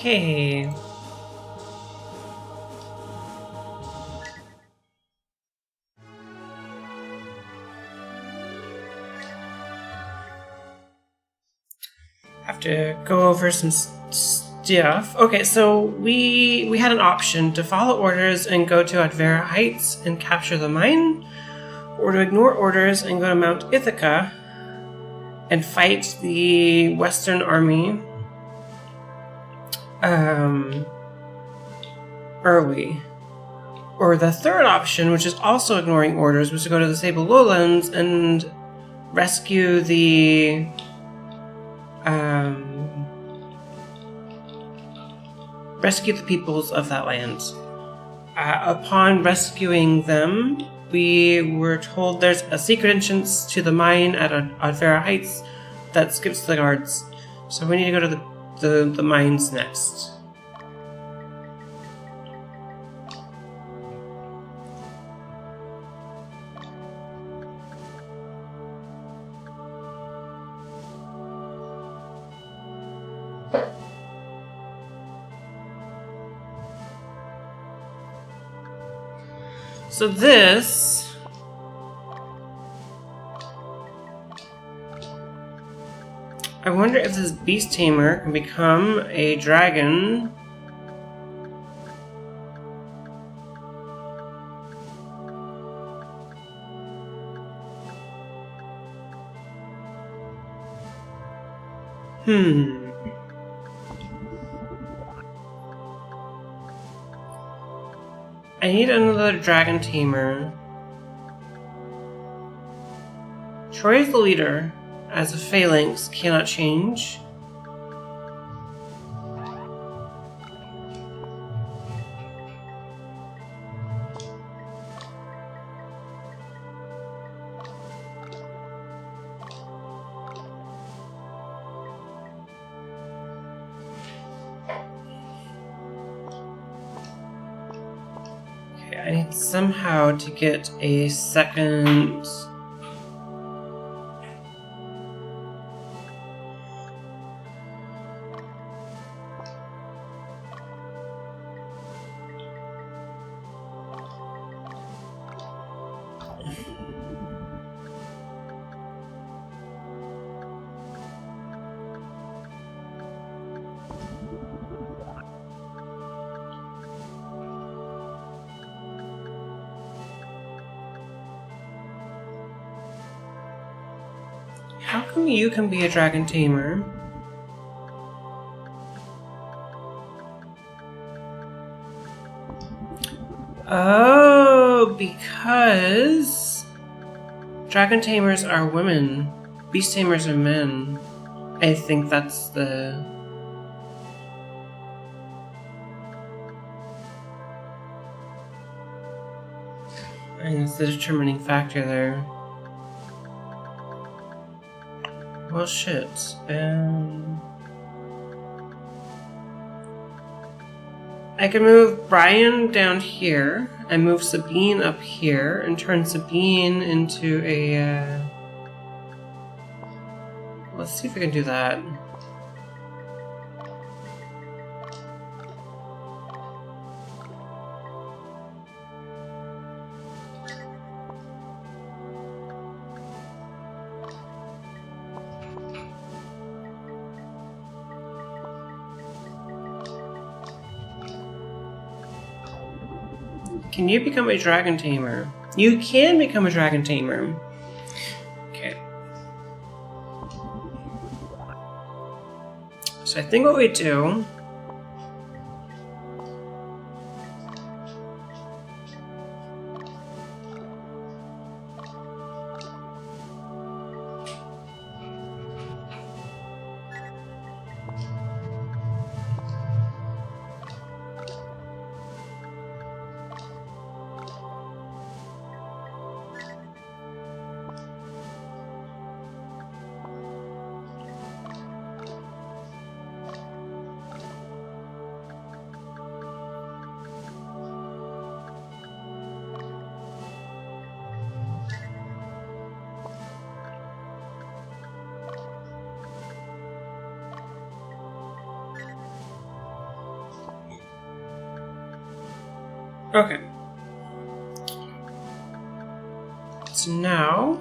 Okay. Have to go over some stuff. Okay, so we had an option to follow orders and go to Advera Heights and capture the mine, or to ignore orders and go to Mount Ithaca and fight the Western Army early. Or the third option, which is also ignoring orders, was to go to the Sable Lowlands and rescue the peoples of that land. Upon rescuing them, we were told there's a secret entrance to the mine at Advera Heights that skips the guards. So we need to go to the mines next. So this I wonder if this beast tamer can become a dragon. I need another dragon tamer. Troy is the leader, as a phalanx cannot change. I need somehow to get a second. How come you can be a dragon tamer? Oh, because dragon tamers are women, beast tamers are men. I think that's the... I think that's the determining factor there. Well, shit. I can move Brian down here, and move Sabine up here, and turn Sabine into a, Let's see if we can do that. Can you become a dragon tamer? You can become a dragon tamer. Okay. So I think what we do... Okay. So now...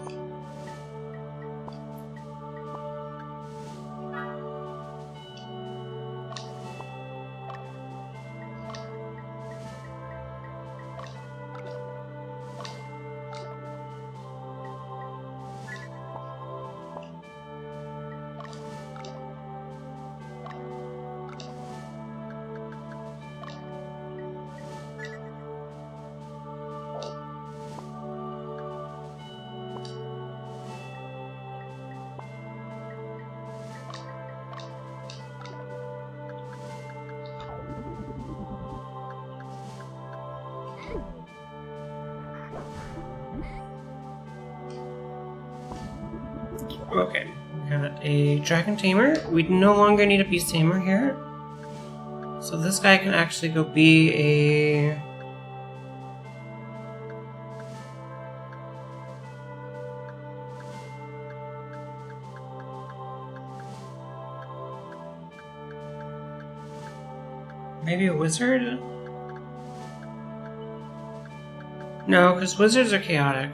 Okay, we got a dragon tamer. We no longer need a beast tamer here. So this guy can actually go be a... maybe a wizard? No, because wizards are chaotic.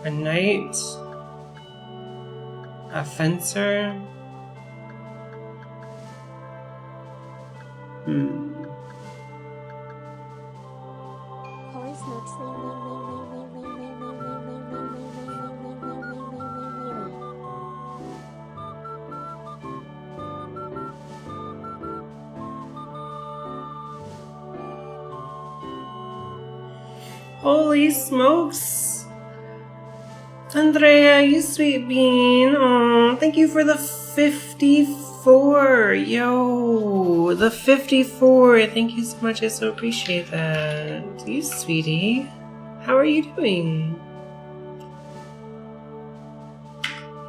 A knight? A fencer? Holy smokes! Andrea, you sweet bean. Oh, thank you for the 54. Yo, the 54. Thank you so much. I so appreciate that. You sweetie. How are you doing?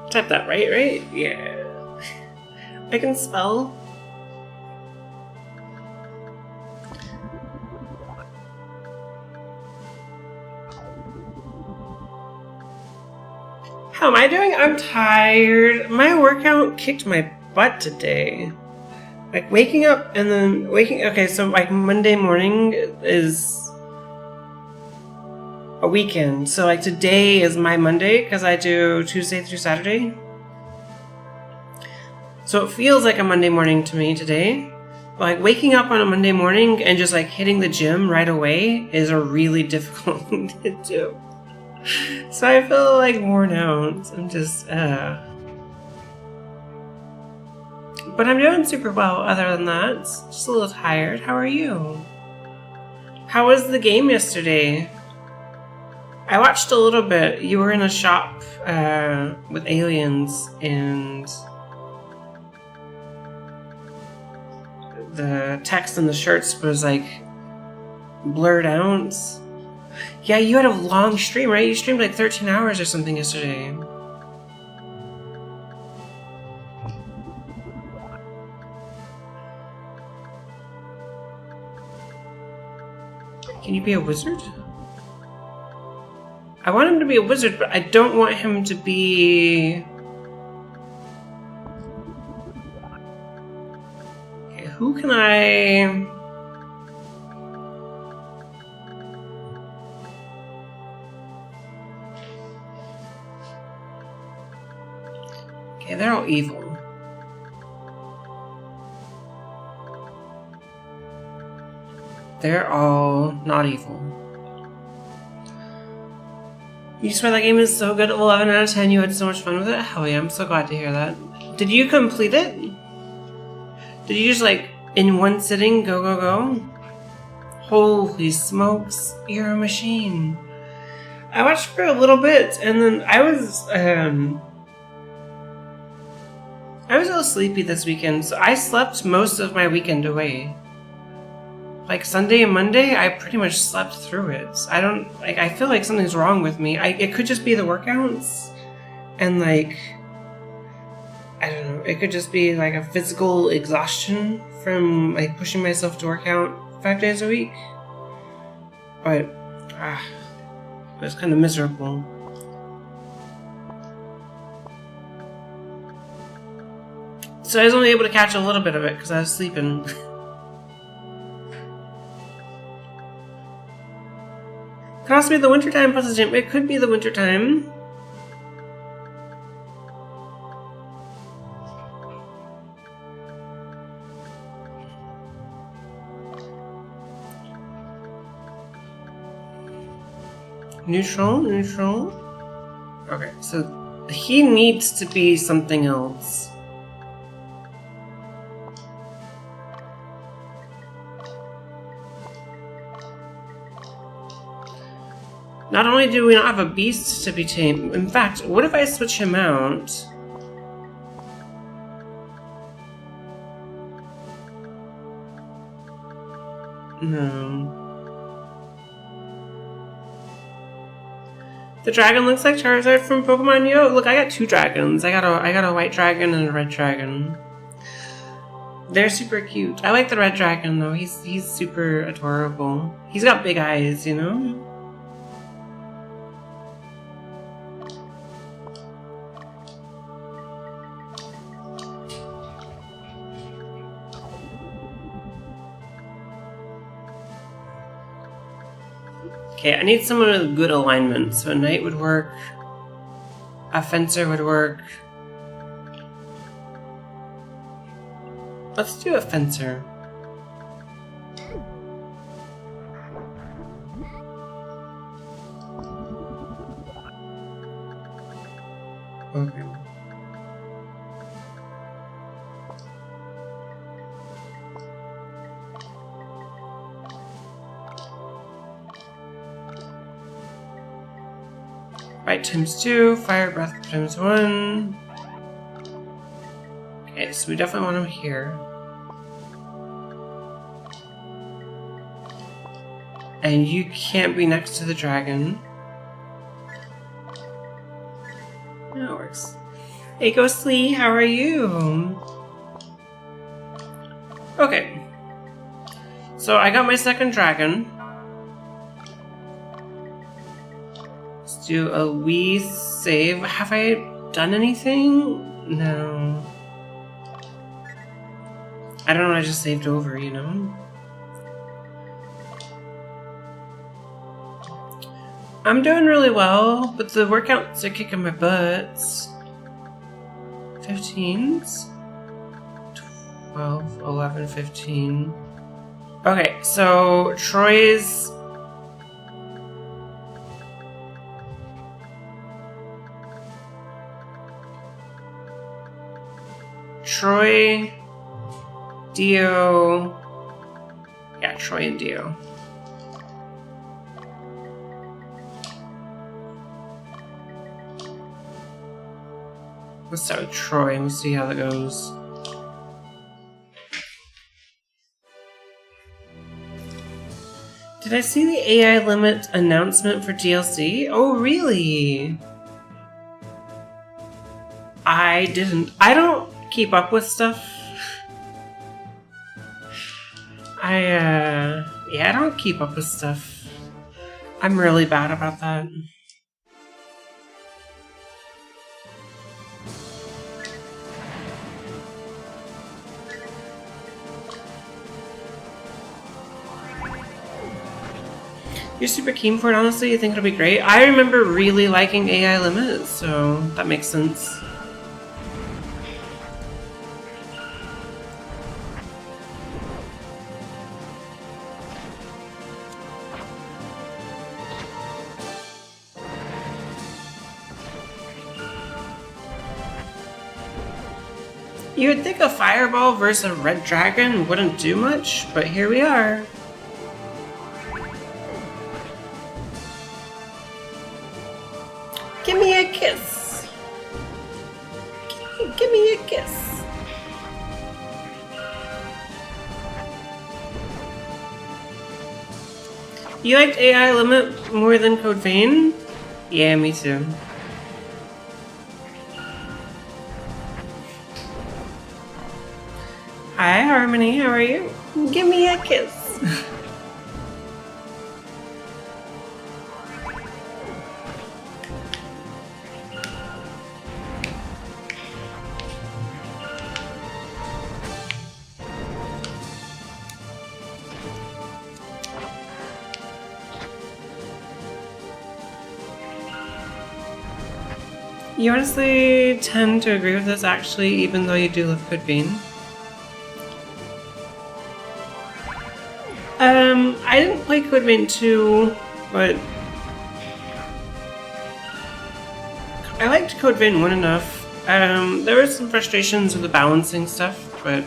Type that right? Yeah. I can spell. How am I doing? I'm tired. My workout kicked my butt today. Like waking up and then okay, so like Monday morning is a weekend. So like today is my Monday because I do Tuesday through Saturday. So it feels like a Monday morning to me today. Like waking up on a Monday morning and just like hitting the gym right away is a really difficult thing to do. So I feel like worn out. I'm just, but I'm doing super well other than that. Just a little tired. How are you? How was the game yesterday? I watched a little bit. You were in a shop with aliens and the text on the shirts was like blurred out. Yeah, you had a long stream, right? You streamed like 13 hours or something yesterday. Can you be a wizard? I want him to be a wizard, but I don't want him to be... Okay, who can I... Okay, they're all evil. They're all not evil. You swear that game is so good. 11 out of 10. You had so much fun with it. Hell yeah, I'm so glad to hear that. Did you complete it? Did you just like in one sitting go? Holy smokes, you're a machine. I watched for a little bit and then I was a little sleepy this weekend, so I slept most of my weekend away. Like Sunday and Monday, I pretty much slept through it. I feel like something's wrong with me. It could just be the workouts, and like, I don't know, it could just be like a physical exhaustion from like pushing myself to work out 5 days a week. But, it was kind of miserable. So I was only able to catch a little bit of it because I was sleeping. Could also be the wintertime plus the gym. It could be the wintertime. Neutral, neutral. Okay, so he needs to be something else. Not only do we not have a beast to be tamed, in fact, what if I switch him out? No. The dragon looks like Charizard from Pokemon Yo. Look, I got 2 dragons. I got a white dragon and a red dragon. They're super cute. I like the red dragon though. He's super adorable. He's got big eyes, you know? Okay, I need someone with good alignment. So a knight would work. A fencer would work. Let's do a fencer. Okay. Bite times 2, fire breath times 1. Okay, so we definitely want him here. And you can't be next to the dragon. That works. Hey, Ghostly, how are you? Okay. So I got my second dragon. Let's do a wee save. Have I done anything? No. I don't know, I just saved over, you know? I'm doing really well, but the workouts are kicking my butts. 15s? 12, 11, 15. Okay, so Troy's... Troy, Dio... Yeah, Troy and Dio. Let's start with Troy and we'll see how that goes. Did I see the AI limit announcement for DLC? Oh, really? I didn't. I don't keep up with stuff. Yeah, I don't keep up with stuff. I'm really bad about that. You're super keen for it, honestly? You think it'll be great? I remember really liking AI limits, so that makes sense. You would think a fireball versus a red dragon wouldn't do much, but here we are. Give me a kiss. Give me a kiss. You liked AI limit more than Code Vein? Yeah, me too. Hi, Harmony, how are you? Give me a kiss. You honestly tend to agree with this, actually, even though you do love Code Vein. I didn't play Code Vein 2, but I liked Code Vein 1 enough. There were some frustrations with the balancing stuff, but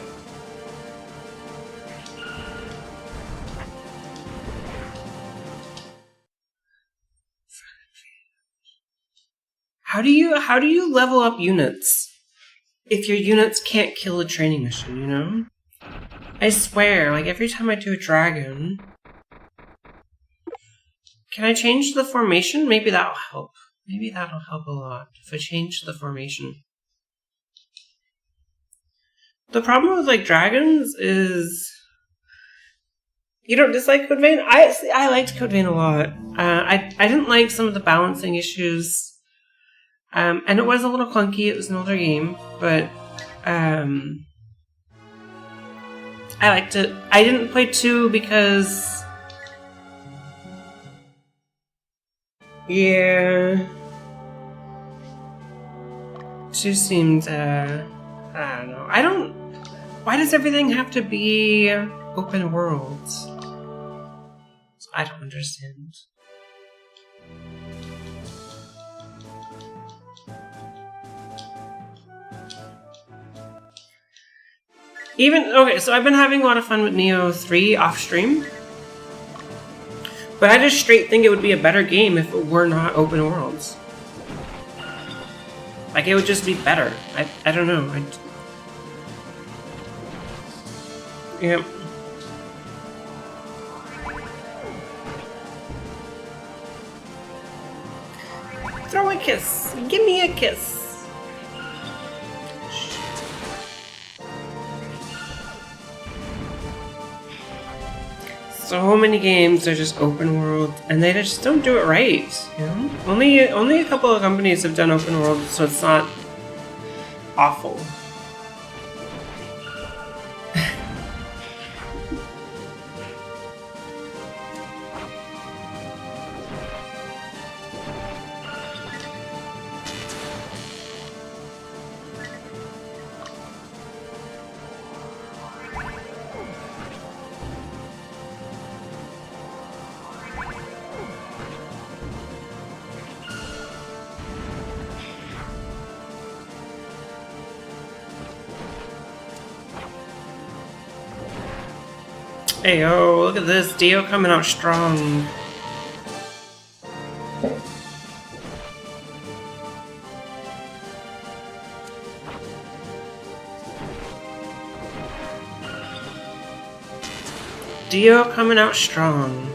how do you level up units if your units can't kill a training mission, you know? I swear, like every time I do a dragon... Can I change the formation? Maybe that'll help. Maybe that'll help a lot if I change the formation. The problem with like dragons is... You don't dislike Code Vein? I liked Code Vein a lot. I didn't like some of the balancing issues. And it was a little clunky, it was an older game, but I liked it. I didn't play 2 because... Yeah... 2 seemed, I don't know. Why does everything have to be open worlds? I don't understand. Okay, so I've been having a lot of fun with Neo 3 off stream. But I just straight think it would be a better game if it were not open worlds. Like, it would just be better. I don't know. Yep. Throw a kiss. Give me a kiss. So many games are just open world, and they just don't do it right. You know? Only a couple of companies have done open world, so it's not awful. Hey, oh, look at this. Dio coming out strong. Dio coming out strong.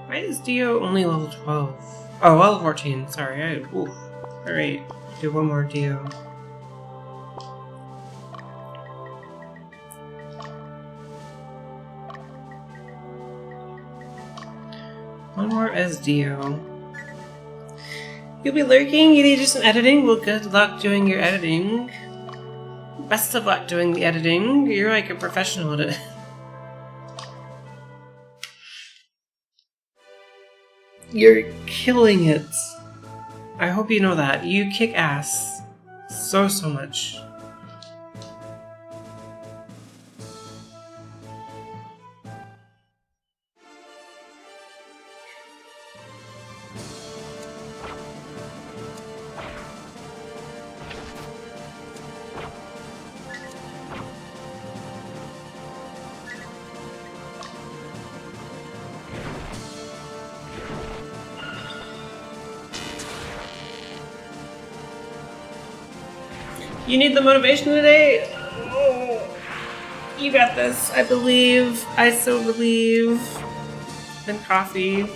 Why is Dio only level 12? Oh, level 14. Sorry. Alright, do one more Dio. One more as Dio. You'll be lurking? You need to do some editing? Well, good luck doing your editing. Best of luck doing the editing. You're like a professional at it. You're killing it. I hope you know that. You kick ass. So much. You need the motivation today? Oh, you got this. I believe. I so believe. And coffee.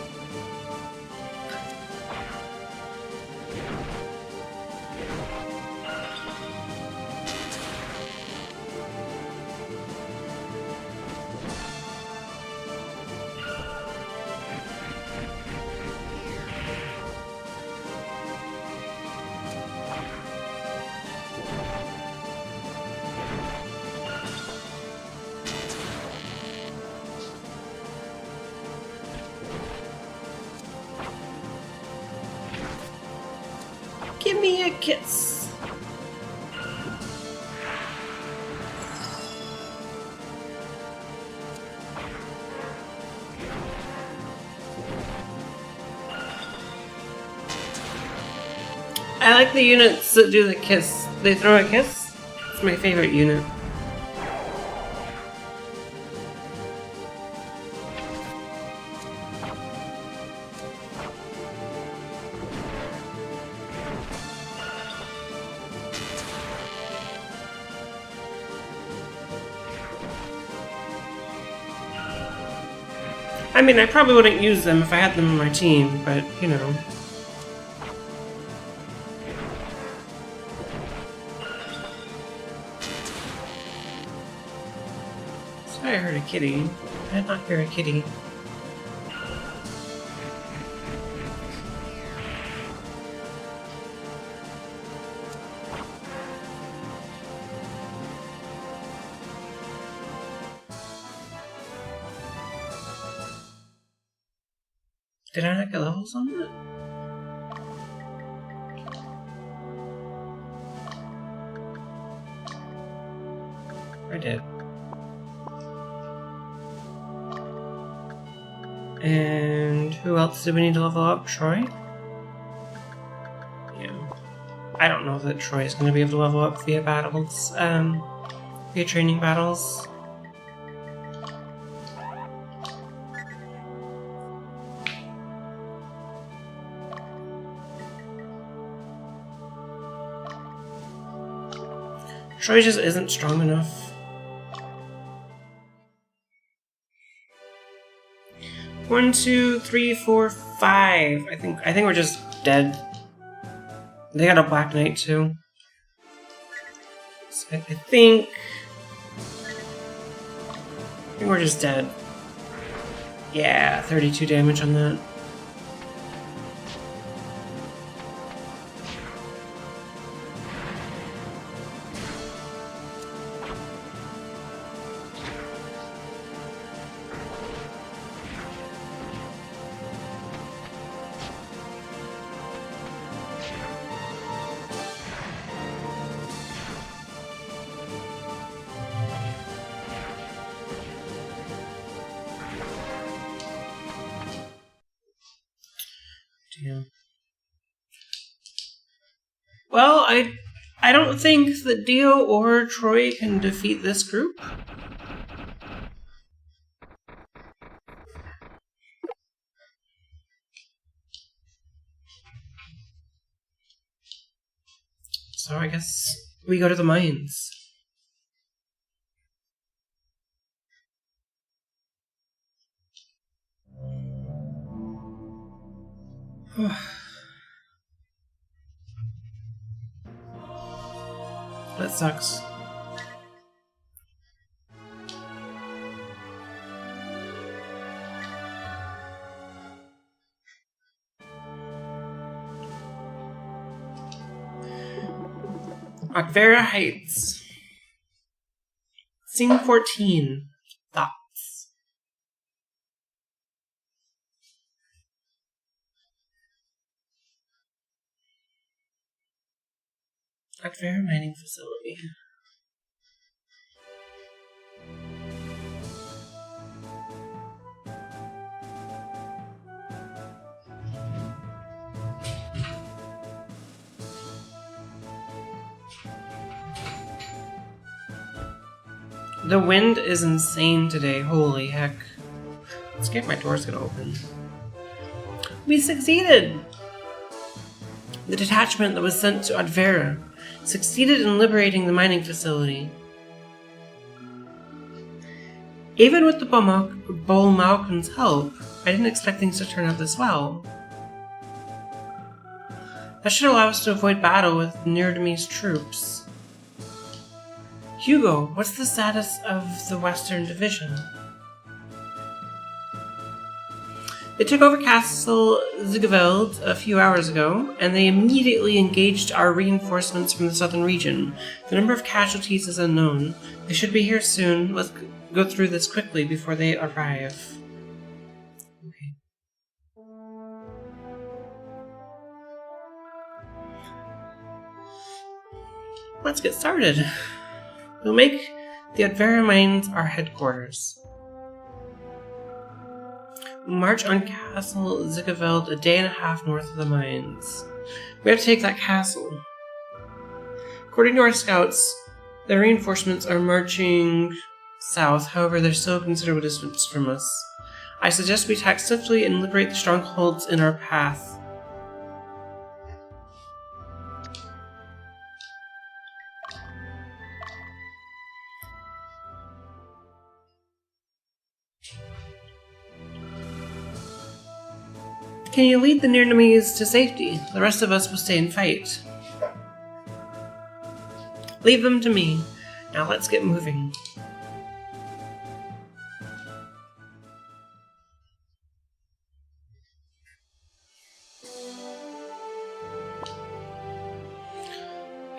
kits. I like the units that do the kiss. They throw a kiss. It's my favorite unit. I mean, I probably wouldn't use them if I had them on my team, but, you know. Sorry I heard a kitty. I did not hear a kitty. Did I not get levels on that? I did. And who else do we need to level up? Troy? Yeah. I don't know that Troy is going to be able to level up via battles. Via training battles. Troy just isn't strong enough. One, two, three, four, five. I think we're just dead. They got a Black Knight too. So I think we're just dead. Yeah, 32 damage on that. Damn. Well, I don't think that Dio or Troy can defeat this group. So I guess we go to the mines. That sucks. Ogre Heights. Scene 14. Thoughts. Ogre Mining Facility. The wind is insane today, holy heck. Let's get my doors gonna open. We succeeded! The detachment that was sent to Advera succeeded in liberating the mining facility. Even with the Bull Malcolm's help, I didn't expect things to turn out this well. That should allow us to avoid battle with Nirdame's troops. Hugo, what's the status of the Western Division? They took over Castle Ziegfeld a few hours ago, and they immediately engaged our reinforcements from the southern region. The number of casualties is unknown. They should be here soon. Let's go through this quickly before they arrive. Okay. Let's get started. We'll make the Advera Mines our headquarters. March on Castle Zigaveld a day and a half north of the mines. We have to take that castle. According to our scouts, the reinforcements are marching south, however they're still a considerable distance from us. I suggest we attack swiftly and liberate the strongholds in our path. Can you lead the near enemies to safety? The rest of us will stay and fight. Leave them to me. Now let's get moving.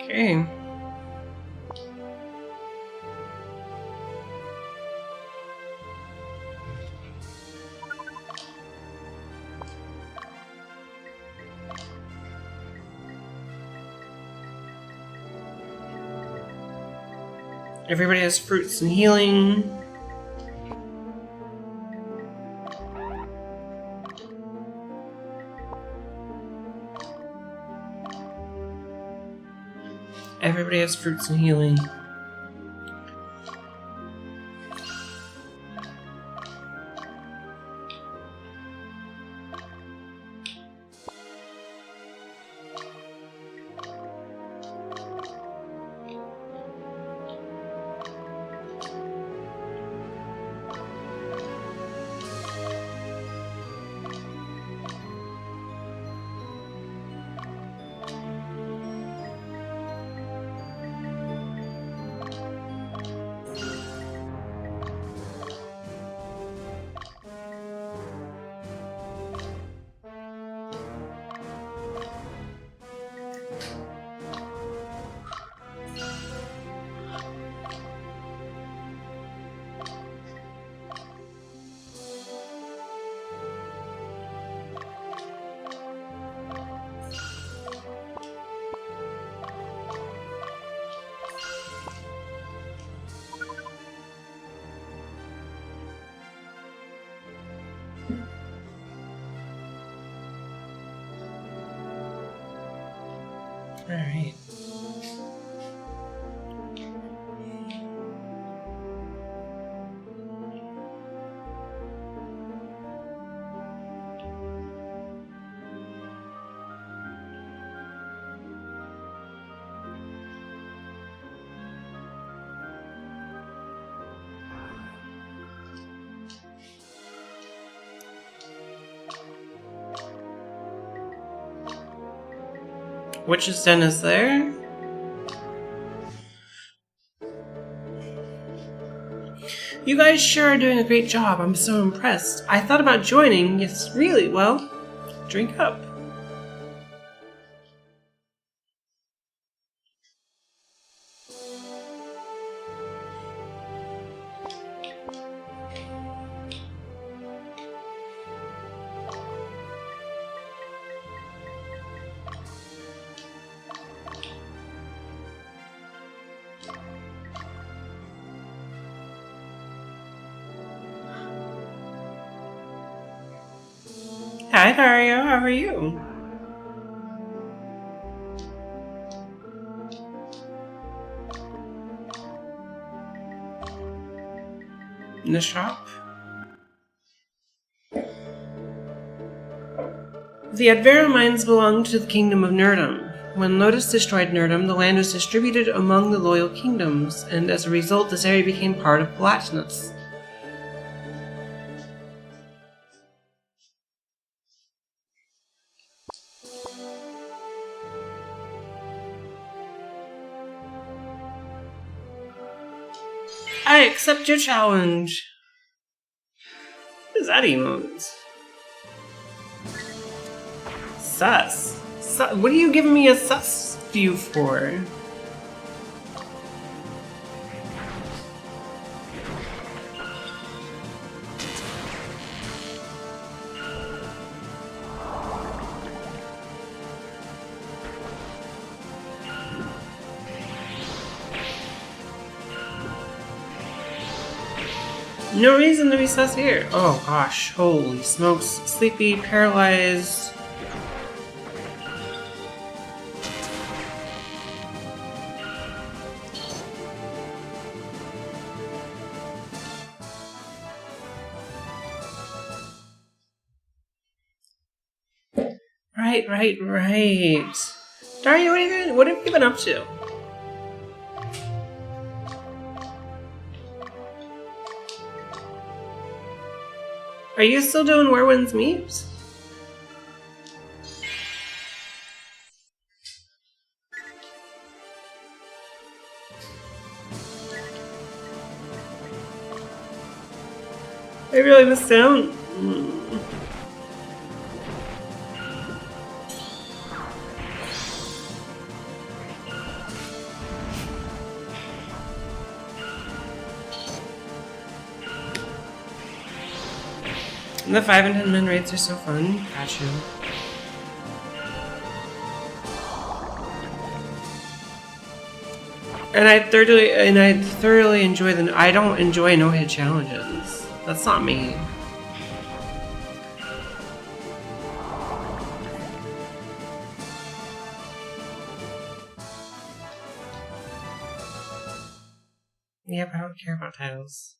Okay. Everybody has fruits and healing. Everybody has fruits and healing. All right. Witch's Den is there. You guys sure are doing a great job. I'm so impressed. I thought about joining. Yes, really. Well, drink up. Hi, Dario. How are you? In the shop? The Advera mines belonged to the Kingdom of Nerdum. When Lotus destroyed Nerdum, the land was distributed among the loyal kingdoms, and as a result, this area became part of Palatinus. I accept your challenge. What is that emote? Sus. What are you giving me a sus view for? No reason to be sus here. Oh gosh, holy smokes. Sleepy, paralyzed. Right. Daria, what have you been up to? Are you still doing Where Winds Meet? I really missed out. And the 5 and 10 min raids are so fun. Gotcha. And I thoroughly enjoy the. I don't enjoy no-hit challenges. That's not me. Yep, I don't care about titles.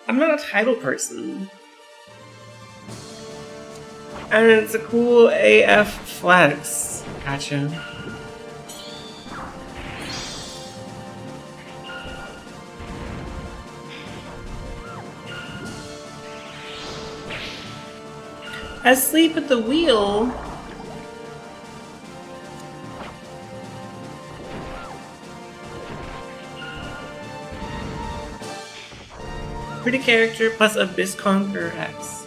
I'm not a title person. And it's a cool AF flex. Gotcha. Asleep at the wheel? Pretty character plus Abyss Conqueror X.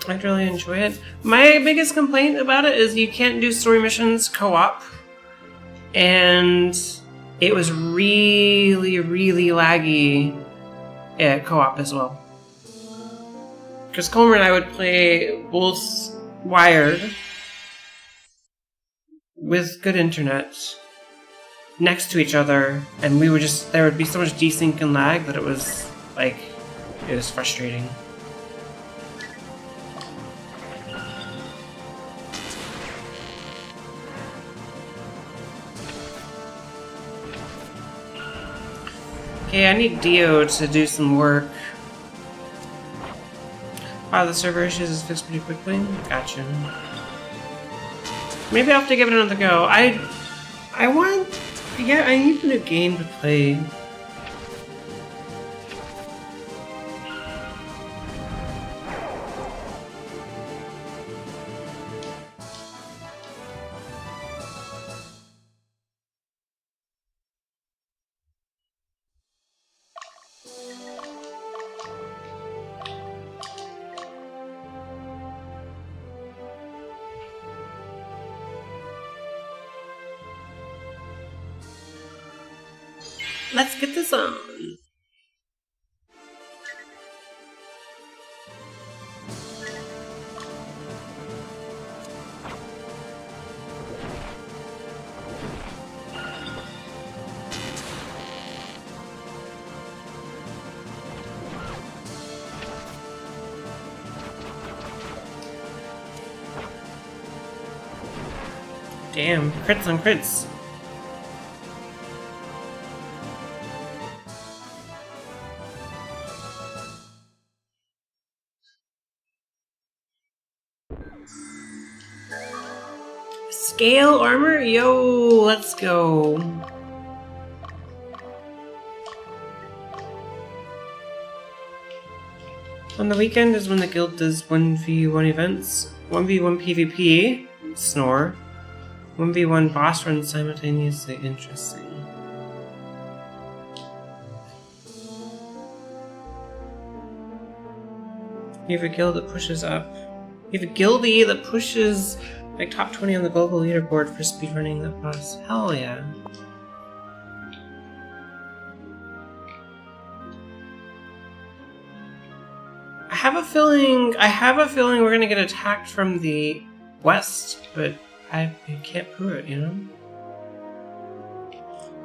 I'd really enjoy it. My biggest complaint about it is you can't do story missions co-op. And it was really laggy at co-op as well. Because Coleman and I would play both wired with good internet next to each other, and we would just, there would be so much desync and lag that it was like, it was frustrating. Okay, I need Dio to do some work. Wow, the server issues is fixed pretty quickly. Gotcha. Maybe I'll have to give it another go. I need a new game to play. Let's get this on. Damn, crits on crits. Scale armor? Yo, let's go. On the weekend is when the guild does 1v1 events. 1v1 PvP, snore. 1v1 boss runs simultaneously, interesting. You have a guild that pushes up We have a guildie that pushes like top 20 on the global leaderboard for speedrunning the boss. Hell yeah. I have a feeling we're gonna get attacked from the west, but I can't prove it, you know?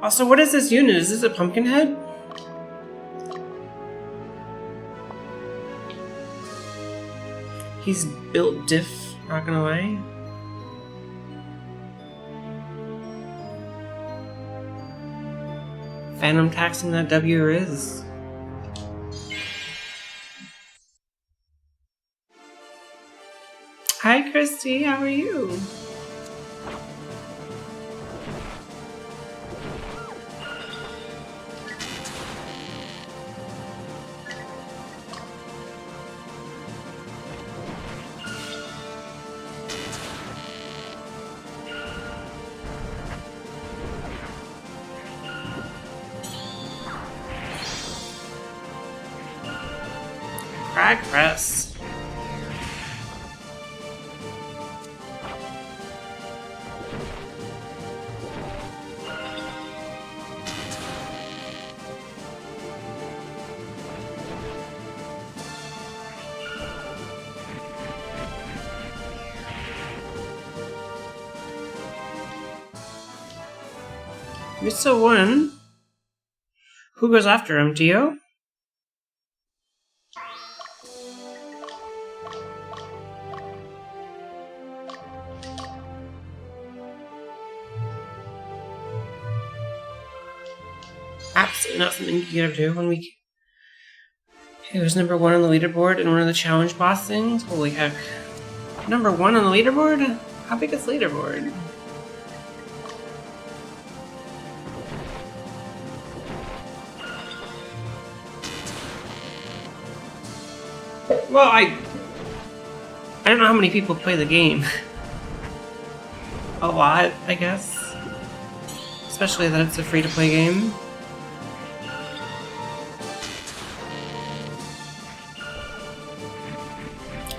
Also, what is this unit? Is this a pumpkin head? He's built diff, not gonna lie. Phantom taxing that W is. Hi Christy, how are you? Progress. Mr. One. Who goes after him? Dio? Absolutely not something you gotta do when we. He was number 1 on the leaderboard in one of the challenge boss things. Holy heck. Number 1 on the leaderboard? How big is leaderboard? Well, I don't know how many people play the game. A lot, I guess. Especially that it's a free-to-play game.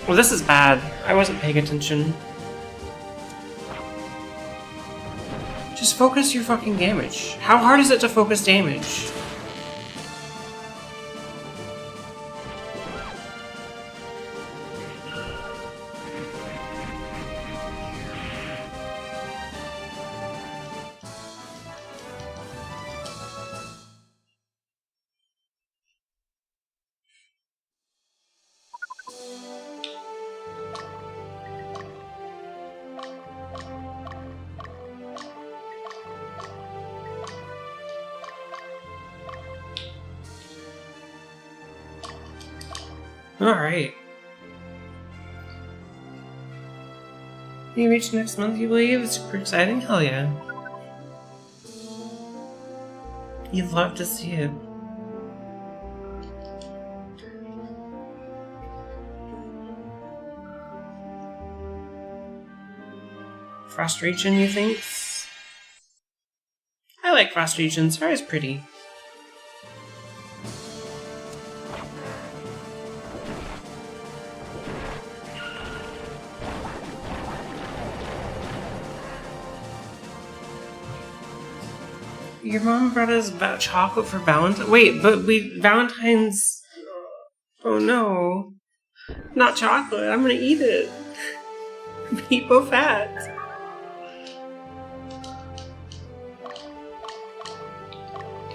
Well, this is bad. I wasn't paying attention. Just focus your fucking damage. How hard is it to focus damage? Alright. You reach next month, you believe? It's super exciting? Hell yeah. You'd love to see it. Frost region, you think? I like Frost region. Sarah's pretty. Your mom brought us chocolate for Valentine's. Wait, but Valentine's. Oh no. Not chocolate. I'm gonna eat it. People fat.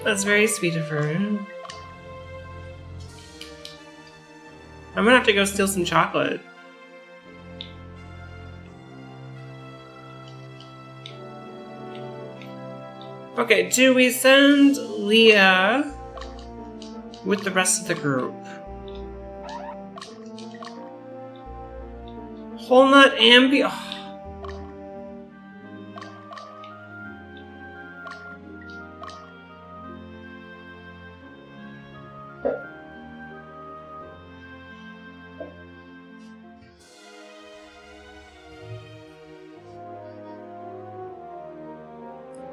That's very sweet of her. I'm gonna have to go steal some chocolate. Okay, do we send Leah with the rest of the group? Whole nut ambi. Oh.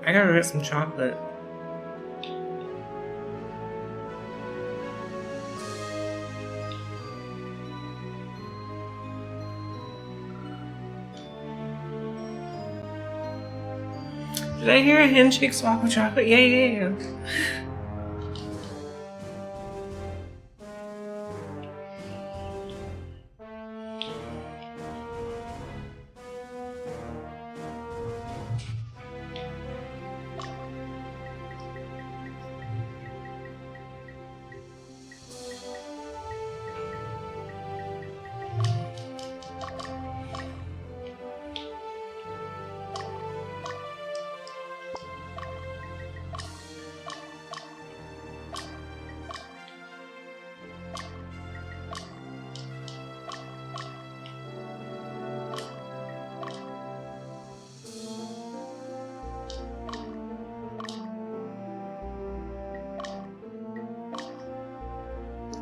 I gotta get some chocolate. Did I hear a handshake swap with chocolate? Yeah.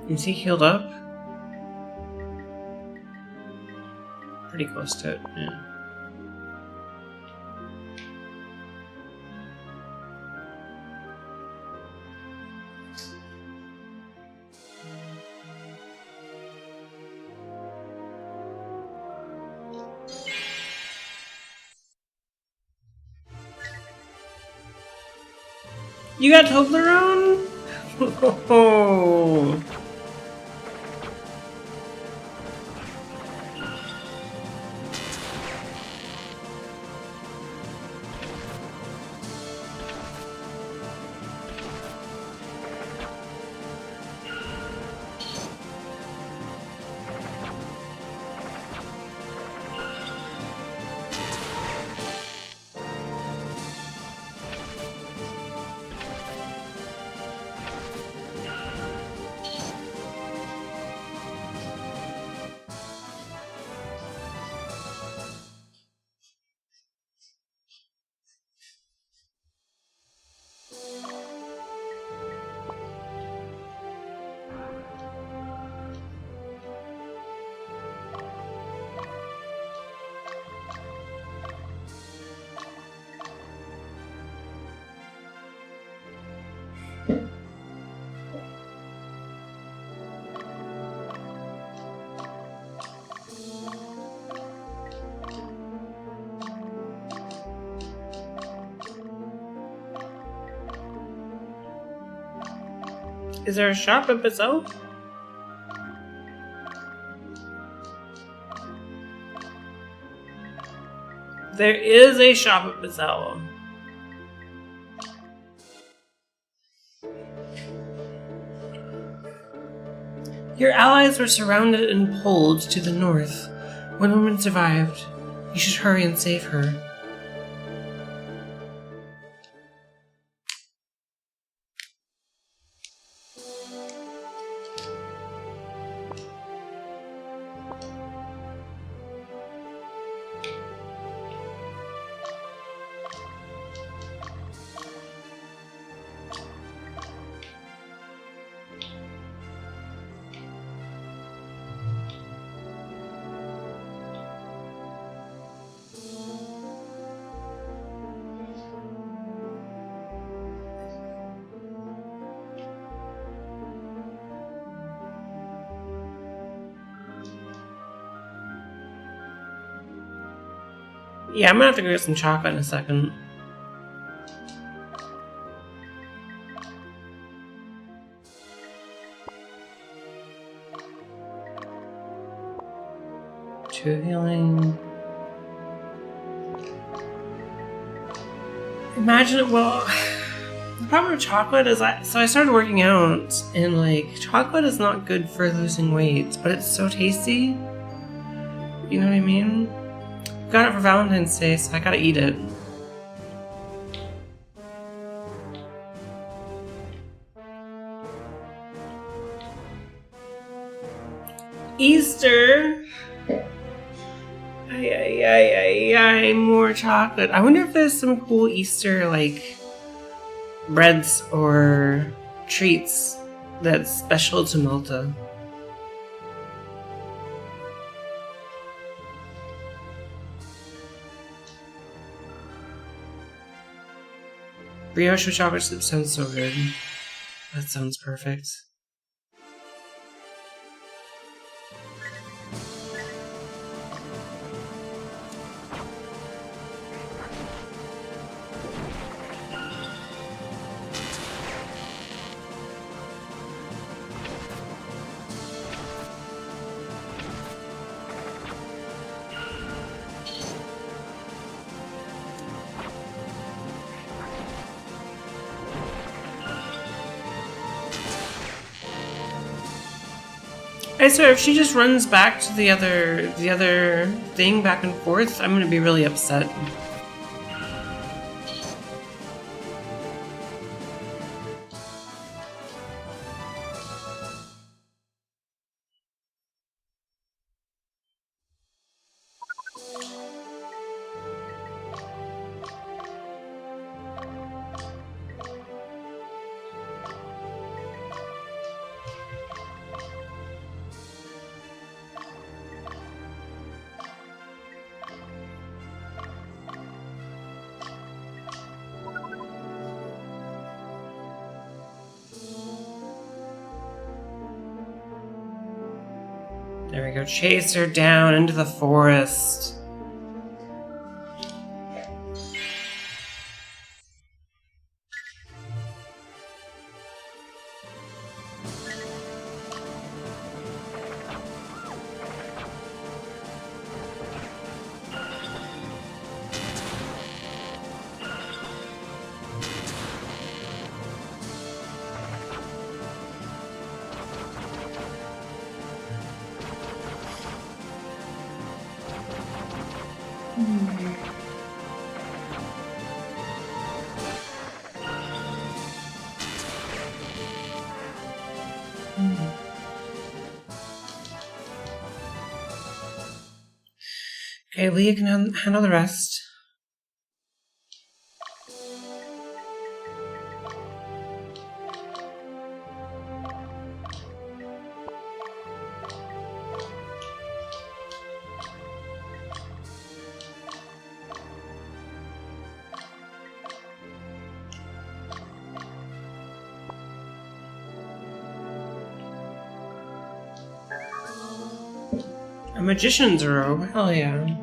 Is he healed up? Pretty close to it, yeah. You got Toblerone? Oh. Is there a shop at Bazell? There is a shop at Bazell. Your allies were surrounded and pulled to the north. One woman survived. You should hurry and save her. Yeah, I'm gonna have to go get some chocolate in a second. Two healing. Imagine it. Well, the problem with chocolate is I started working out, and like chocolate is not good for losing weight, but it's so tasty. You know what I mean? Got it for Valentine's Day, so I gotta eat it. Easter! Ay, more chocolate. I wonder if there's some cool Easter, like, breads or treats that's special to Malta. Brioche with chocolate chip sounds so good. That sounds perfect. I swear, if she just runs back to the other thing back and forth, I'm gonna be really upset. There we go. Chase her down into the forest. Okay, Leah can handle the rest. A magician's robe? Hell yeah.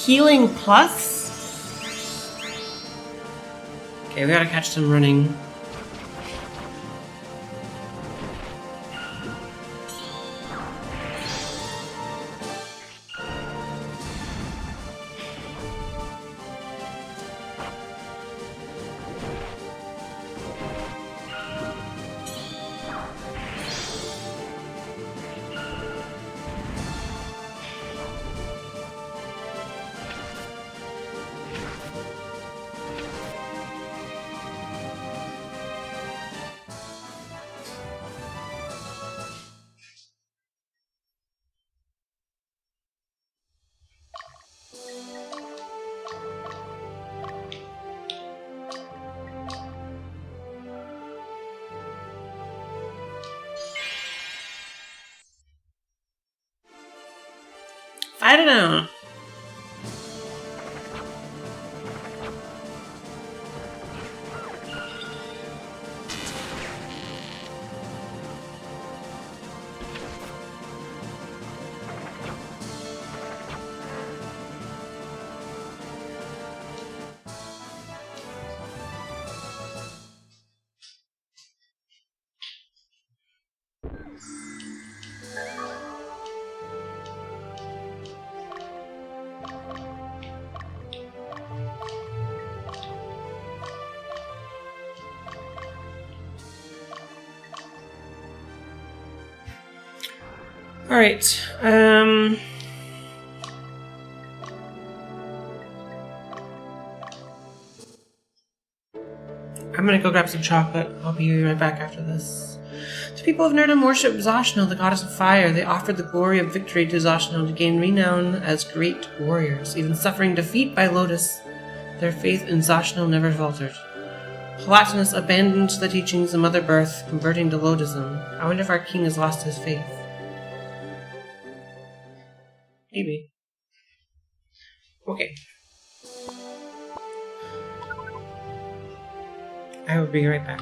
Healing plus? Okay, we gotta catch them running. Fight it out. Alright, I'm gonna go grab some chocolate. I'll be right back after this. The people of Nerdum worship Zoshnil, the goddess of fire. They offered the glory of victory to Zoshnil to gain renown as great warriors, even suffering defeat by Lotus. Their faith in Zoshnil never faltered. Palatinus abandoned the teachings of Mother Birth, converting to Lotusism. I wonder if our king has lost his faith. Maybe. Okay. I will be right back.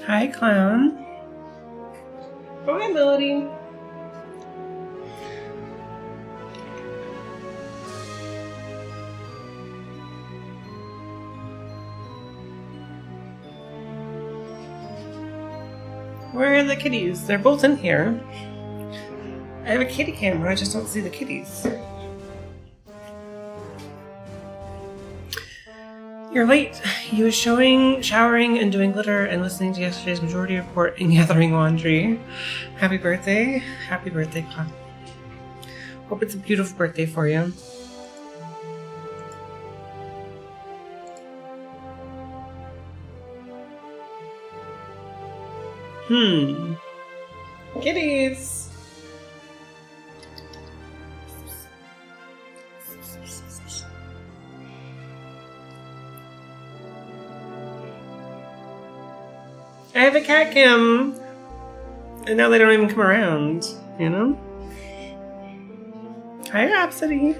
Hi, Clown. Oh, hi, Melody. Where are the kitties? They're both in here. I have a kitty camera, I just don't see the kitties. You're late. You was showering, and doing glitter, and listening to yesterday's majority report and gathering laundry. Happy birthday. Happy birthday, Clown. Hope it's a beautiful birthday for you. Kitties! I have a cat cam! And now they don't even come around, you know? Hi, Rhapsody!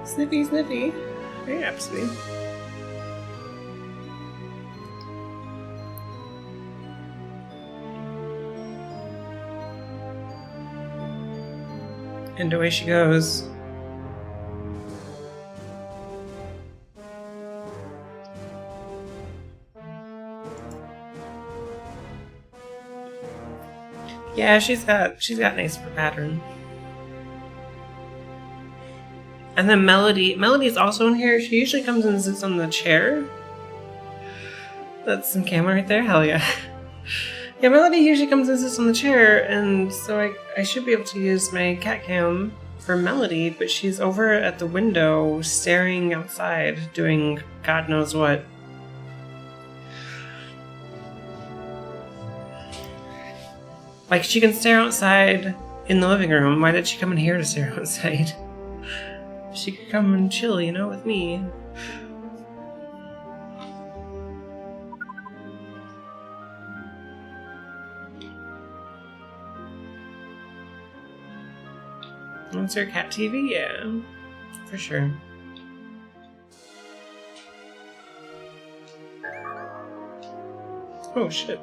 Sniffy, Sniffy. Hey, Rhapsody. And away she goes. Yeah, she's got nice pattern. And then Melody's also in here. She usually comes and sits on the chair. That's some camera right there. Hell yeah. Yeah, Melody usually comes and sits on the chair, and so I should be able to use my cat cam for Melody, but she's over at the window staring outside, doing God knows what. Like, she can stare outside in the living room. Why did she come in here to stare outside? She could come and chill, you know, with me. What's your cat TV? Yeah, for sure. Oh shit.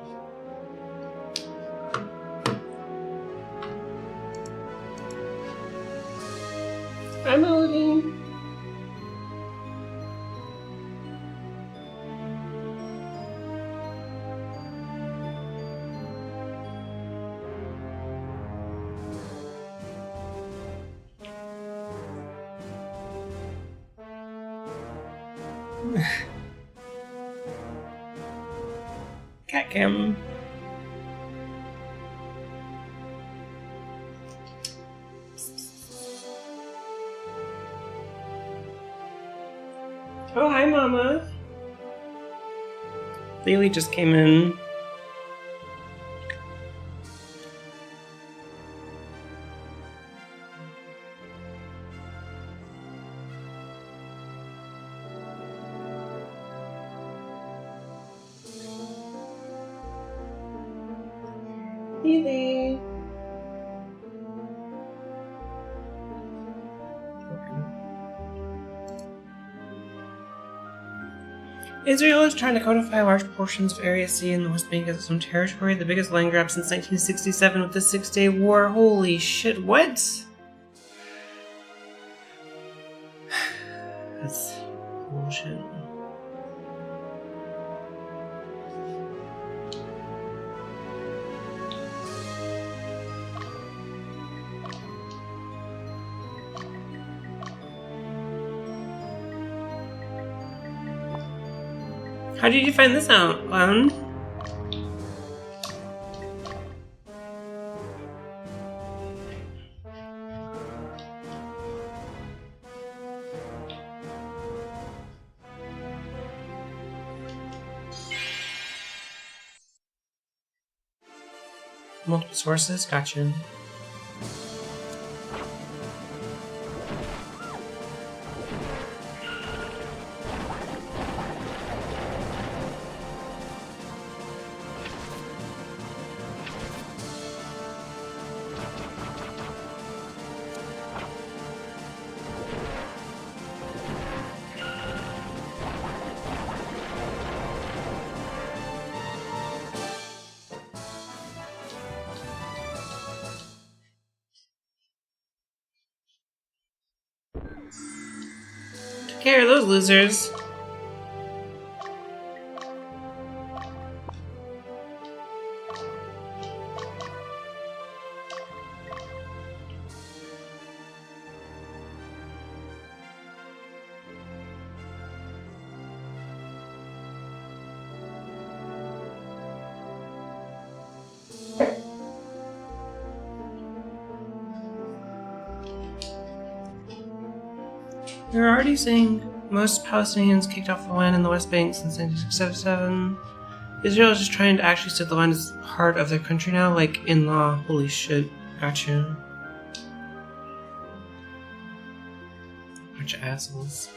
Hi, Melody. Cat cam. Oh, hi, Mama. Lily just came in. Lily. Israel is trying to codify large portions of Area C in the West Bank as its own territory, the biggest land grab since 1967 with the Six-Day War. Holy shit, what? That's bullshit. How did you find this out, Clown? Multiple sources? Gotcha. care of those losers. We're already seeing most Palestinians kicked off the land in the West Bank since 1967. Israel is just trying to actually set the land as part of their country now, like in law. Holy shit. Gotcha. Bunch of assholes.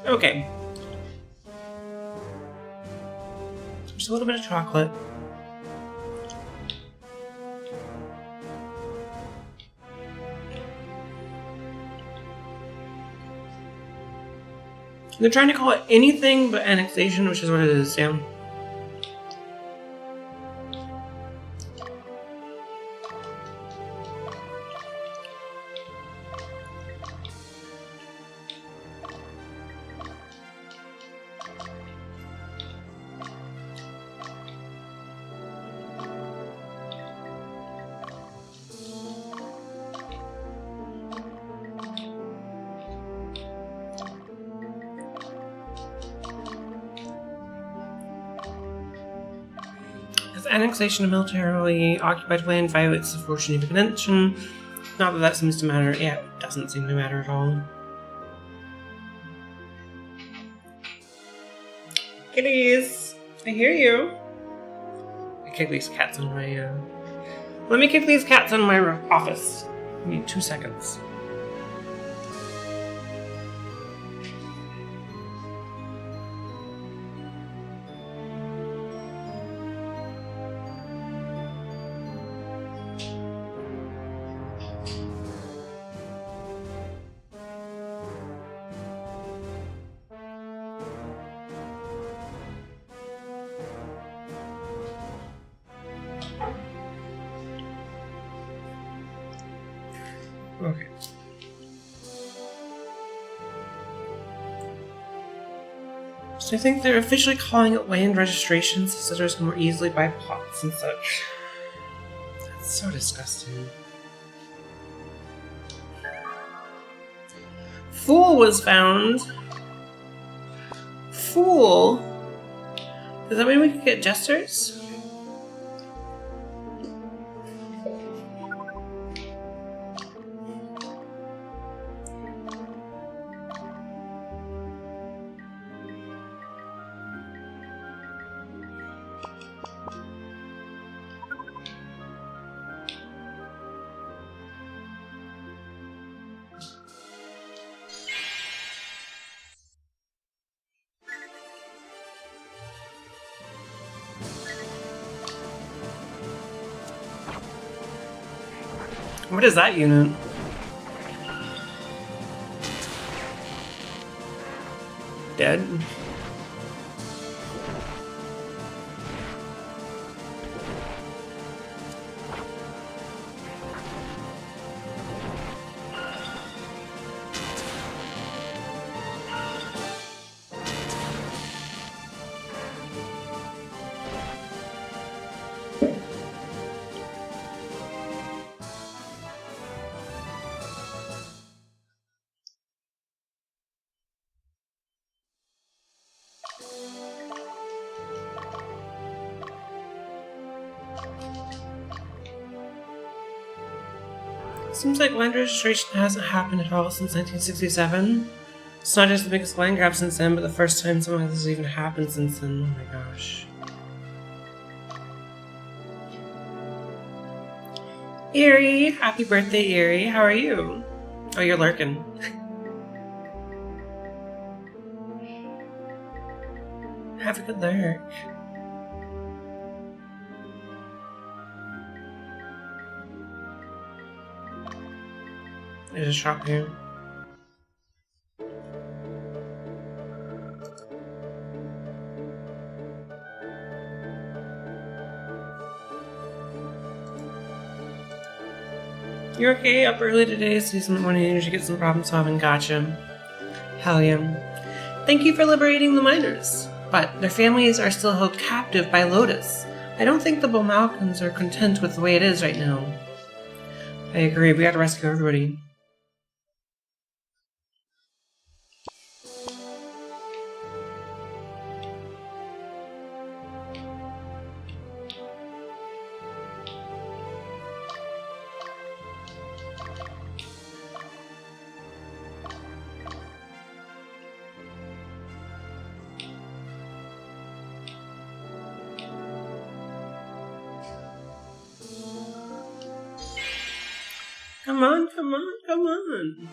Okay. Just a little bit of chocolate. They're trying to call it anything but annexation, which is what it is, yeah. Annexation of militarily occupied land violates the 4th Geneva Convention. Not that that seems to matter. Yeah, it doesn't seem to matter at all. Kitties! I hear you. I kick these cats on my, Let me kick these cats on my office. Give me 2 seconds. Okay. So I think they're officially calling it land registration so settlers can more easily buy plots and such. That's so disgusting. Fool was found. Fool? Does that mean we could get jesters? What is that unit? Dead? Seems like land registration hasn't happened at all since 1967. It's not just the biggest land grab since then, but the first time something like this has even happened since then. Oh my gosh. Erie! Happy birthday, Erie. How are you? Oh, you're lurking. Have a good lurk. There's a shop here. You're okay? Up early today, see some morning energy, get some problem solving. Gotcha. Hell yeah. Thank you for liberating the miners. But their families are still held captive by Lotus. I don't think the Bomalkans are content with the way it is right now. I agree, we gotta rescue everybody. Come on, come on, come on.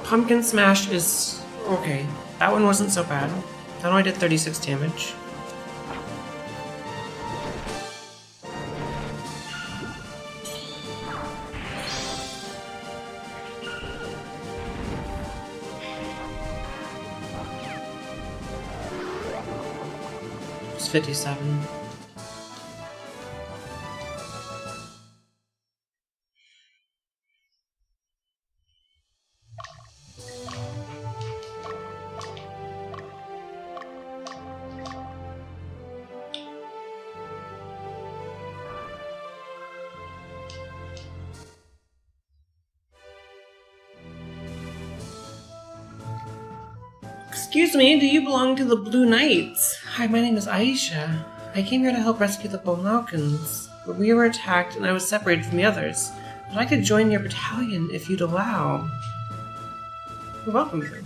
Pumpkin Smash is okay. That one wasn't so bad. That only did 36 damage. It's 57. Excuse me, do you belong to the Blue Knights? Hi, my name is Aisha. I came here to help rescue the Bomalkans, but we were attacked and I was separated from the others. But I could join your battalion if you'd allow. You're welcome to.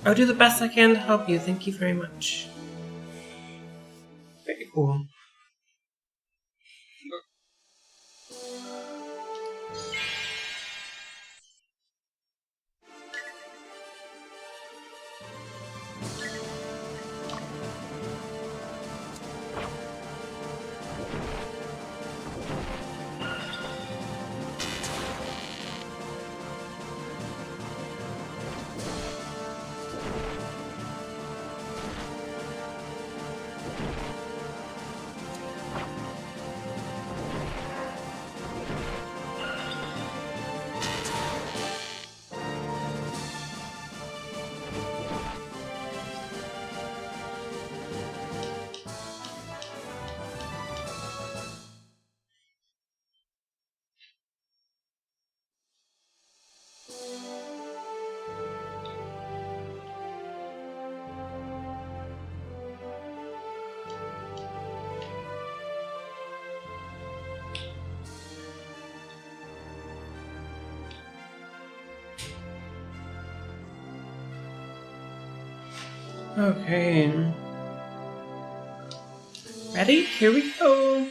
I'll do the best I can to help you. Thank you very much. Very cool. Okay. Ready? Here we go.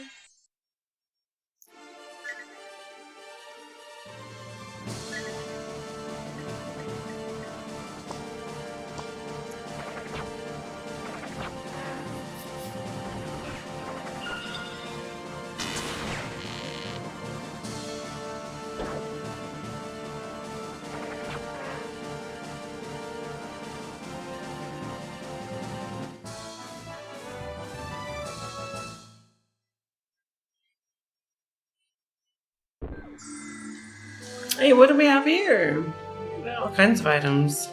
Hey, what do we have here? All kinds of items.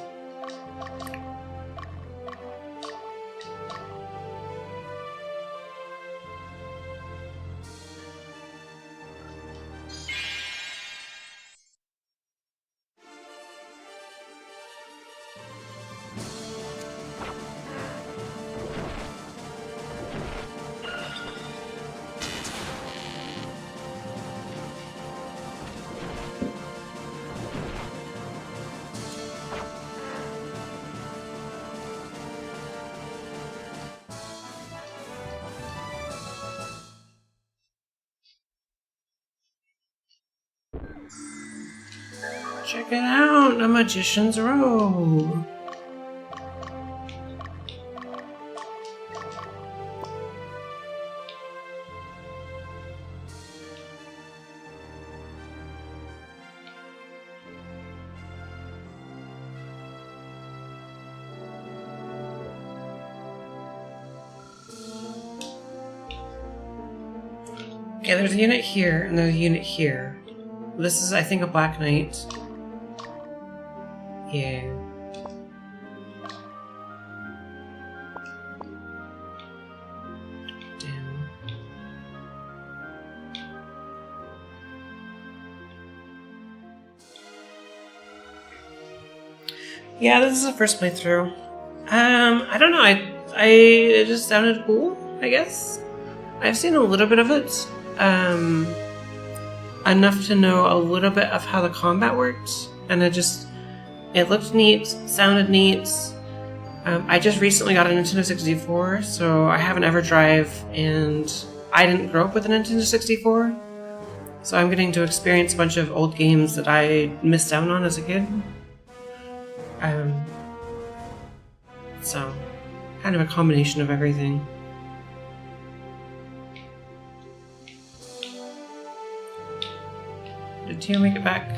Check it out, a magician's robe. Okay, there's a unit here, and there's a unit here. This is, I think, a Black Knight. Yeah. Damn. Yeah, this is the first playthrough. I don't know, it just sounded cool, I guess. I've seen a little bit of it. Enough to know a little bit of how the combat worked, and it looked neat, sounded neat. I just recently got a Nintendo 64, so I have an EverDrive, and I didn't grow up with a Nintendo 64, so I'm getting to experience a bunch of old games that I missed out on as a kid. So, kind of a combination of everything. Did Dio make it back?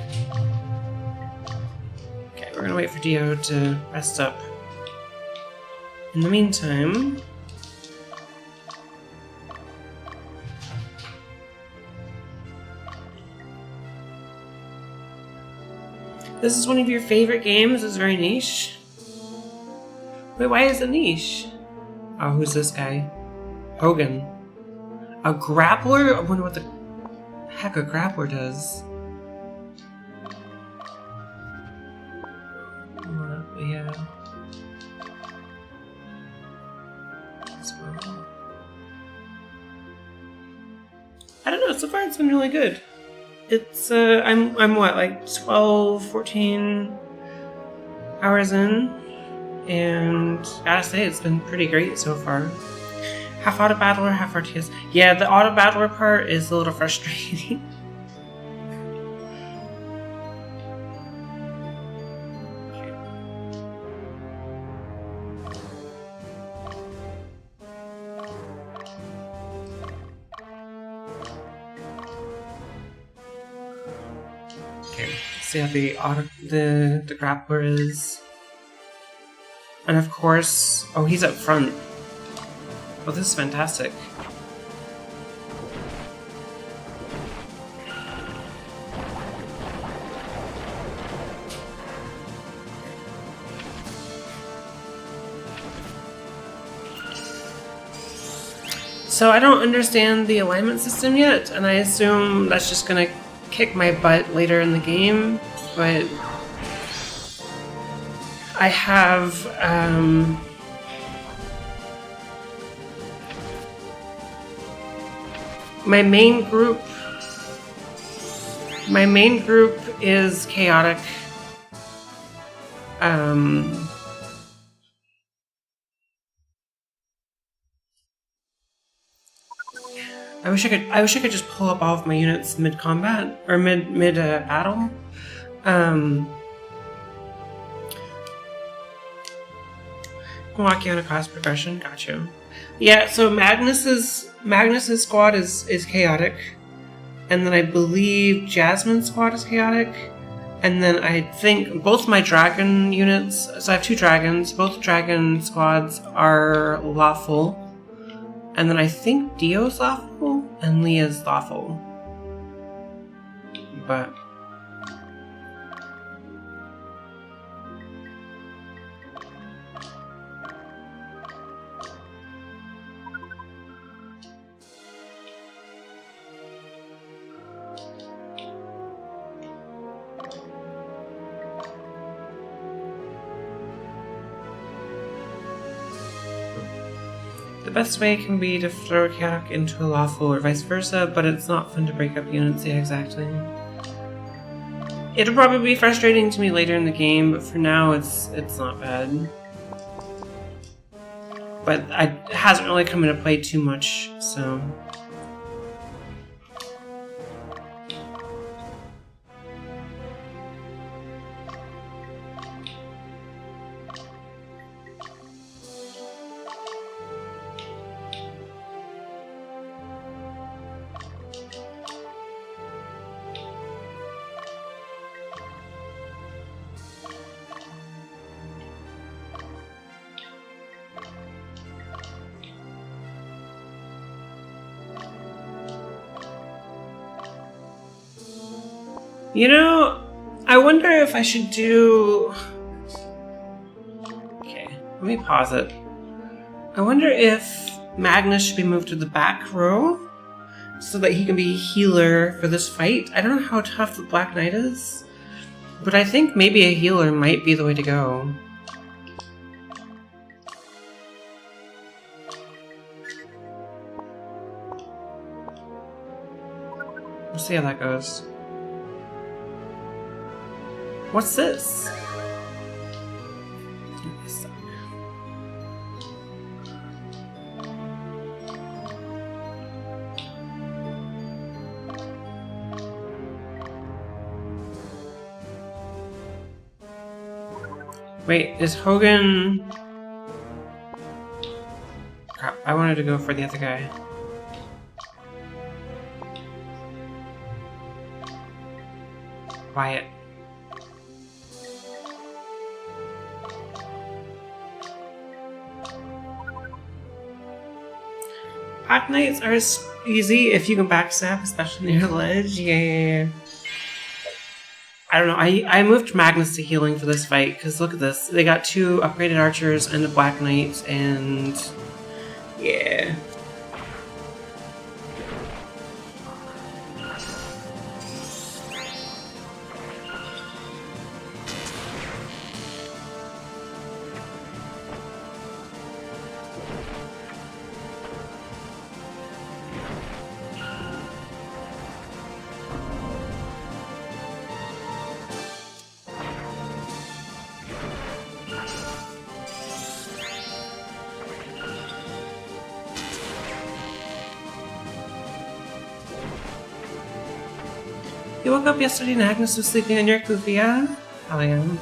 Okay, we're gonna wait for Dio to rest up. In the meantime... This is one of your favorite games? It's very niche. Wait, why is it niche? Oh, who's this guy? Hogan. A grappler? I wonder what the heck a grappler does. Yeah. I don't know, so far it's been really good. It's, I'm what, like 12, 14 hours in, and gotta say, it's been pretty great so far. Half auto battler, half RTS. Yeah, the auto battler part is a little frustrating. See how the grappler is. And of course, oh, he's up front. Oh, this is fantastic. So I don't understand the alignment system yet, and I assume that's just gonna kick my butt later in the game, but I have my main group is chaotic. I wish I could just pull up all of my units mid combat or mid battle. Walk you on a class progression. Gotcha. Yeah. So Magnus's squad is chaotic, and then I believe Jasmine's squad is chaotic, and then I think both my dragon units. So I have 2 dragons. Both dragon squads are lawful. And then I think Dio's lawful and Leah's lawful. But the best way can be to throw a chaotic into a lawful or vice versa, but it's not fun to break up units. Yeah, exactly. It'll probably be frustrating to me later in the game, but for now it's not bad. But it hasn't really come into play too much, so... You know, I wonder if I should do... Okay, let me pause it. I wonder if Magnus should be moved to the back row so that he can be healer for this fight. I don't know how tough the Black Knight is, but I think maybe a healer might be the way to go. We'll see how that goes. What's this? Wait, is Hogan... Crap, I wanted to go for the other guy. Quiet. Black Knights are easy if you can backstab, especially near the ledge. Yeah. I don't know. I moved Magnus to healing for this fight because look at this. They got 2 upgraded archers and a Black Knight, and yeah. You woke up yesterday and Agnes was sleeping in your kufia? I am.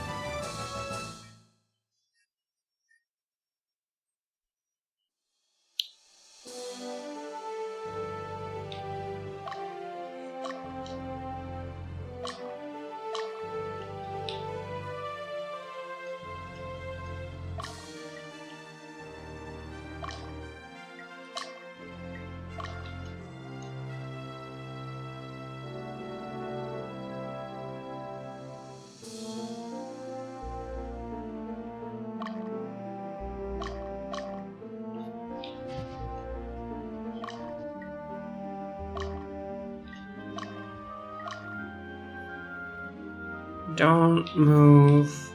Don't move.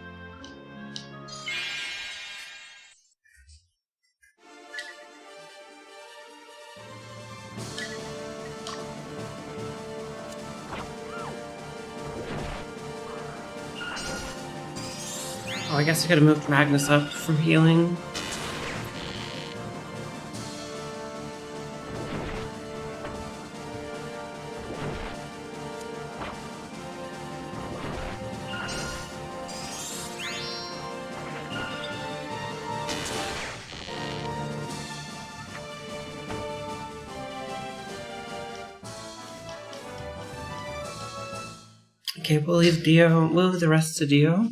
Oh, I guess I could have moved Magnus up from healing. Okay, we'll leave Dio. We'll leave the rest to Dio.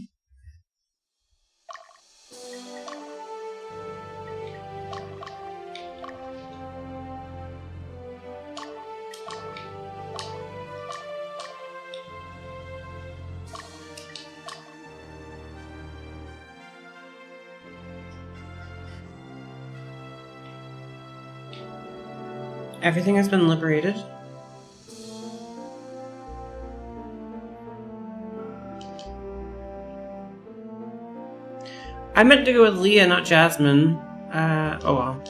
Everything has been liberated. I meant to go with Leah, not Jasmine. Oh well.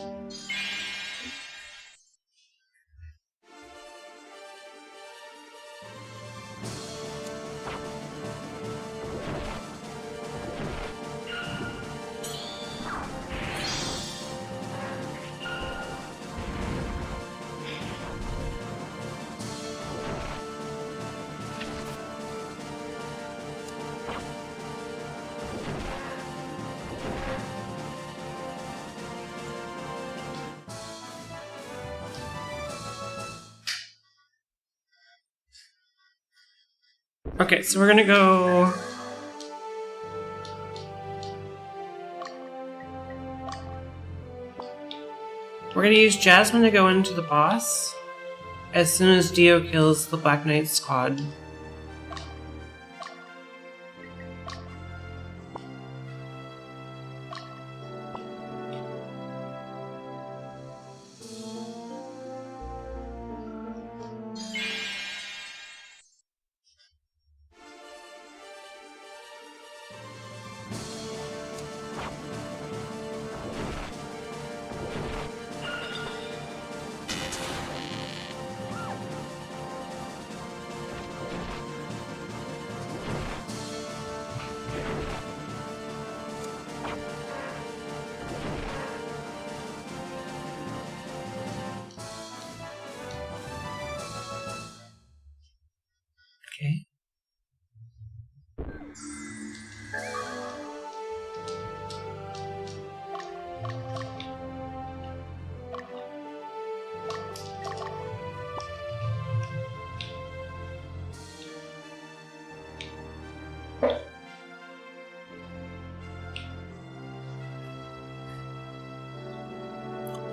Okay, so we're gonna go... We're gonna use Jasmine to go into the boss as soon as Dio kills the Black Knight squad.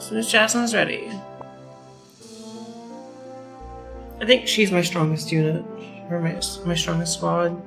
As soon as Jasmine's ready. I think she's my strongest unit. Or my strongest squad.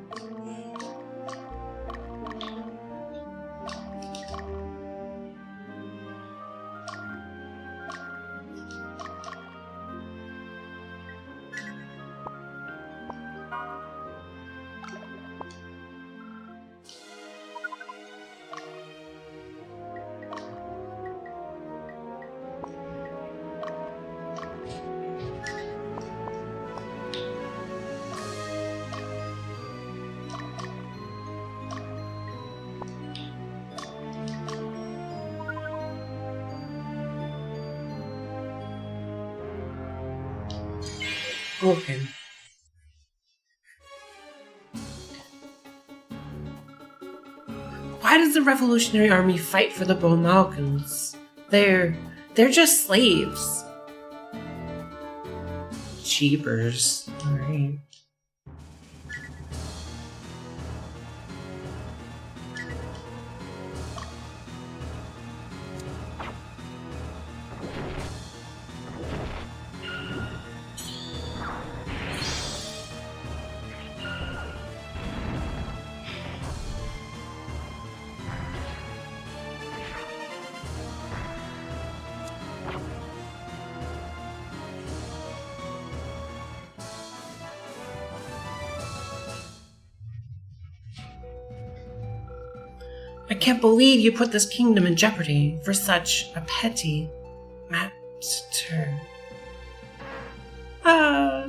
Okay. Why does the Revolutionary Army fight for the Bomalkans? They're just slaves. Cheapers. Alright. I can't believe you put this kingdom in jeopardy for such a petty matter. Ah.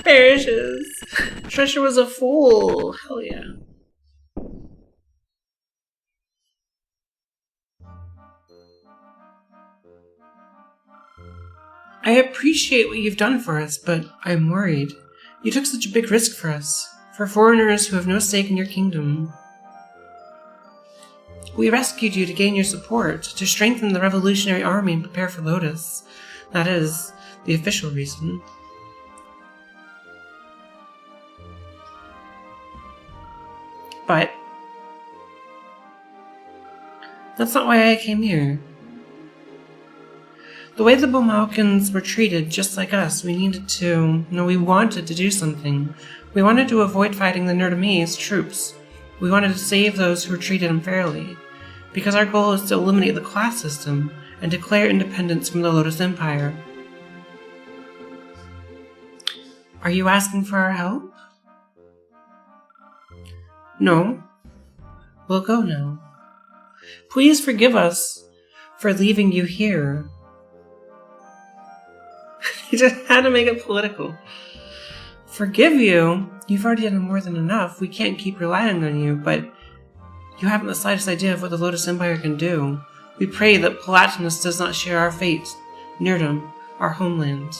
Perishes. Trisha was a fool. Hell yeah. I appreciate what you've done for us, but I'm worried. You took such a big risk for us, for foreigners who have no stake in your kingdom. We rescued you to gain your support, to strengthen the Revolutionary Army and prepare for Lotus. That is the official reason. But that's not why I came here. The way the Bomalkans were treated, just like us, we wanted to do something. We wanted to avoid fighting the Nerdame's troops. We wanted to save those who were treated unfairly, because our goal is to eliminate the class system and declare independence from the Lotus Empire. Are you asking for our help? No. We'll go now. Please forgive us for leaving you here. He just had to make it political. Forgive you? You've already done more than enough. We can't keep relying on you, but you haven't the slightest idea of what the Lotus Empire can do. We pray that Palatinus does not share our fate. Nerdum, our homeland.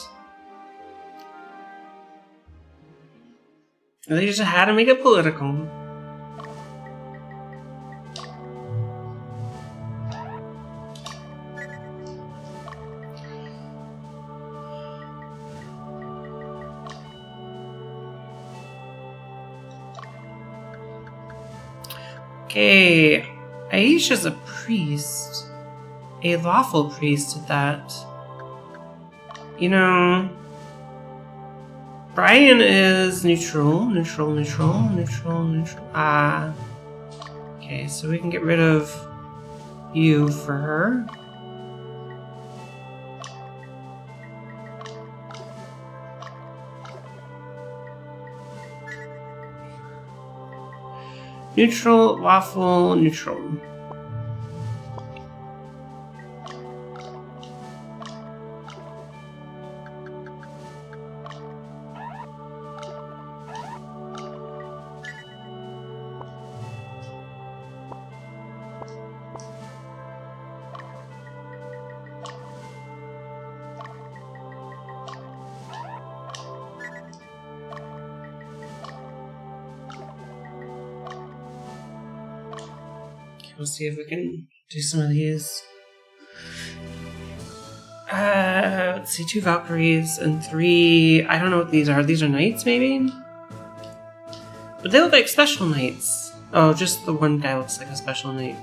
They just had to make it political. Okay, Aisha's a priest. A lawful priest at that. You know, Brian is neutral. Ah. Okay, so we can get rid of you for her. Neutral, lawful, neutral. We'll see if we can do some of these. Let's see, 2 Valkyries and 3... I don't know what these are. These are knights, maybe? But they look like special knights. Oh, just the one guy looks like a special knight.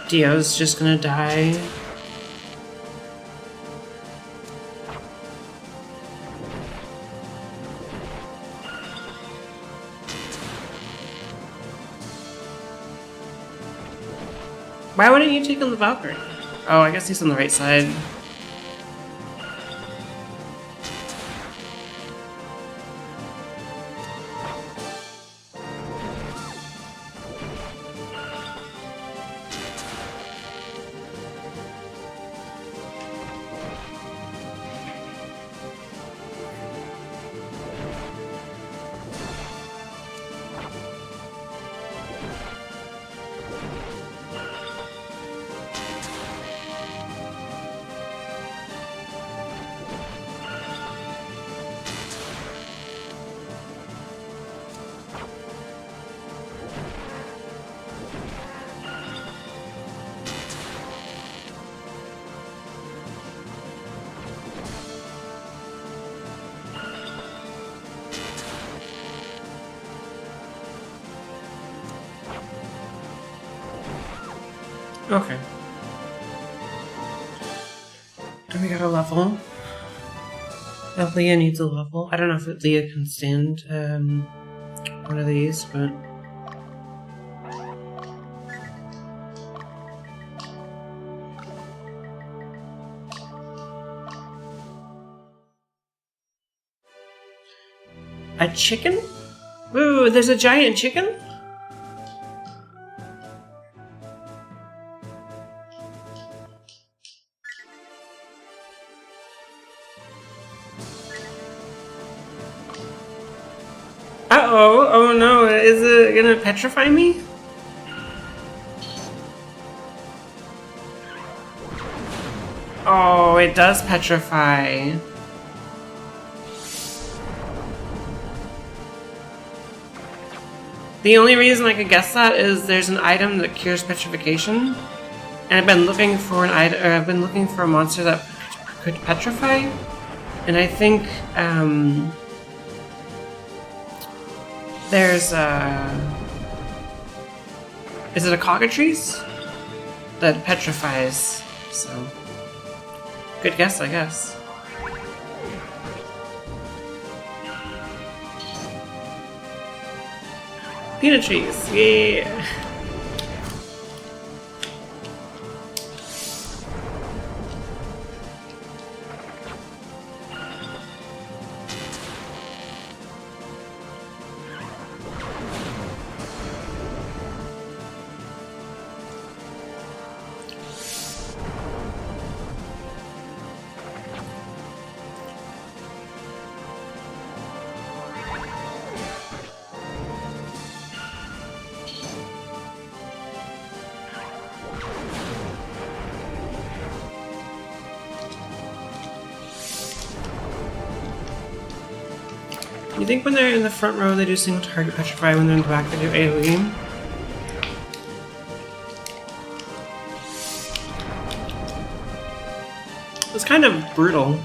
Dio's just gonna die. Why wouldn't you take on the Valkyrie? Oh, I guess he's on the right side. Okay. And we got a level. Leah needs a level. I don't know if Leah can stand one of these, but... A chicken? Ooh, there's a giant chicken? Uh-oh, oh no, is it gonna petrify me? Oh, it does petrify. The only reason I could guess that is there's an item that cures petrification, and I've been looking for an item, or I've been looking for a monster that could petrify, and I think there's is it a cockatrice that petrifies? So good guess, I guess. Peanut trees, yeah. You think when they're in the front row they do single target petrify, when they're in the back they do AoE? It's kind of brutal.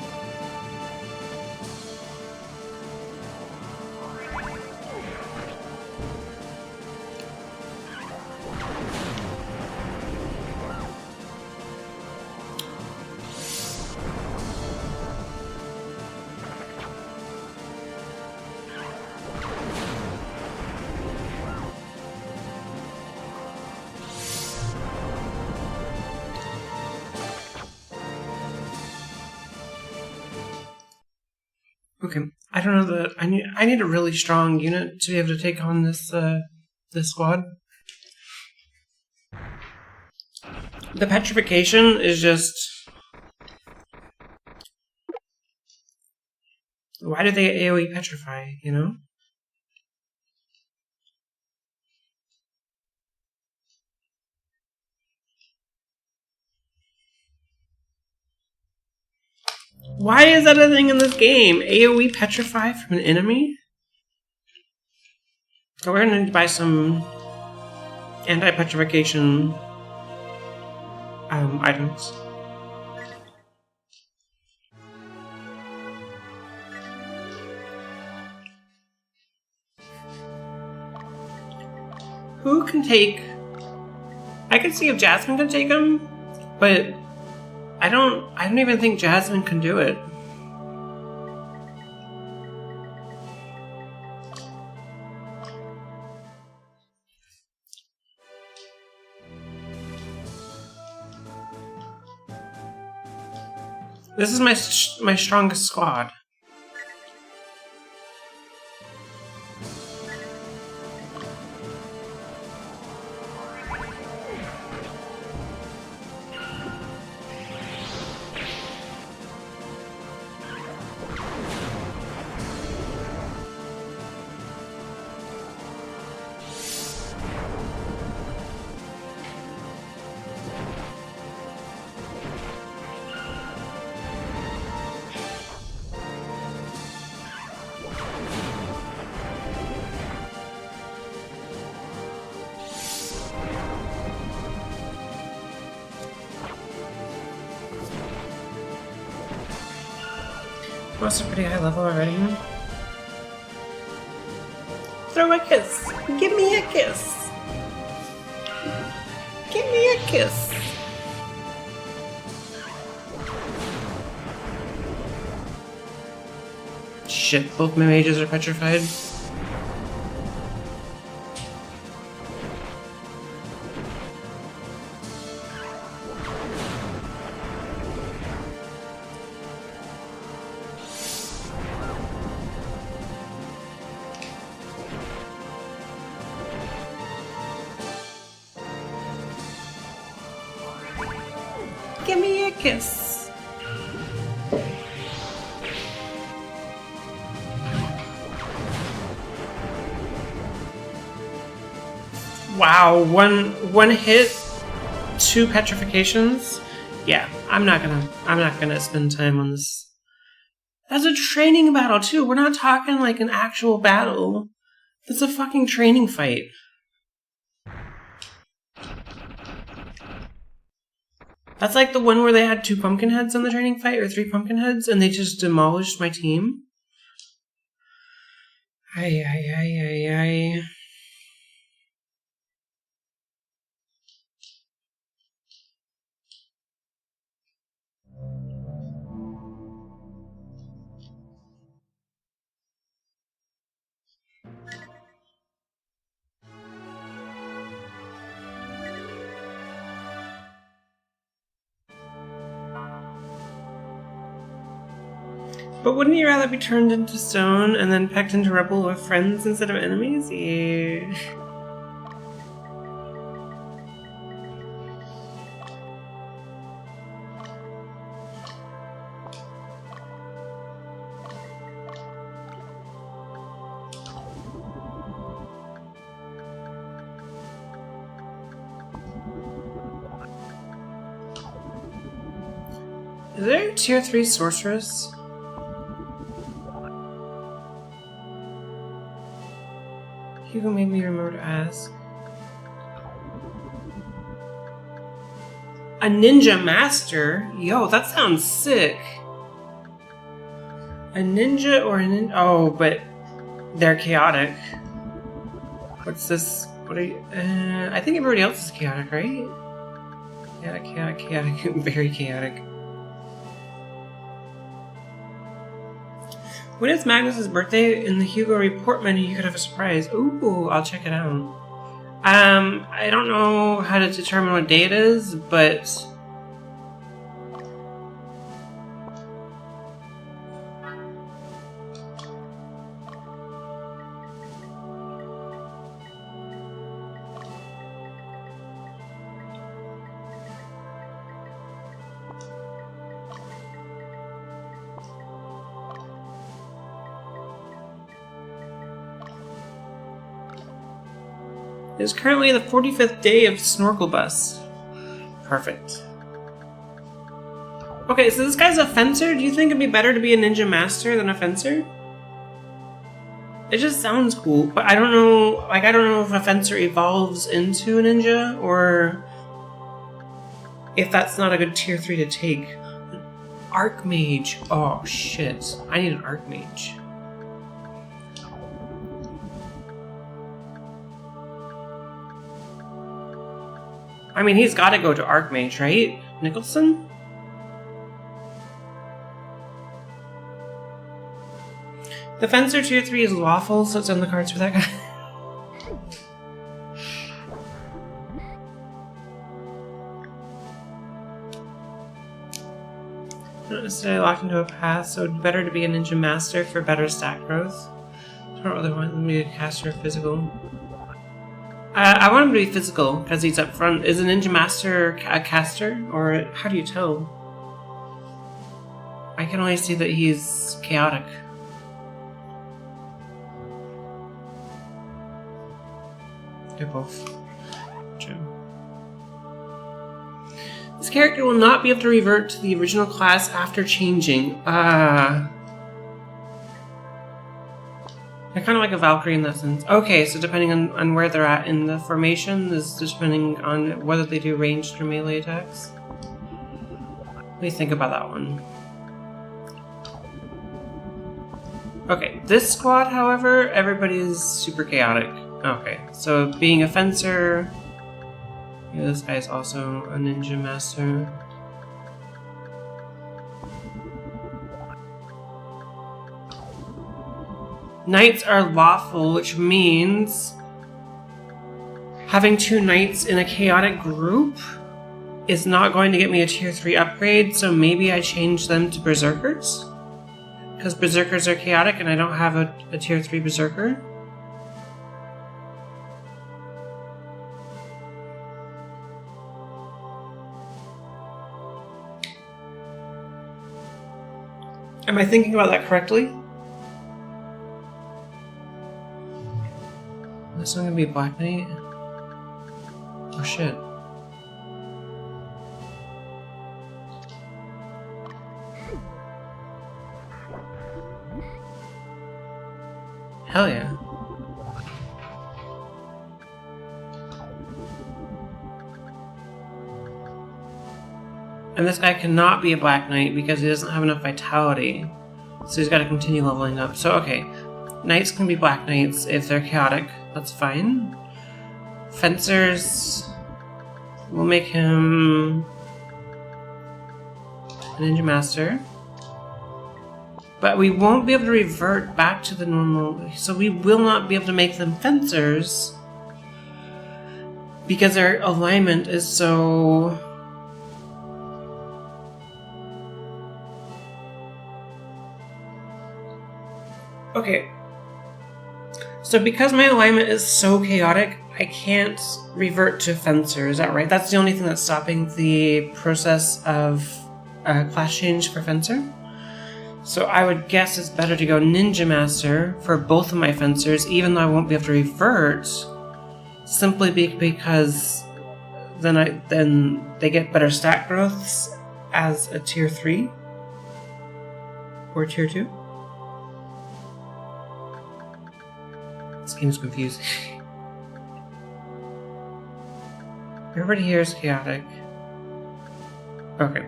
Okay, I don't know that I need a really strong unit to be able to take on this this squad. The petrification is just... Why do they AoE petrify, you know? Why is that a thing in this game? AoE petrify from an enemy? So we're gonna need to buy some anti-petrification items. Who can take... I could see if Jasmine can take him, but I don't even think Jasmine can do it. This is my strongest squad. That's a pretty high level already. Throw a kiss! Give me a kiss! Give me a kiss! Shit, both my mages are petrified. Give me a kiss. Wow, one hit, 2 petrifications. Yeah, I'm not gonna spend time on this. That's a training battle too. We're not talking like an actual battle. It's a fucking training fight. That's like the one where they had 2 pumpkin heads on the training fight, or 3 pumpkin heads, and they just demolished my team. Ay, ay, ay, ay, ay. But wouldn't you rather be turned into stone and then pecked into rubble with friends instead of enemies? Yeah. Is there a tier 3 sorceress? Hugo made me remember to ask. A ninja master? Yo, that sounds sick. A ninja or a ninja? Oh, but they're chaotic. What's this? What are you? I think everybody else is chaotic, right? Chaotic, chaotic, chaotic. Very chaotic. When it's Magnus's birthday, in the Hugo report menu, you could have a surprise. Ooh, I'll check it out. I don't know how to determine what day it is, but... It is currently the 45th day of Snorkel Bus. Perfect. Okay, so this guy's a fencer. Do you think it'd be better to be a ninja master than a fencer? It just sounds cool, but I don't know. Like, I don't know if a fencer evolves into a ninja or if that's not a good tier 3 to take. Archmage. Oh shit! I need an Archmage. I mean, he's got to go to Archmage, right? Nicholson? The Fencer tier 3 is lawful, so it's on the cards for that guy. Not necessarily locked into a path, so it's better to be a ninja master for better stat growth. I don't really want him to be a caster or physical. I want him to be physical, because he's up front. Is a ninja master a caster? Or how do you tell? I can only see that he's chaotic. They're both true. This character will not be able to revert to the original class after changing. They're kind of like a Valkyrie in that sense. Okay, so depending on where they're at in the formation, this is depending on whether they do ranged or melee attacks. Let me think about that one. Okay, this squad, however, everybody is super chaotic. Okay, so being a fencer... Yeah, this guy is also a ninja master. Knights are lawful, which means having 2 knights in a chaotic group is not going to get me a tier 3 upgrade, so maybe I change them to berserkers? Because berserkers are chaotic and I don't have a tier 3 berserker. Am I thinking about that correctly? This one gonna be Black Knight? Oh shit. Hell yeah. And this guy cannot be a Black Knight because he doesn't have enough vitality. So he's got to continue leveling up. So, okay. Knights can be Black Knights if they're chaotic. That's fine. Fencers... We'll make him... a Ninja Master. But we won't be able to revert back to the normal... So we will not be able to make them Fencers. Because their alignment is so... Okay. So because my alignment is so chaotic, I can't revert to Fencer, is that right? That's the only thing that's stopping the process of class change for Fencer? So I would guess it's better to go Ninja Master for both of my Fencers, even though I won't be able to revert, simply because then they get better stat growths as a tier 3 or tier 2. This game is confusing. Everybody here is chaotic. Okay.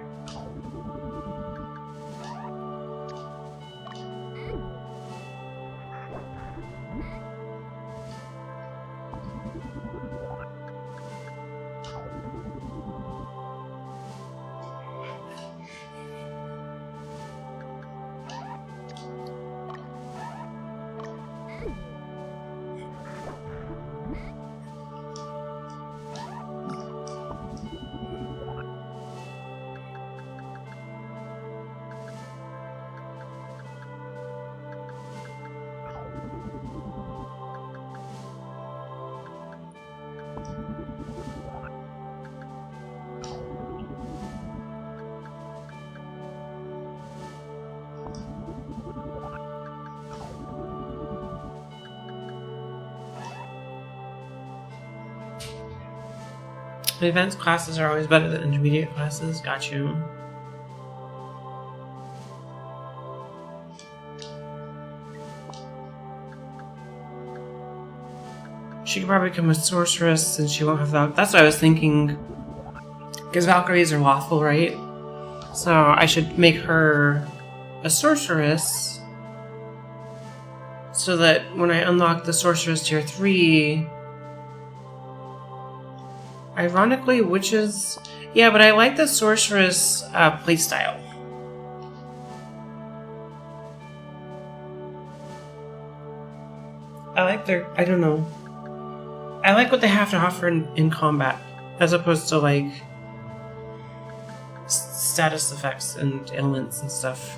Advanced classes are always better than intermediate classes. Got you. She could probably become a sorceress since she won't have that. That's what I was thinking. Because Valkyries are lawful, right? So I should make her a sorceress so that when I unlock the sorceress tier 3... Ironically, witches... Yeah, but I like the sorceress playstyle. I like their... I don't know. I like what they have to offer in combat, as opposed to, like, status effects and ailments and stuff.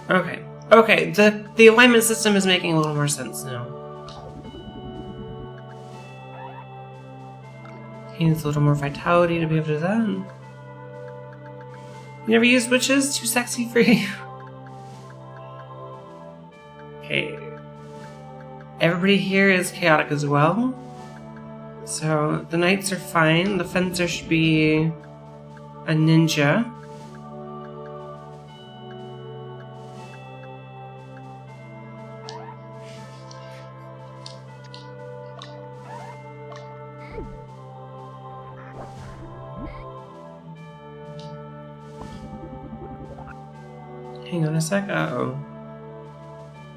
Okay. Okay, the alignment system is making a little more sense now. He needs a little more vitality to be able to do that. You never used witches? Too sexy for you? Okay. Everybody here is chaotic as well. So the knights are fine. The fencer should be a ninja. Hang on a sec. Uh-oh.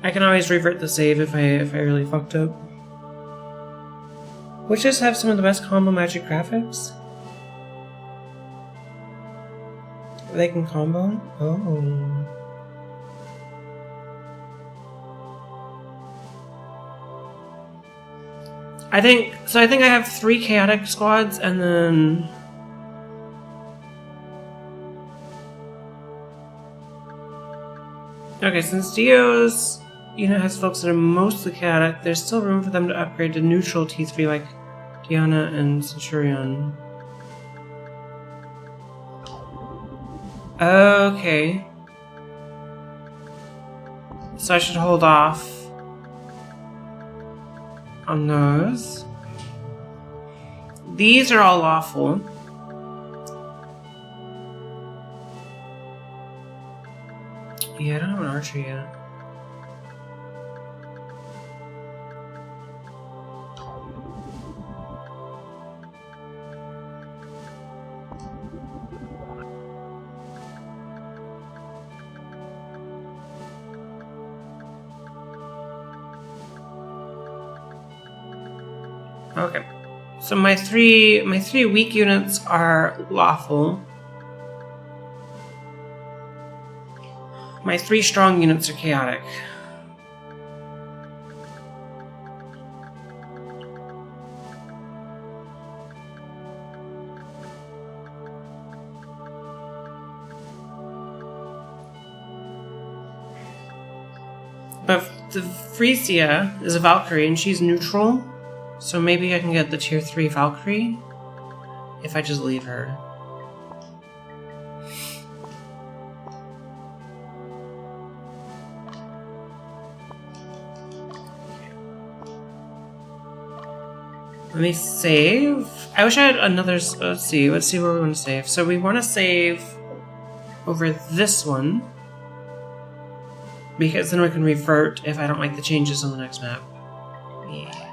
I can always revert the save if I really fucked up. Witches have some of the best combo magic graphics. They can combo? Oh. I think I have 3 chaotic squads and then... Okay, since Dio's unit has folks that are mostly chaotic, there's still room for them to upgrade to neutral T3 like Diana and Centurion. Okay. So I should hold off on those. These are all lawful. Yeah, I don't have an archer yet. Okay. So my three weak units are lawful. My 3 strong units are chaotic. But the Frisia is a Valkyrie and she's neutral, so maybe I can get the tier 3 Valkyrie if I just leave her. Let me save. I wish I had another. Let's see where we want to save. So we want to save over this one because then we can revert if I don't like the changes on the next map. Yeah.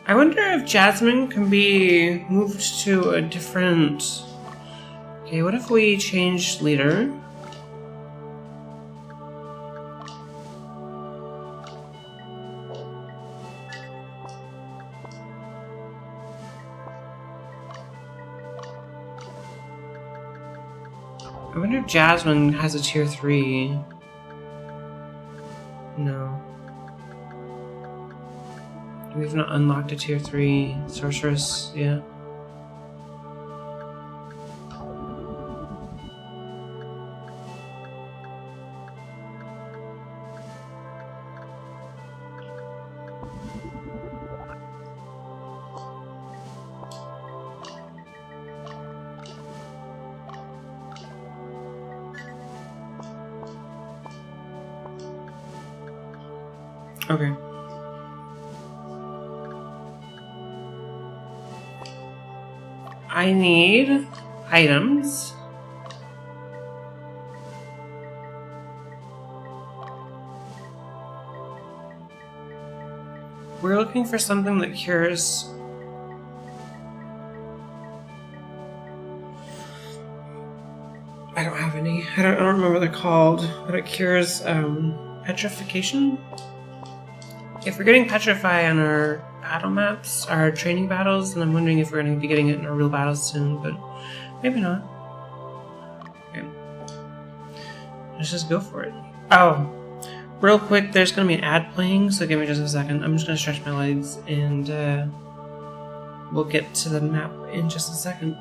I wonder if Jasmine can be moved to a different... Okay, what if we change leader? I wonder if Jasmine has a tier 3. No. We've not unlocked a tier 3 sorceress yet. Okay. I need items. We're looking for something that cures... I don't have any. I don't remember what they're called, but it cures petrification. If we're getting petrify on our battle maps, our training battles, then I'm wondering if we're going to be getting it in our real battles soon, but maybe not. Okay. Let's just go for it. Oh, real quick, there's going to be an ad playing, so give me just a second. I'm just going to stretch my legs, and we'll get to the map in just a second.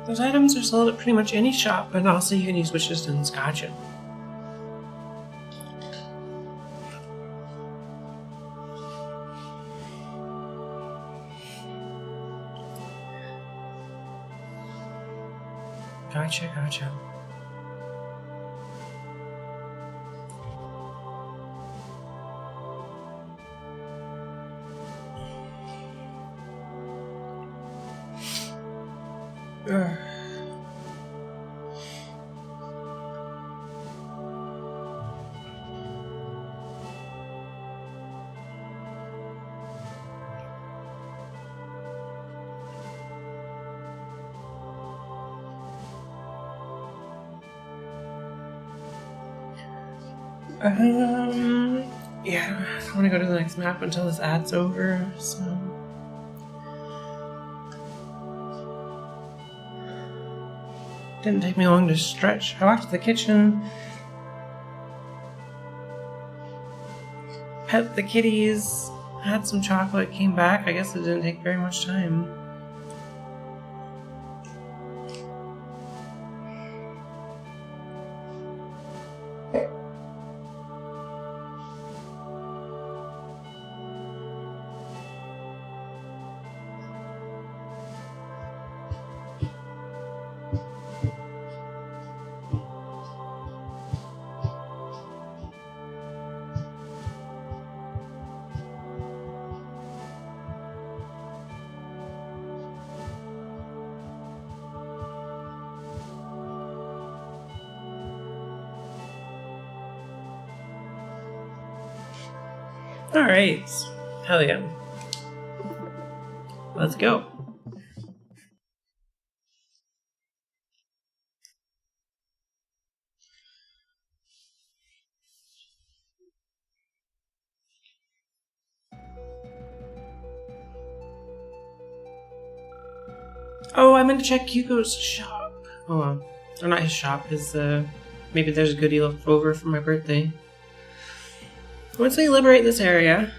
Those items are sold at pretty much any shop, but also you can use witch stones. Gotcha. Gotcha. Yeah, I want to go to the next map until this ad's over, so... Didn't take me long to stretch. I walked to the kitchen, pet the kitties, had some chocolate, came back. I guess it didn't take very much time. Alright. Hell yeah. Let's go. Oh, I meant to check Hugo's shop. Oh well. Or not his shop, his, maybe there's a goodie left over for my birthday. Once we liberate this area,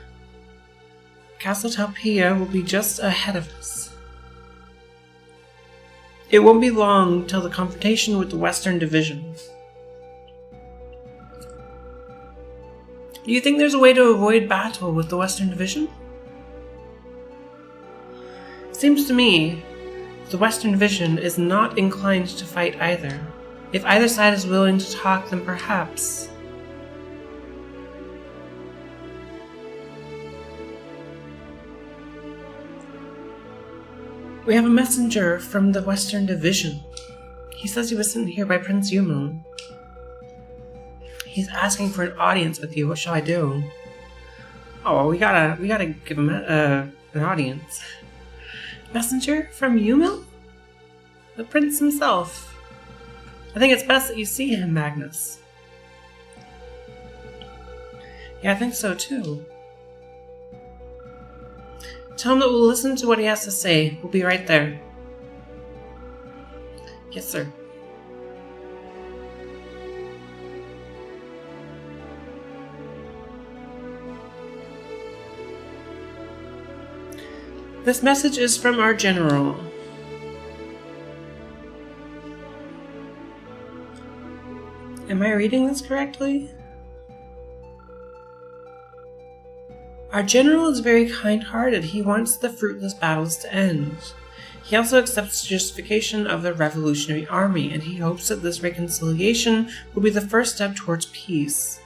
Castle Talpia will be just ahead of us. It won't be long till the confrontation with the Western Division. Do you think there's a way to avoid battle with the Western Division? Seems to me the Western Division is not inclined to fight either. If either side is willing to talk, then perhaps. We have a messenger from the Western Division. He says he was sent here by Prince Yumel. He's asking for an audience with you. What shall I do? Oh, well, we gotta give him an audience. Messenger from Yumel? The prince himself. I think it's best that you see him, Magnus. Yeah, I think so too. Tell him that we'll listen to what he has to say. We'll be right there. Yes, sir. This message is from our general. Am I reading this correctly? Our general is very kind-hearted. He wants the fruitless battles to end. He also accepts the justification of the Revolutionary Army, and he hopes that this reconciliation will be the first step towards peace.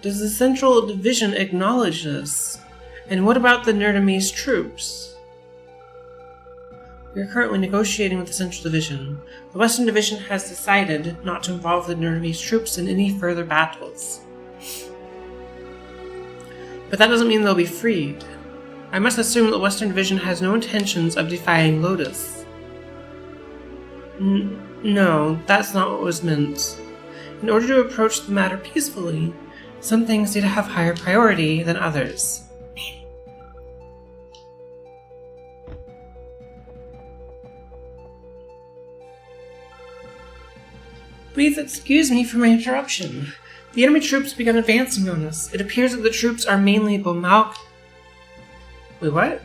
Does the Central Division acknowledge this? And what about the Nerdamese troops? We are currently negotiating with the Central Division. The Western Division has decided not to involve the Nerdamese troops in any further battles. But that doesn't mean they'll be freed. I must assume that the Western Division has no intentions of defying Lotus. No, that's not what was meant. In order to approach the matter peacefully, some things need to have higher priority than others. Please excuse me for my interruption. The enemy troops began advancing on us. It appears that the troops are mainly Bomalk. Wait, what?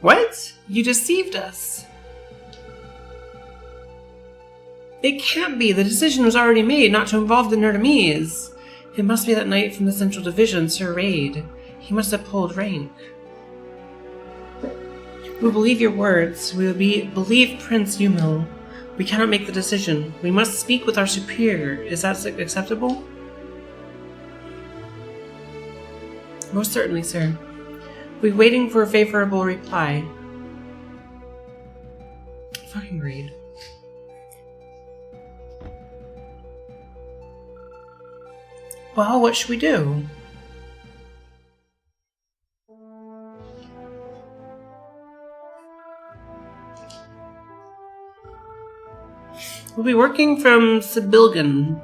What? You deceived us. It can't be. The decision was already made not to involve the Nerdamese. It must be that knight from the Central Division, Sir Raid. He must have pulled rank. We believe your words. We will believe Prince Yumel. We cannot make the decision. We must speak with our superior. Is that acceptable? Most certainly, sir. We're waiting for a favorable reply. Fucking read. Well, what should we do? We'll be working from Sibilgan.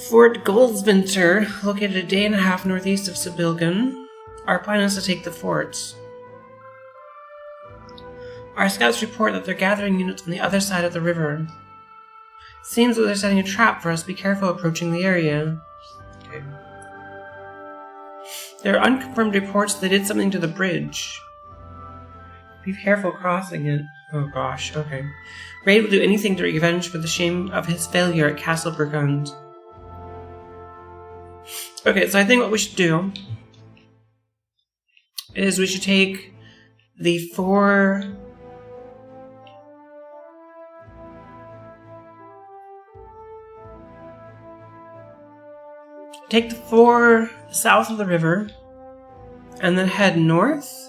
Fort Goldsvinter, located a day and a half northeast of Sibilgan. Our plan is to take the fort. Our scouts report that they're gathering units on the other side of the river. Seems that they're setting a trap for us. Be careful approaching the area. Okay. There are unconfirmed reports they did something to the bridge. Be careful crossing it. Oh gosh, okay. Raid will do anything to revenge for the shame of his failure at Castle Burgund. Okay, so I think what we should do is we should take the four... Take the four south of the river and then head north.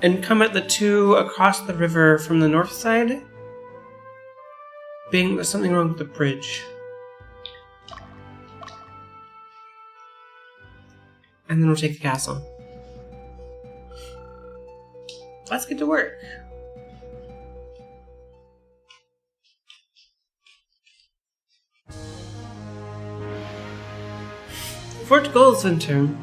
And come at the two across the river from the north side. There's something wrong with the bridge. And then we'll take the castle. Let's get to work. Fort Goldswinter.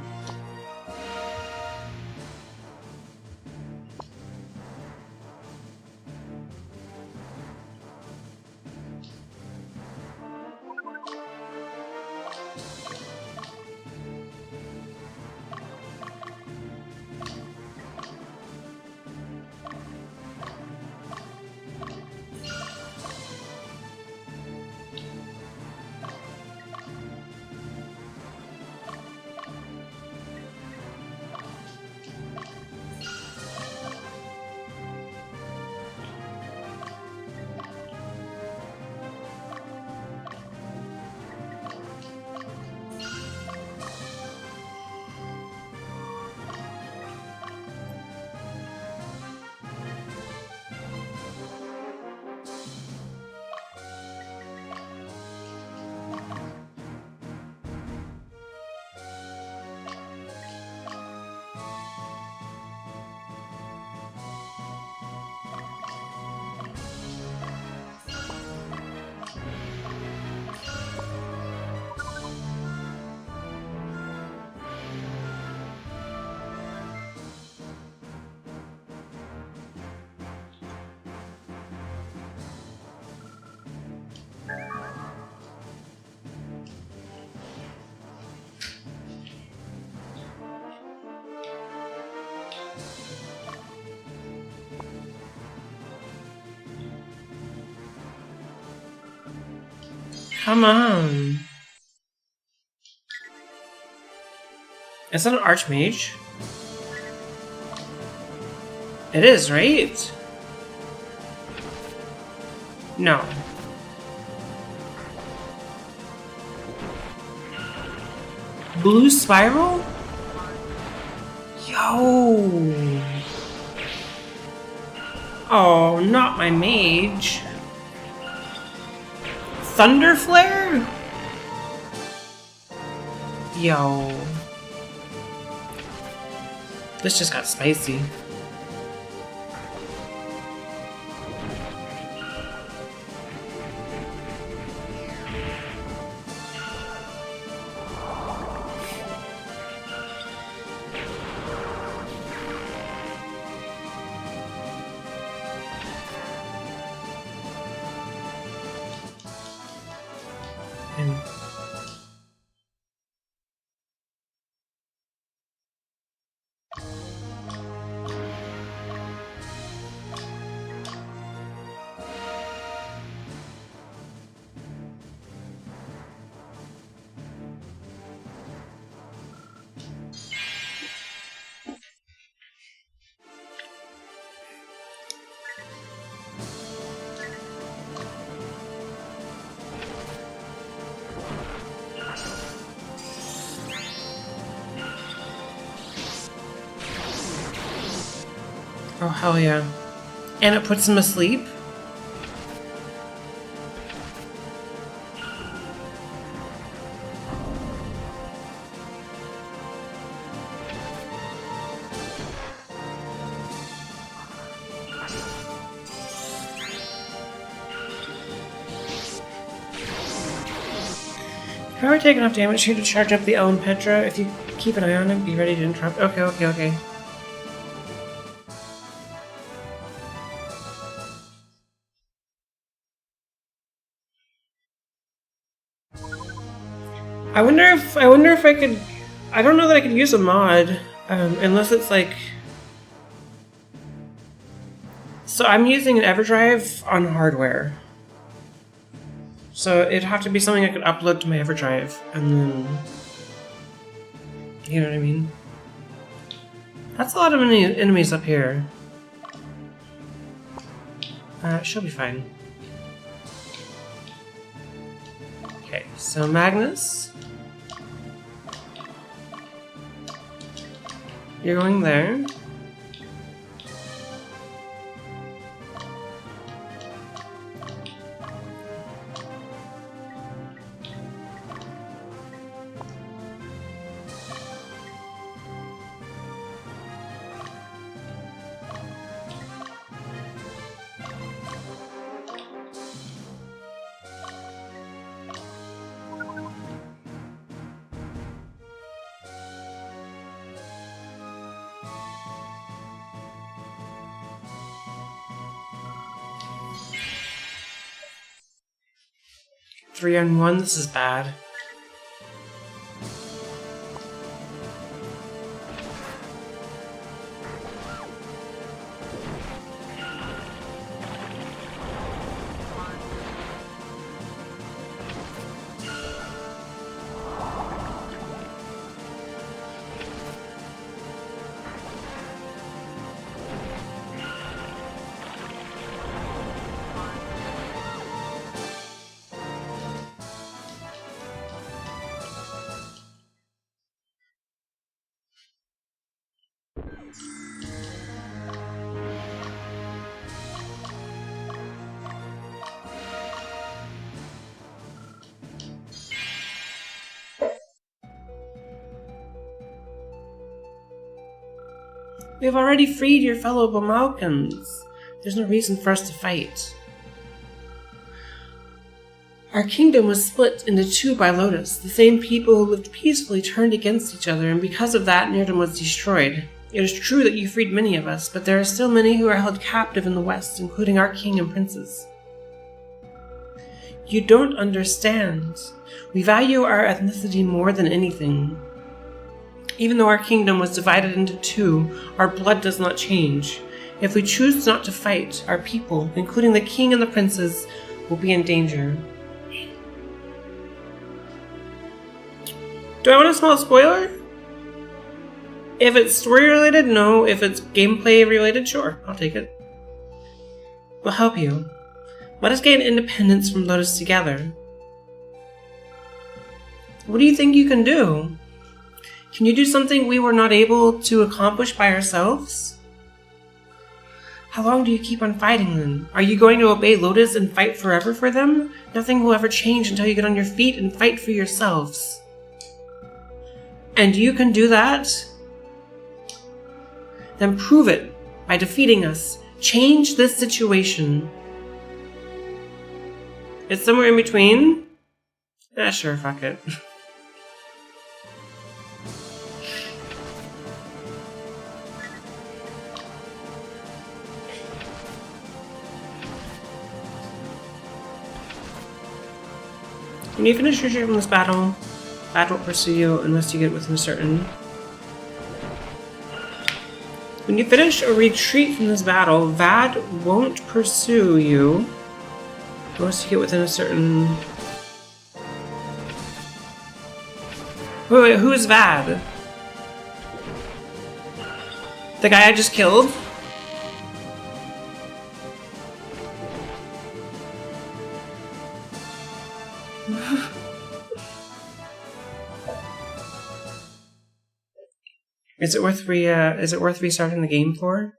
Come on. Is that an archmage? It is, right? No. Blue spiral? Yo! Oh, not my mage. Thunder flare? Yo. This just got spicy. Oh, hell yeah. And it puts him asleep? If you ever take enough damage here to charge up the Ellen Petra, if you keep an eye on him, be ready to interrupt. Okay. I wonder if I could. I don't know that I could use a mod, unless it's like. So I'm using an EverDrive on hardware. So it'd have to be something I could upload to my EverDrive, and then. You know what I mean? That's a lot of enemies up here. She'll be fine. Okay, so Magnus. You're going there. 3-on-1, this is bad. We have already freed your fellow Bomalkans. There's no reason for us to fight. Our kingdom was split into two by Lotus. The same people who lived peacefully turned against each other, and because of that, Nirdum was destroyed. It is true that you freed many of us, but there are still many who are held captive in the West, including our king and princes. You don't understand. We value our ethnicity more than anything. Even though our kingdom was divided into two, our blood does not change. If we choose not to fight, our people, including the king and the princes, will be in danger. Do I want a small spoiler? If it's story related, no. If it's gameplay related, sure. I'll take it. We'll help you. Let us gain independence from Lotus together. What do you think you can do? Can you do something we were not able to accomplish by ourselves? How long do you keep on fighting them? Are you going to obey Lotus and fight forever for them? Nothing will ever change until you get on your feet and fight for yourselves. And you can do that? Then prove it by defeating us. Change this situation. It's somewhere in between? Yeah, sure, fuck it. When you finish your share from this battle, Vad won't pursue you unless you get within a certain... When you finish or retreat from this battle, Vad won't pursue you unless you get within a certain... Wait, who is Vad? The guy I just killed? Is it worth restarting the game for?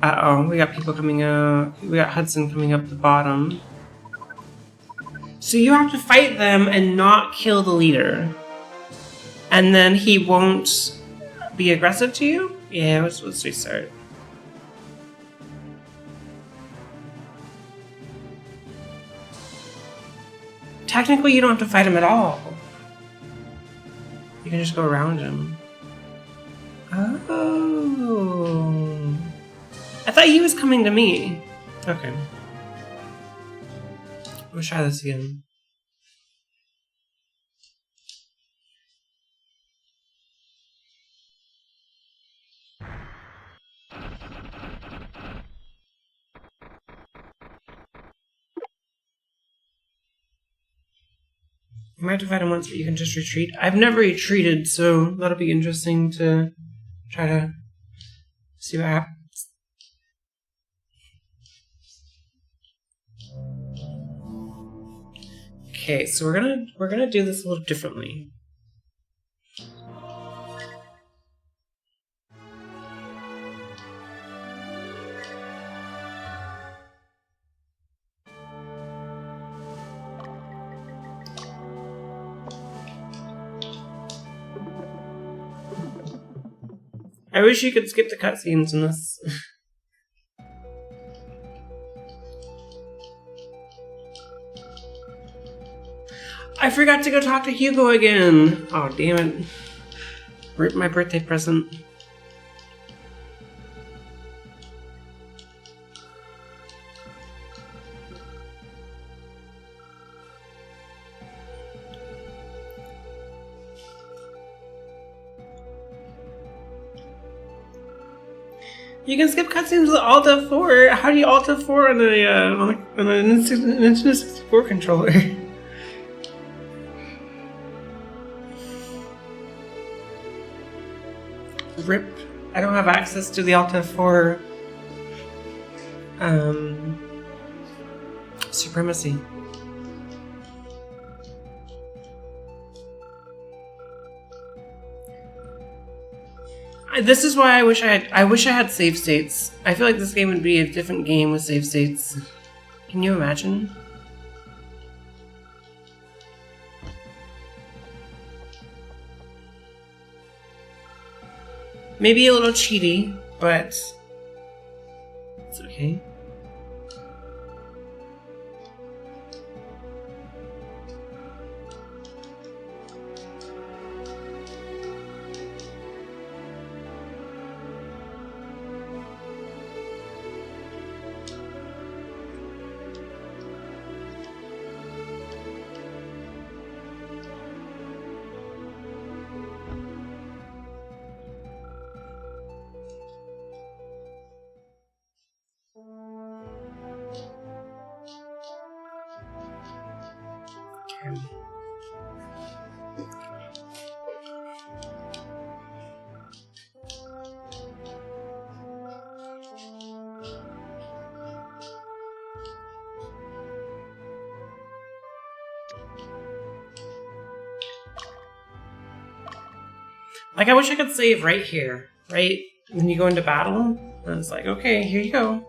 Uh-oh, we got people coming up. We got Hudson coming up the bottom. So you have to fight them and not kill the leader. And then he won't be aggressive to you? Yeah, let's restart. Technically, you don't have to fight him at all. You can just go around him. Oh. I thought he was coming to me. Okay. Let's try this again. You might have to fight him once, but you can just retreat. I've never retreated, so that'll be interesting to try to see what happens. Okay, so we're gonna do this a little differently. I wish you could skip the cutscenes in this. I forgot to go talk to Hugo again! Oh, damn it. Rip my birthday present. You can skip cutscenes with Alt F4. How do you Alt F4 on a Nintendo 64 controller? Rip. I don't have access to the Alt F4 supremacy. This is why I wish I had save states. I feel like this game would be a different game with save states. Can you imagine? Maybe a little cheaty, but it's okay. Like, I wish I could save right here, right? When you go into battle, and it's like, okay, here you go.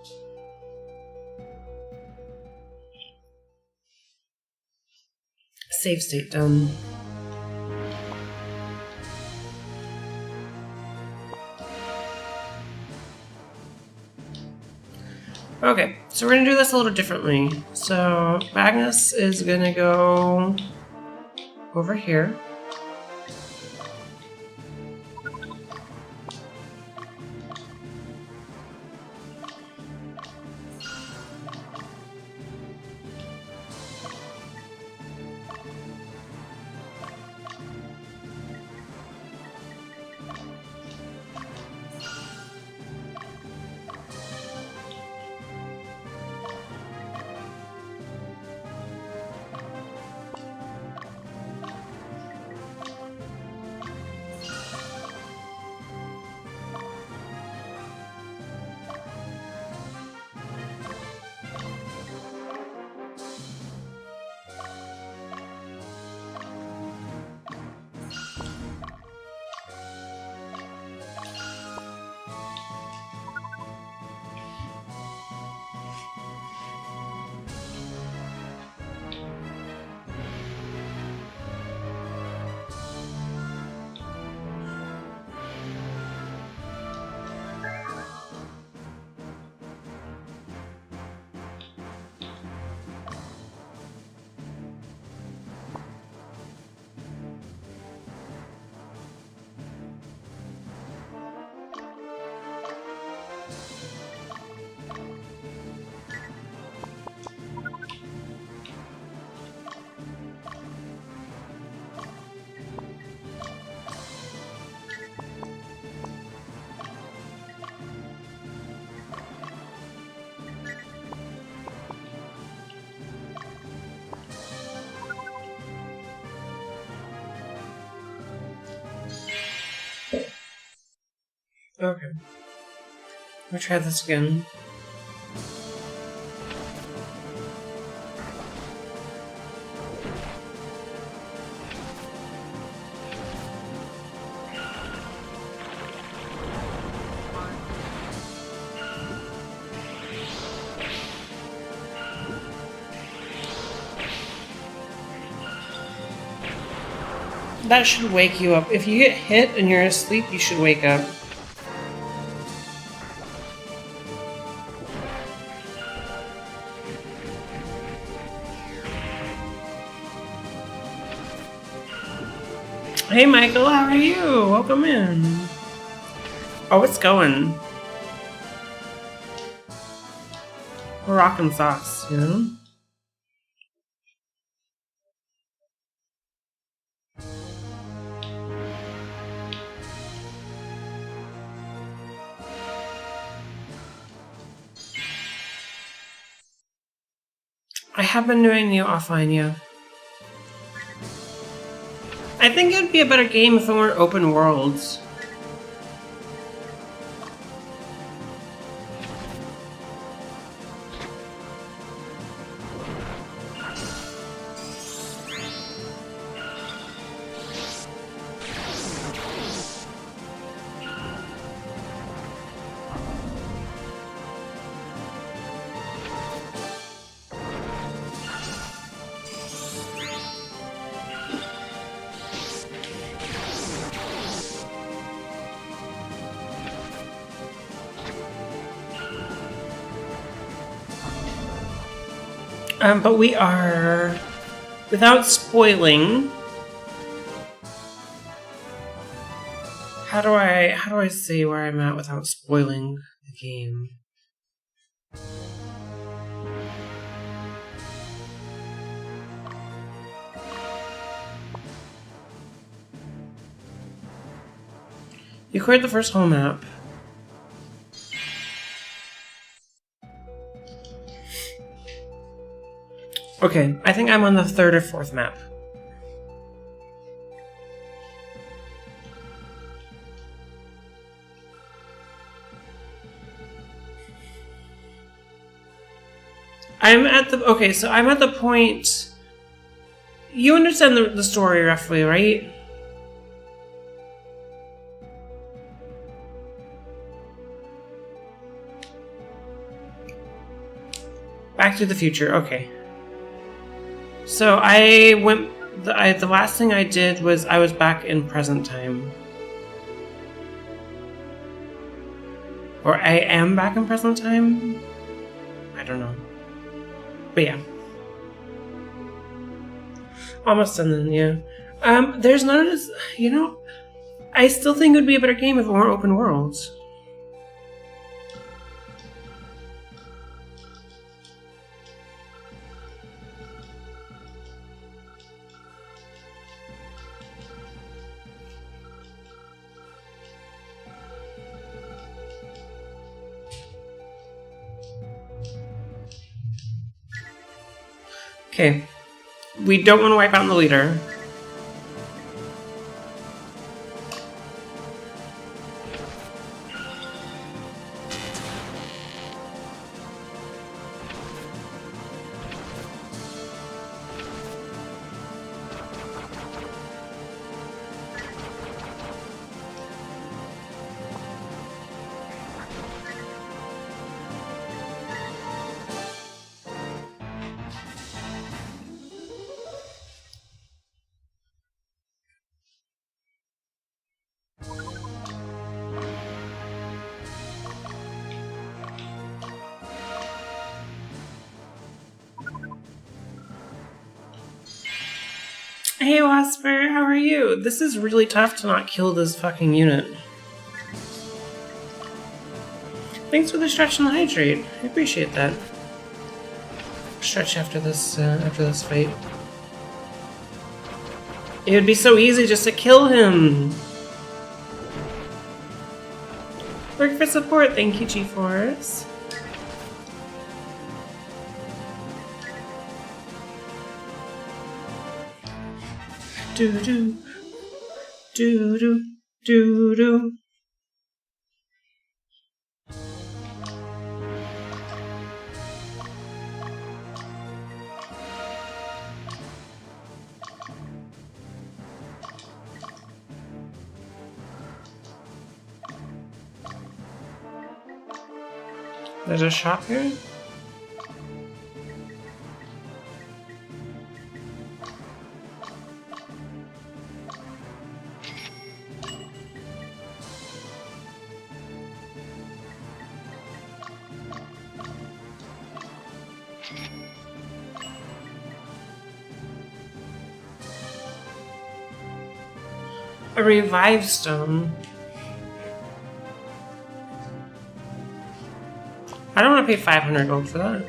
Save state done. Okay, so we're gonna do this a little differently. So Magnus is gonna go over here. Okay. We'll try this again. That should wake you up. If you get hit and you're asleep, you should wake up. Hey Michael, how are you? Welcome in. Oh, it's going. We're rocking socks, you know? I have been doing you offline, yeah. I think it'd be a better game if it weren't open worlds. But we are, without spoiling, how do I say where I'm at without spoiling the game? You cleared the first whole map. Okay, I think I'm on the third or fourth map. I'm at the point. You understand the story roughly, right? Back to the Future, okay. So I went. The last thing I did was I was back in present time. Or I am back in present time? I don't know. But yeah. Almost done then, yeah. There's none of this, I still think it would be a better game if it weren't open worlds. Okay. We don't want to wipe out the leader. Hey Wasper, how are you? This is really tough to not kill this fucking unit. Thanks for the stretch and hydrate. I appreciate that. Stretch after this fight. It would be so easy just to kill him. Work for support, thank you, G-Force. Do-do. Do-do. Do-do. There's a shop here? A revive stone. I don't want to pay 500 gold for that.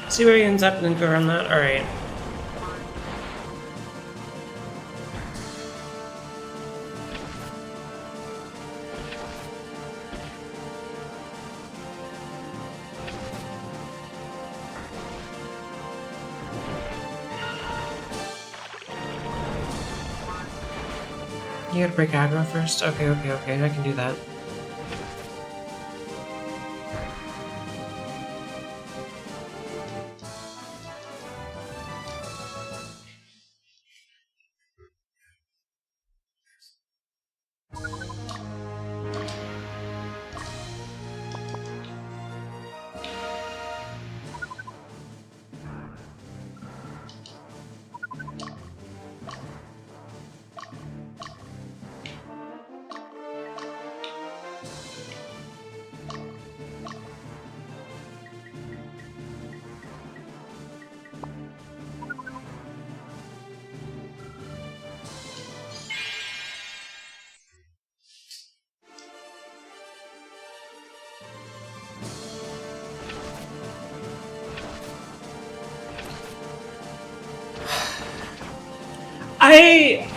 See where he ends up and then go around that? Alright. You gotta break aggro first? Okay, I can do that.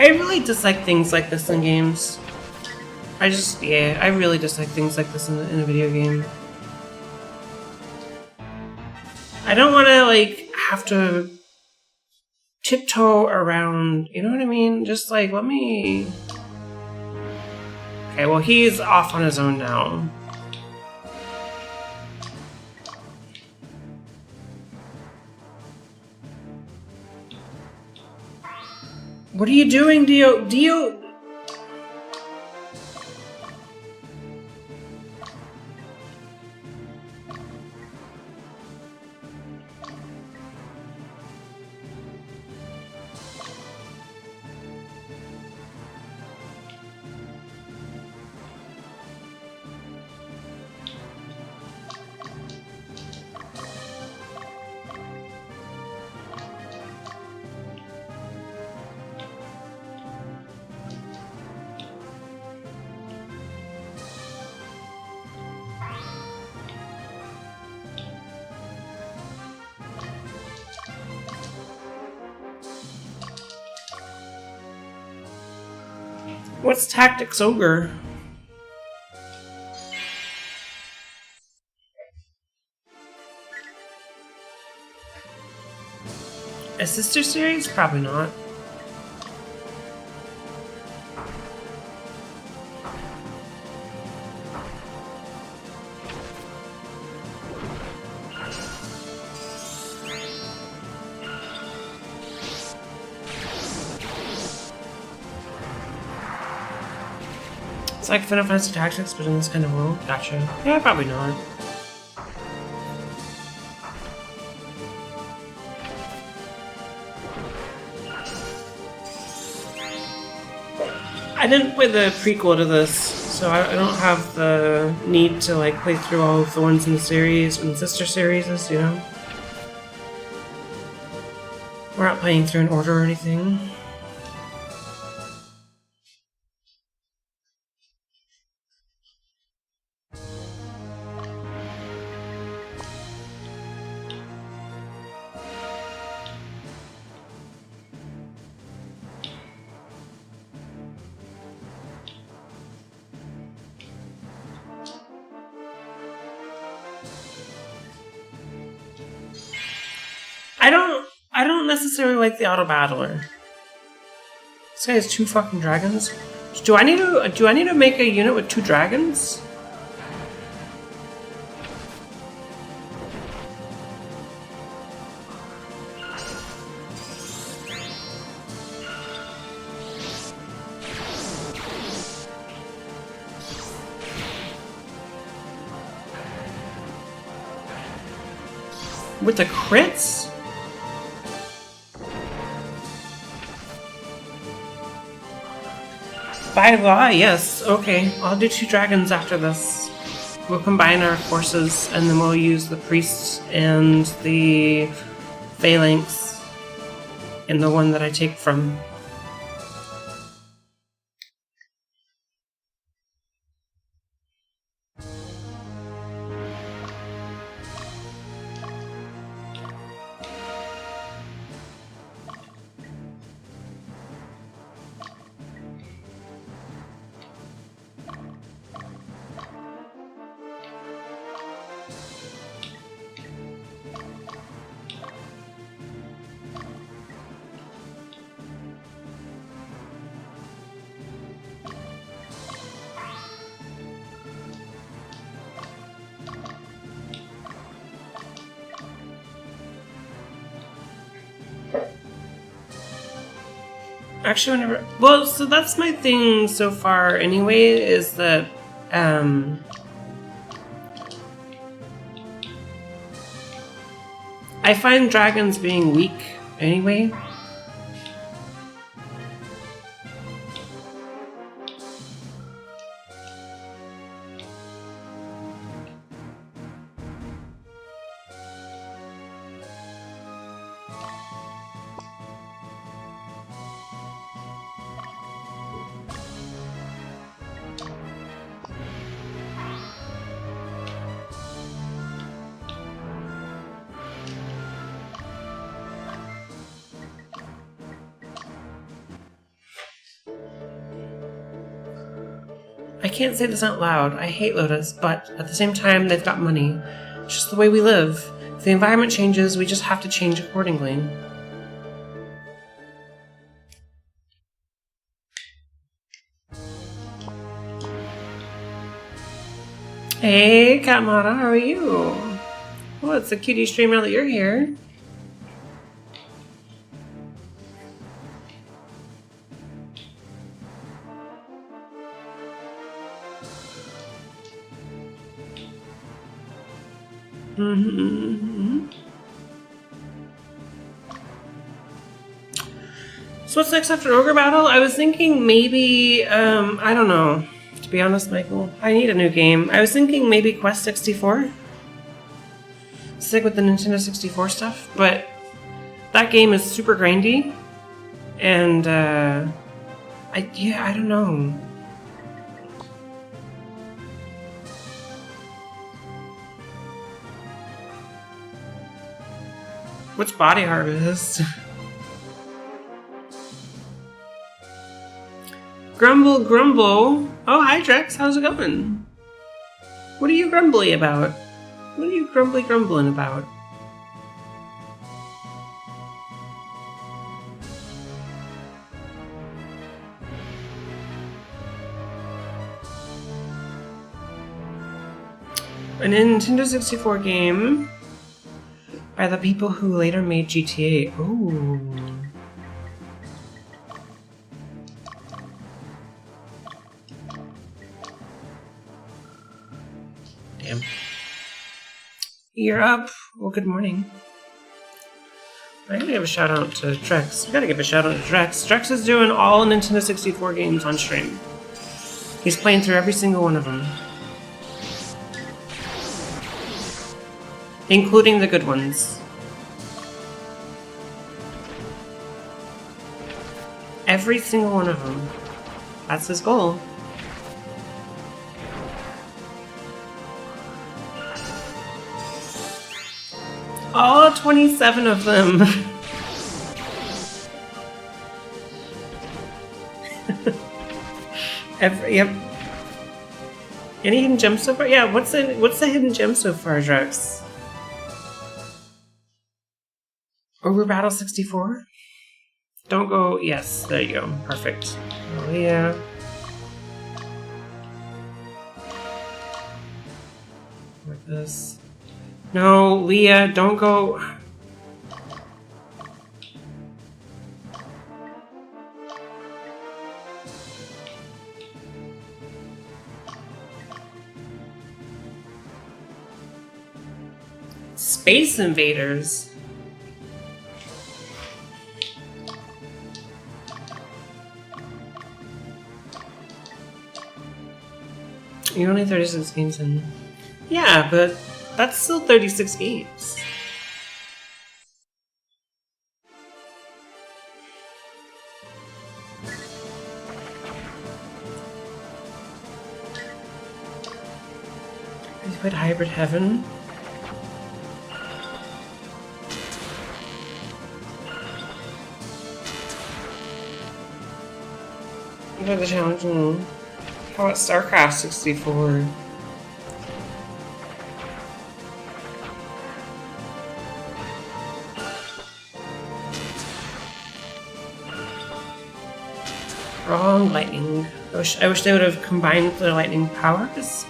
I really dislike things like this in games. I really dislike things like this in a video game. I don't want to, like, have to tiptoe around, you know what I mean? Just, like, let me... Okay, well, he's off on his own now. What are you doing, Dio? Dio... What's Tactics Ogre? A sister series? Probably not. It's like Final Fantasy Tactics, but in this kind of world. Gotcha. Yeah, probably not. I didn't play the prequel to this, so I don't have the need to like play through all of the ones in the series and the sister series, you know? We're not playing through an order or anything. I don't necessarily like the auto battler. This guy has 2 fucking dragons. Do I need to make a unit with 2 dragons? With the crits? By law, yes. Okay, I'll do 2 dragons after this. We'll combine our forces, and then we'll use the priests and the phalanx in the one that I take from. Actually, whenever... Well, so that's my thing so far anyway, is that... I find dragons being weak anyway. I can't say this out loud. I hate Lotus, but at the same time, they've got money. It's just the way we live. If the environment changes, we just have to change accordingly. Hey, Katmata, how are you? Well, it's a cutie stream now that you're here. So what's next after Ogre Battle? I was thinking maybe, I don't know. To be honest, Michael, I need a new game. I was thinking maybe Quest 64. Stick with the Nintendo 64 stuff, but that game is super grindy, and I don't know. What's Body Harvest? Grumble, grumble. Oh, hi, Drex. How's it going? What are you grumbly about? What are you grumbling about? A Nintendo 64 game by the people who later made GTA. Ooh. Damn. You're up. Well, good morning. I gotta give a shout out to Drex. I gotta give a shout out to Drex. Drex is doing all Nintendo 64 games on stream. He's playing through every single one of them. Including the good ones. Every single one of them. That's his goal. All 27 of them. Yep. Any hidden gems so far? Yeah, what's the hidden gem so far, Drex? Ogre Battle 64? Don't go... Yes, there you go. Perfect. Oh, yeah. Like this. No, Leah, don't go... Space Invaders? You're only 36 games in. Yeah, but that's still 36 games. You played Hybrid Heaven? You got the challenge now. How about StarCraft 64? Wrong lightning. I wish they would have combined their lightning powers.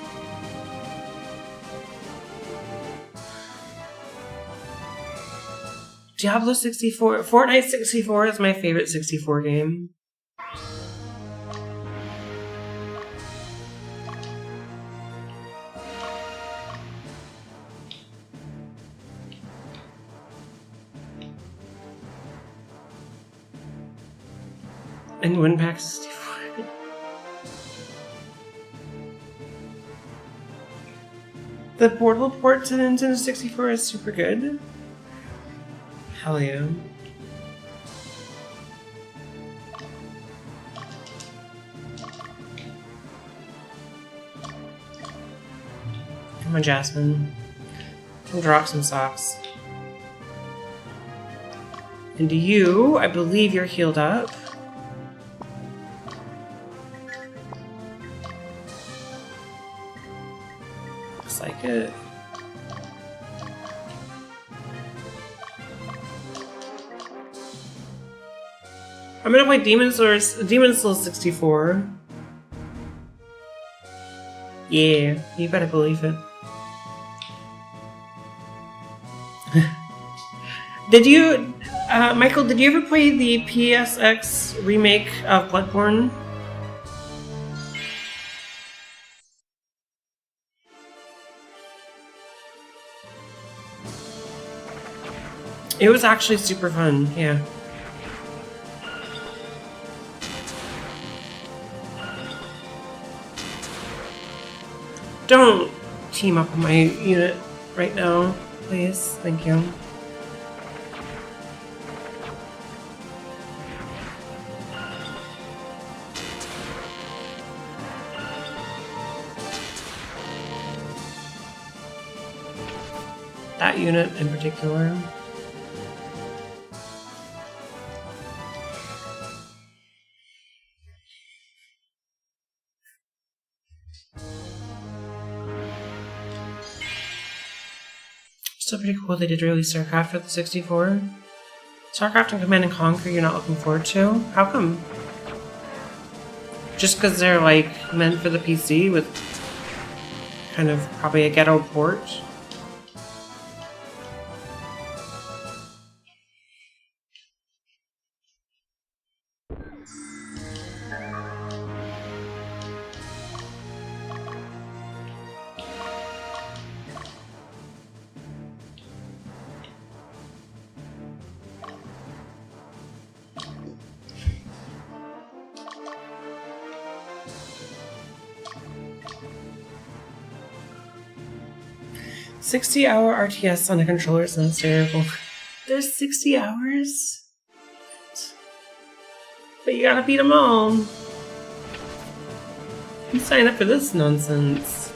Diablo 64. Fortnite 64 is my favorite 64 game. And WinPack 64. The portal port to Nintendo 64 is super good. Hell yeah. Come on, Jasmine. Come drop some socks. And you, I believe you're healed up. Looks like it. I'm gonna play Demon Souls 64. Yeah, you better believe it. Did you, Michael, did you ever play the PSX remake of Bloodborne? It was actually super fun, yeah. Don't team up with my unit right now, please. Thank you. That unit in particular. Still pretty cool they did release StarCraft for the 64. StarCraft and Command & Conquer you're not looking forward to? How come? Just because they're like meant for the PC with kind of probably a ghetto port? 60-hour RTS on a controller sounds terrible. There's 60 hours? But you gotta beat them all. You signed up for this nonsense.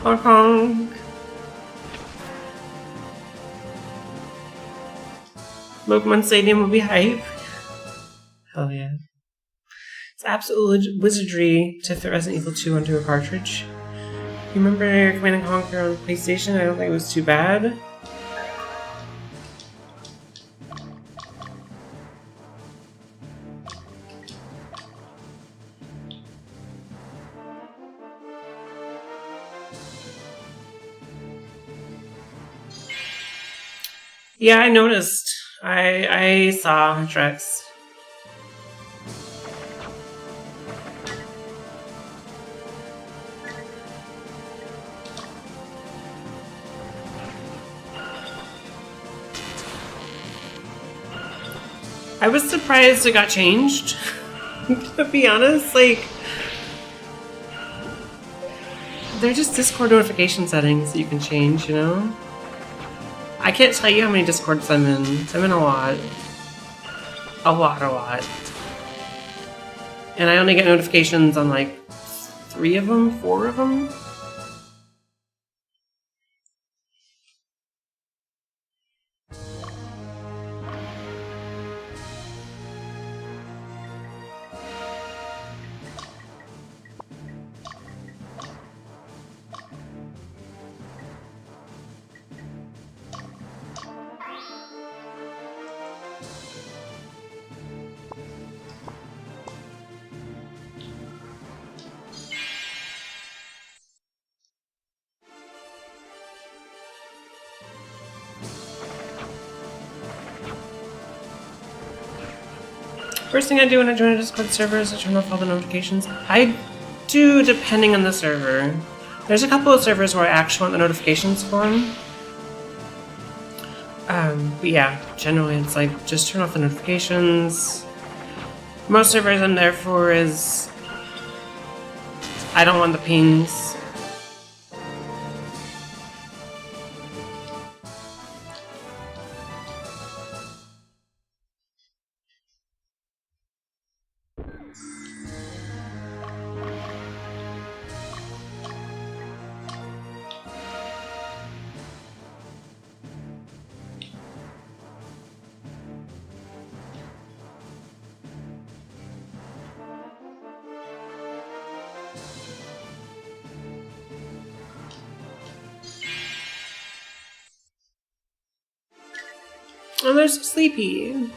Hong Kong. Pokemon Stadium will be hype. Hell yeah. It's absolute wizardry to fit Resident Evil 2 onto a cartridge. You remember Command & Conquer on PlayStation? I don't think it was too bad. Yeah, I noticed. I saw Trex. I was surprised it got changed. To be honest, like, they're just Discord notification settings that you can change, you know? I can't tell you how many Discords I'm in. I'm in a lot. A lot. And I only get notifications on like 3 of them, 4 of them. First thing I do when I join a Discord server is I turn off all the notifications. I do depending on the server. There's a couple of servers where I actually want the notifications for them. But yeah, generally it's like, just turn off the notifications. Most servers I'm there for is, I don't want the pings. Oh, they're so sleepy.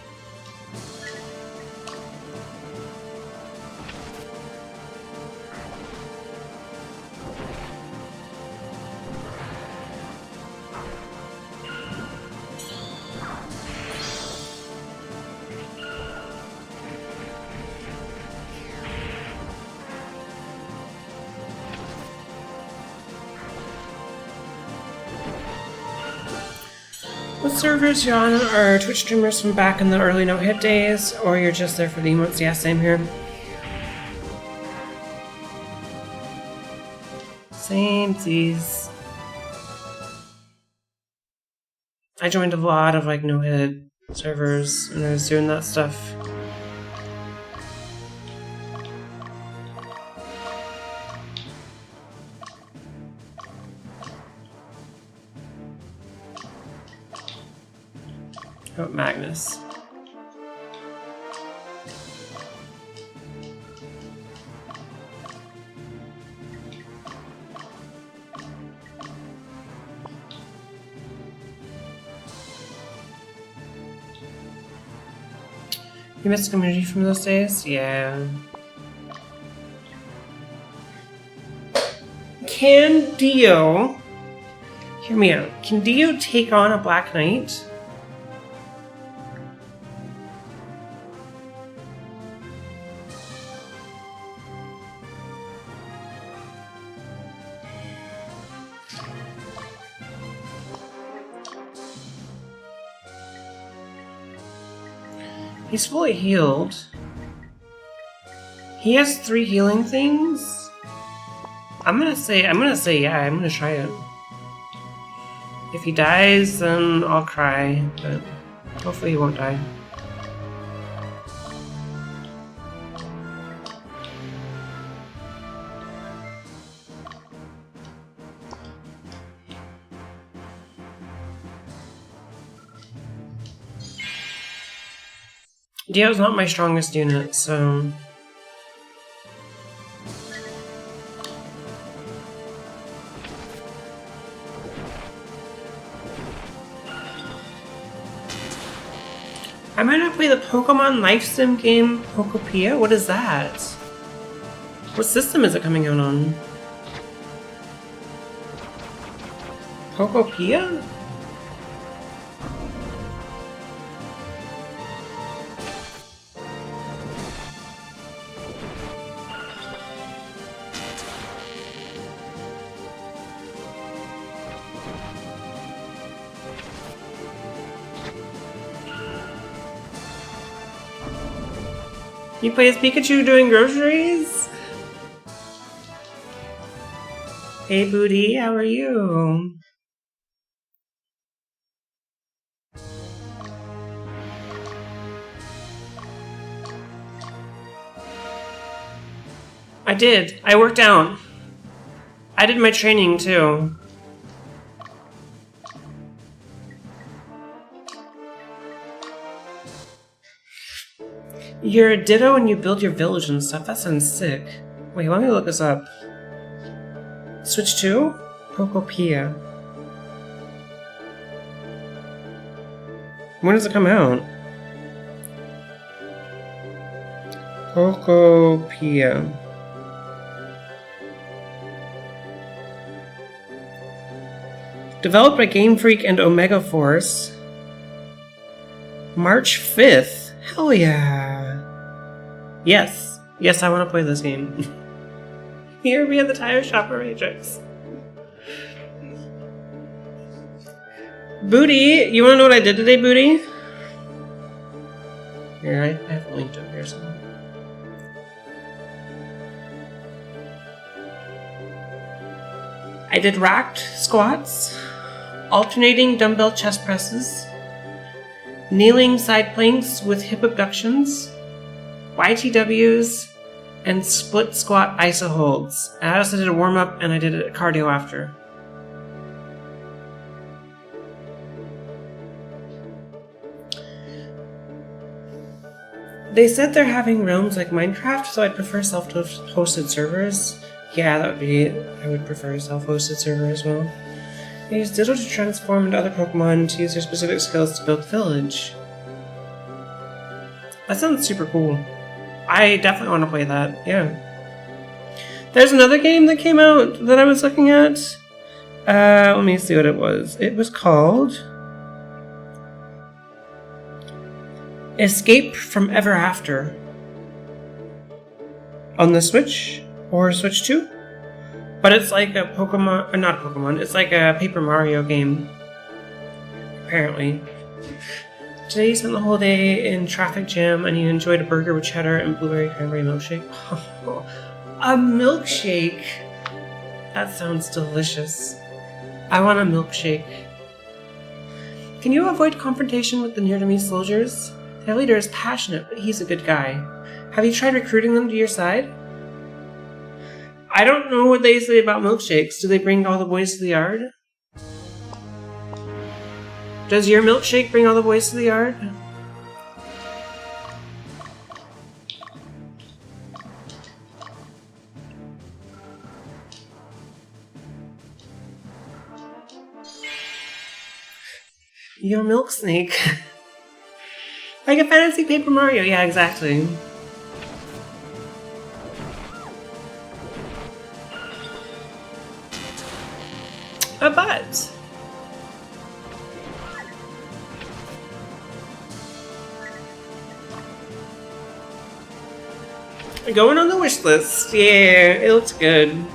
What servers you're on are Twitch streamers from back in the early no-hit days, or you're just there for the emotes? Yeah, same here. Samesies. I joined a lot of like no-hit servers and I was doing that stuff. Oh, Magnus. You missed the community from those days? Yeah. Can Dio... Hear me out. Can Dio take on a Black Knight? He's fully healed. He has 3 healing things. I'm gonna say yeah, I'm gonna try it. If he dies, then I'll cry, but hopefully he won't die. Dio's not my strongest unit, so... I might not play the Pokemon Life Sim game Pokopia? What is that? What system is it coming out on? Pokopia? You play as Pikachu doing groceries? Hey Booty, how are you? I did. I worked out. I did my training too. You're a Ditto and you build your village and stuff. That sounds sick. Wait, let me look this up. Switch to Pokopia. When does it come out? Pokopia. Developed by Game Freak and Omega Force. March 5th. Hell yeah. Yes. Yes, I want to play this game. Here we have the tire shopper matrix. Booty, you wanna know what I did today, Booty? Here, I have it linked up here somewhere. I did racked squats, alternating dumbbell chest presses, kneeling side planks with hip abductions, YTWs, and split squat iso holds. I also did a warm up and I did a cardio after. They said they're having realms like Minecraft, so I'd prefer self-hosted servers. Yeah, I would prefer a self-hosted server as well. They use Diddle to transform into other Pokemon to use their specific skills to build the village. That sounds super cool. I definitely want to play that, yeah. There's another game that came out that I was looking at. Let me see what it was. It was called Escape from Ever After. On the Switch, or Switch 2. But it's like a Pokemon, or not a Pokemon, it's like a Paper Mario game. Apparently. Today you spent the whole day in traffic jam and you enjoyed a burger with cheddar and blueberry cranberry milkshake. A milkshake! That sounds delicious. I want a milkshake. Can you avoid confrontation with the near-to-me soldiers? Their leader is passionate, but he's a good guy. Have you tried recruiting them to your side? I don't know what they say about milkshakes. Do they bring all the boys to the yard? Does your milkshake bring all the boys to the yard? Your milk snake. Like a fantasy Paper Mario, yeah, exactly. A butt. Going on the wish list. Yeah, it looks good.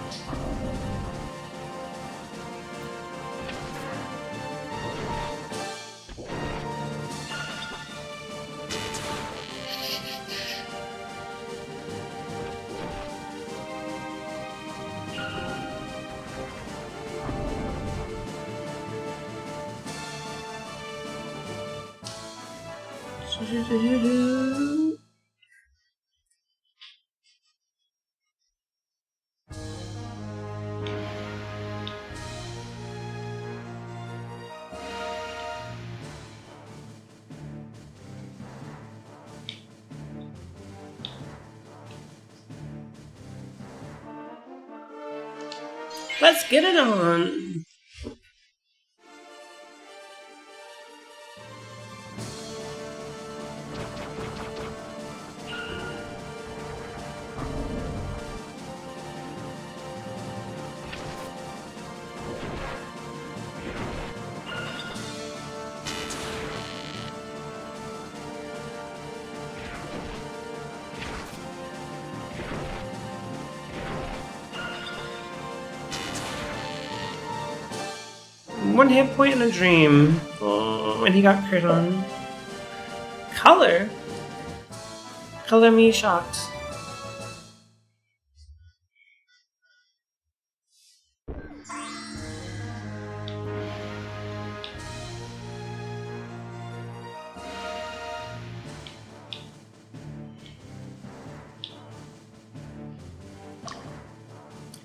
Let's get it on! One hit point in a dream. Oh, and he got crit on. Color? Color me shocked.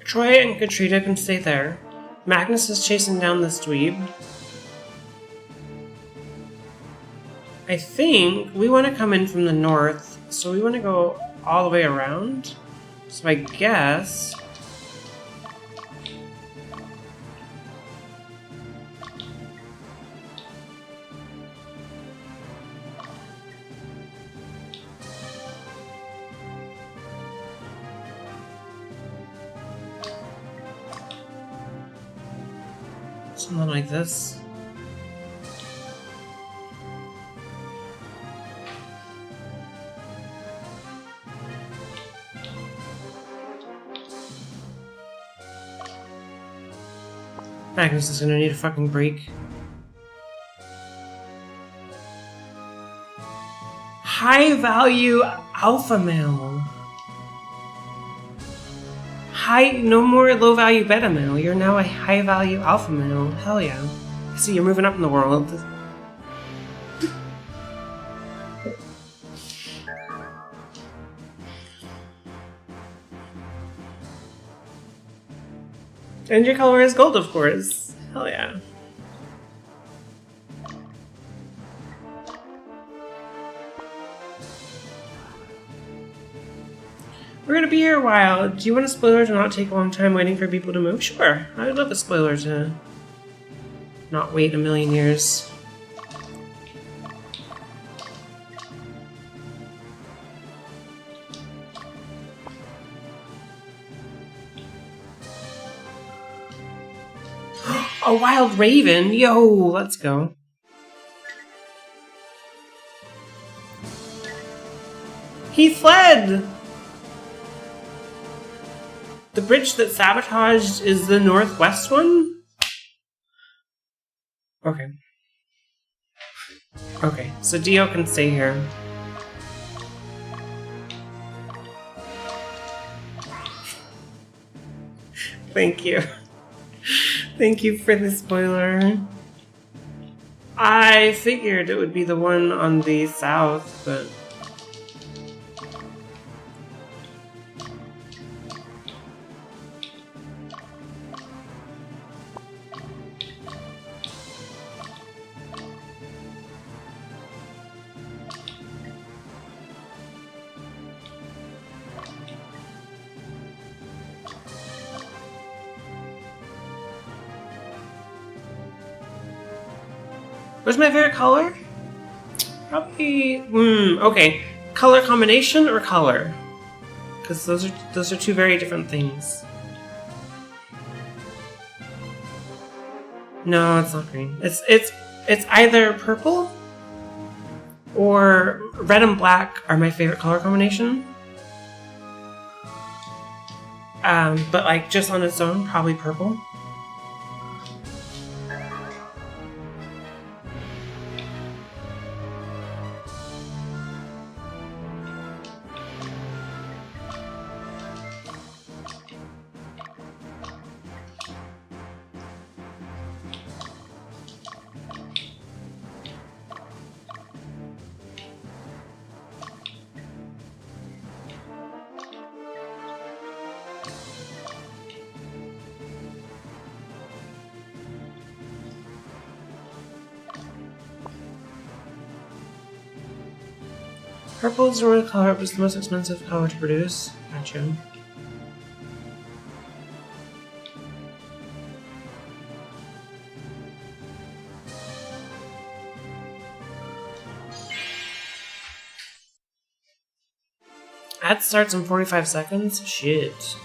Troy and Katrina can stay there. Magnus is chasing down this dweeb. I think we want to come in from the north, so we want to go all the way around. So I guess... something like this. Magnus is gonna need a fucking break. High value alpha male. No more low value beta male. You're now a high value alpha male. Hell yeah. I see you're moving up in the world. And your color is gold, of course. Hell yeah. We're gonna be here a while. Do you want a spoiler to not take a long time waiting for people to move? Sure. I would love a spoiler to not wait a million years. A wild raven? Yo, let's go. He fled! The bridge that sabotaged is the northwest one? Okay. Okay, so Dio can stay here. Thank you. Thank you for the spoiler. I figured it would be the one on the south, but... What's my favorite color? Probably... okay. Color combination or color? Because those are two very different things. No, it's not green. It's either purple or red and black are my favorite color combination. But like just on its own, probably purple. Purple is the royal color, but it's the most expensive color to produce. Gotcha. Ad starts in 45 seconds? Shit.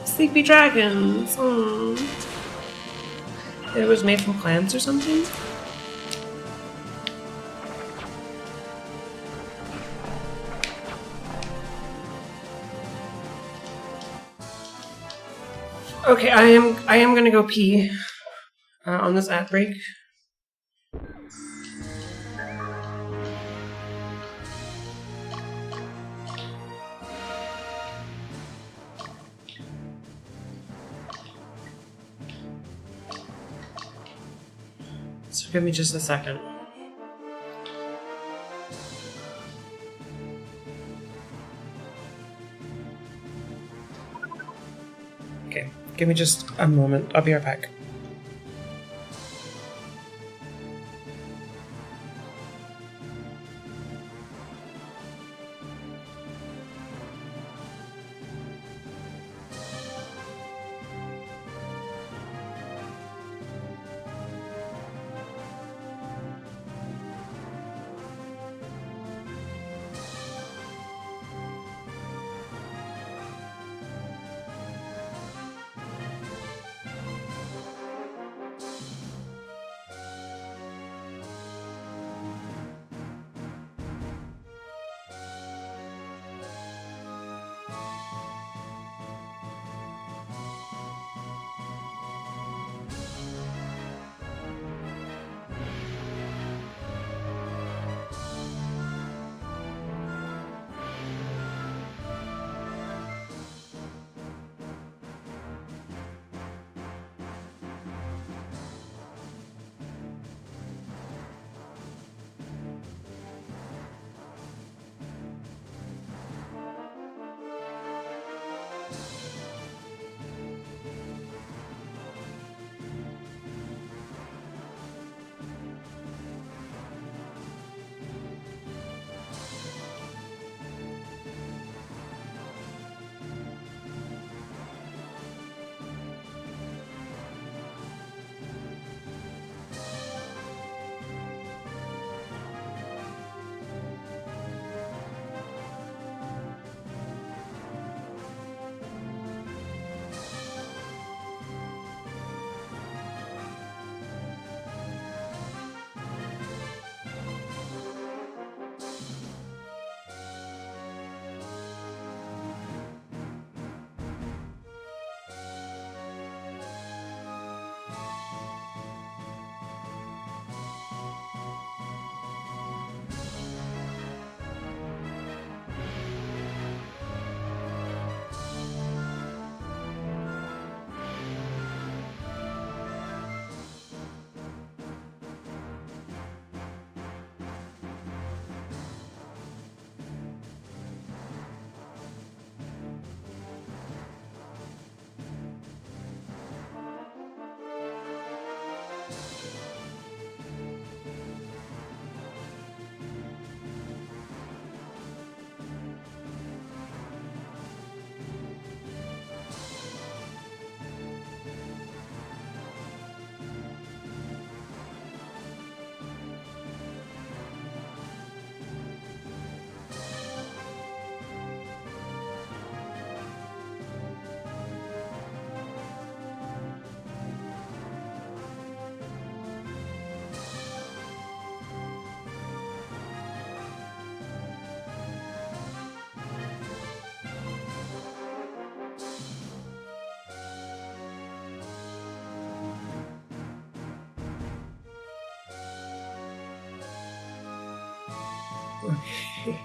Sleepy dragons! It was made from clams or something? Okay, I am gonna go pee on this ad break. So give me just a second. Okay, give me just a moment. I'll be right back. Okay.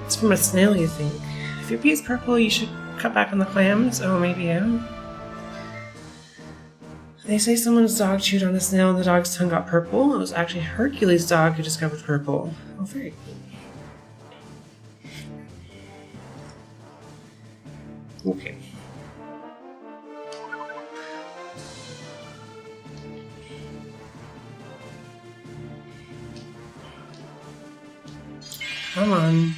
It's from a snail, you think? If your bee's purple, you should cut back on the clams. Oh, maybe yeah. They say someone's dog chewed on the snail and the dog's tongue got purple. It was actually Hercules' dog who discovered purple. Oh, very cool. Okay. Come on.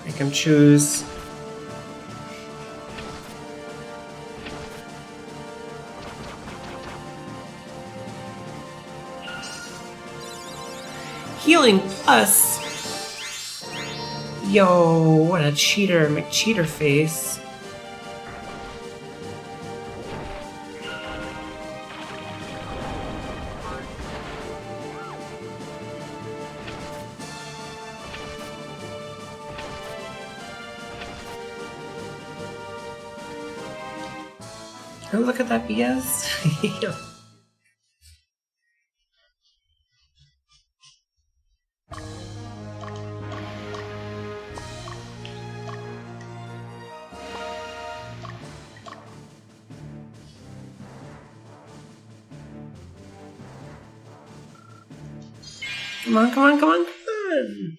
Make him choose. Healing plus. Yo, what a cheater, McCheater face. Oh, look at that BS. Yeah. Come on, come on, come on, come on.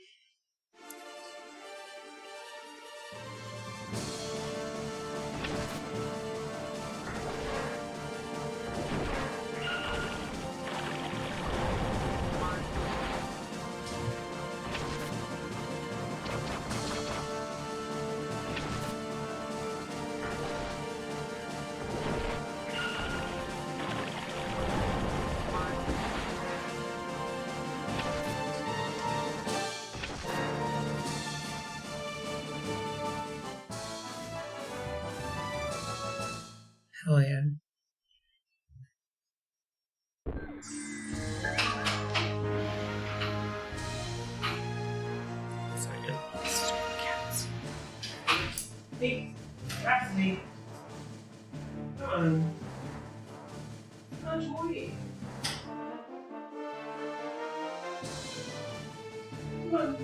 Hell yeah. Sorry, stupid cats. Hey, that's me. Come on. Come on, boy. Come on.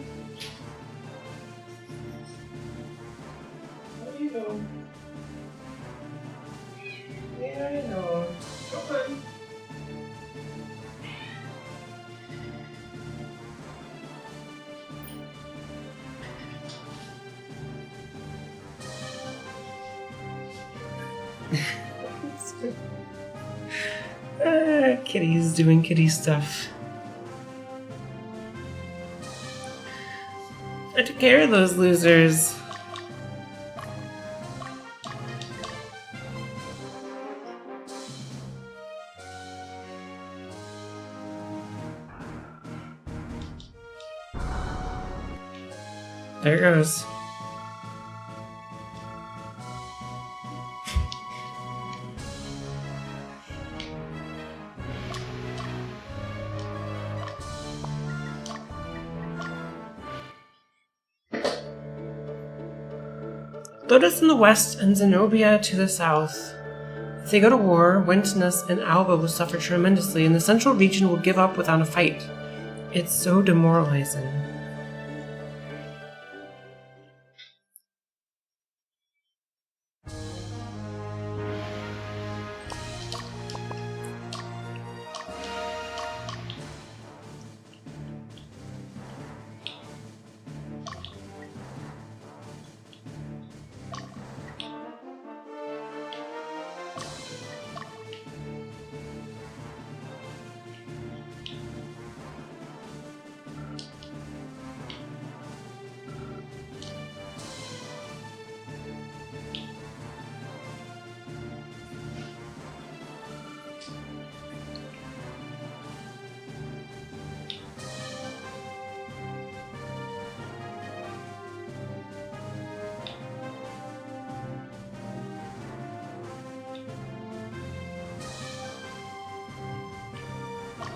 Where do you go? Yeah, I know. Come on. Kitty's doing kitty stuff. I took care of those losers. There it goes. Lotus in the west and Zenobia to the south. If they go to war, Wentinus and Alba will suffer tremendously, and the central region will give up without a fight. It's so demoralizing.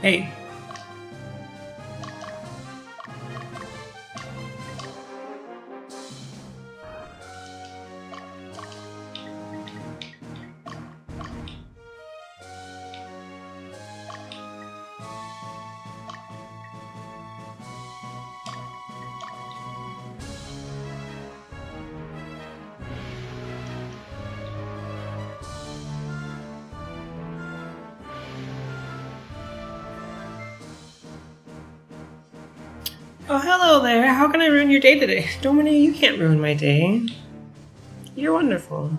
Hey. Oh, hello there. How can I ruin your day today? Dominic, you can't ruin my day. You're wonderful.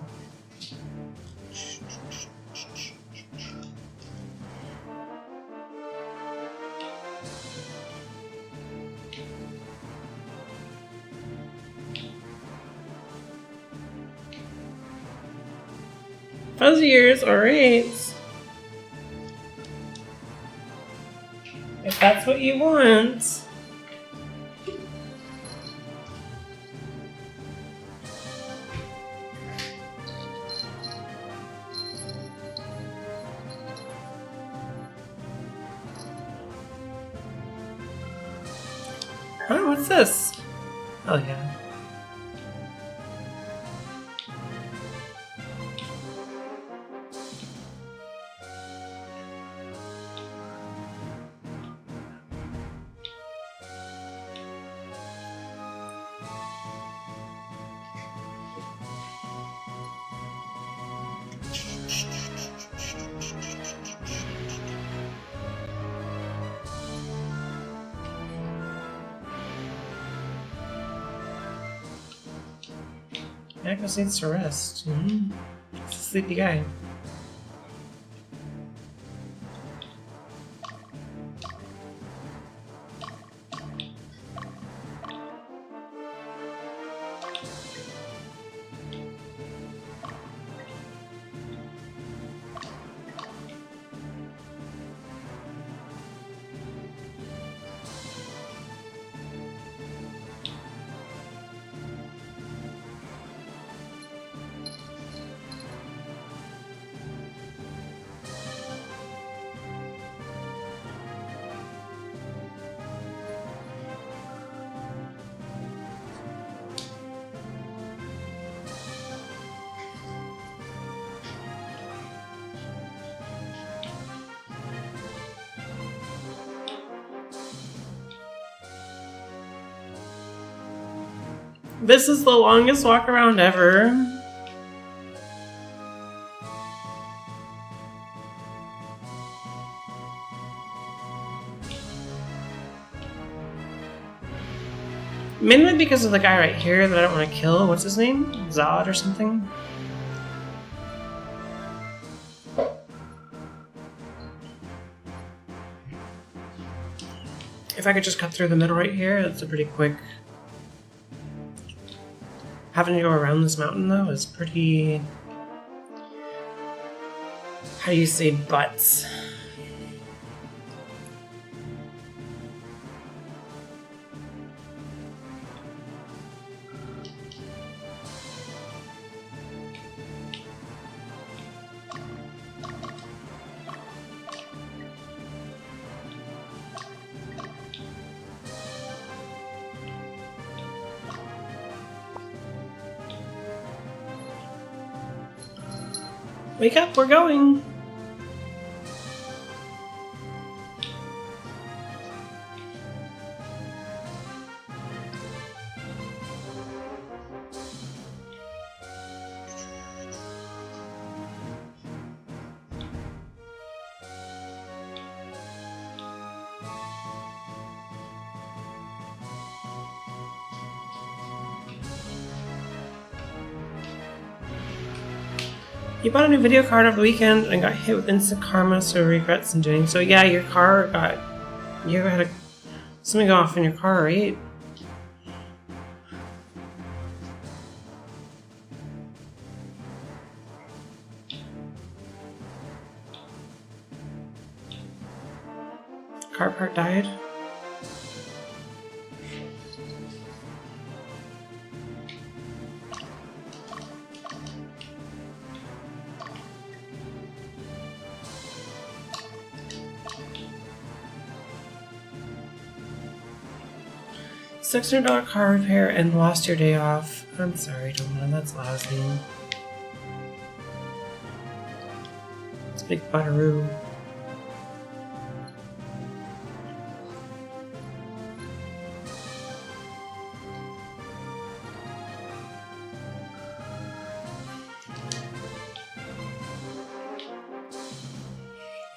Fuzzy ears, alright. If that's what you want. Oh, what's this? Oh yeah. Magnus needs to rest. He's a sleepy guy. This is the longest walk around ever. Mainly because of the guy right here that I don't want to kill. What's his name? Zod or something? If I could just cut through the middle right here, that's a pretty quick... Having to go around this mountain, though, is pretty... How do you say butts? Wake up, we're going! You bought a new video card over the weekend and got hit with instant karma, so regrets in doing so. Yeah, your car got... You had something go off in your car, right? Car part died. $600 car repair and lost your day off. I'm sorry, Doma, that's lousy. It's a big butteroo.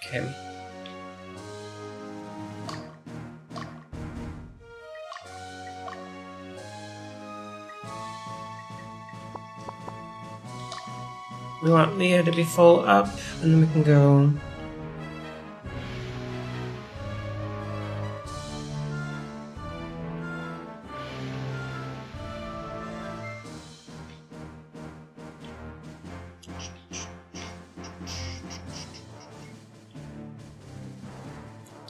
Okay. We want Leo to be full up, and then we can go.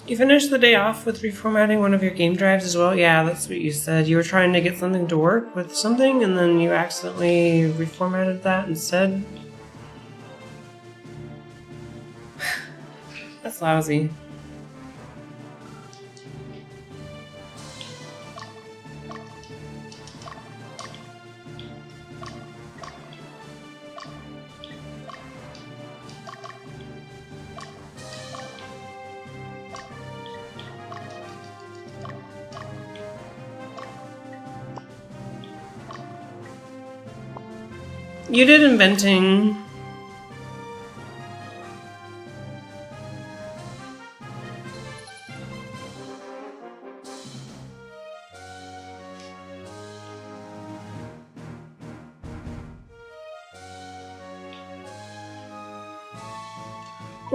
You finished the day off with reformatting one of your game drives as well? Yeah, that's what you said. You were trying to get something to work with something, and then you accidentally reformatted that instead? That's lousy. You did inventing.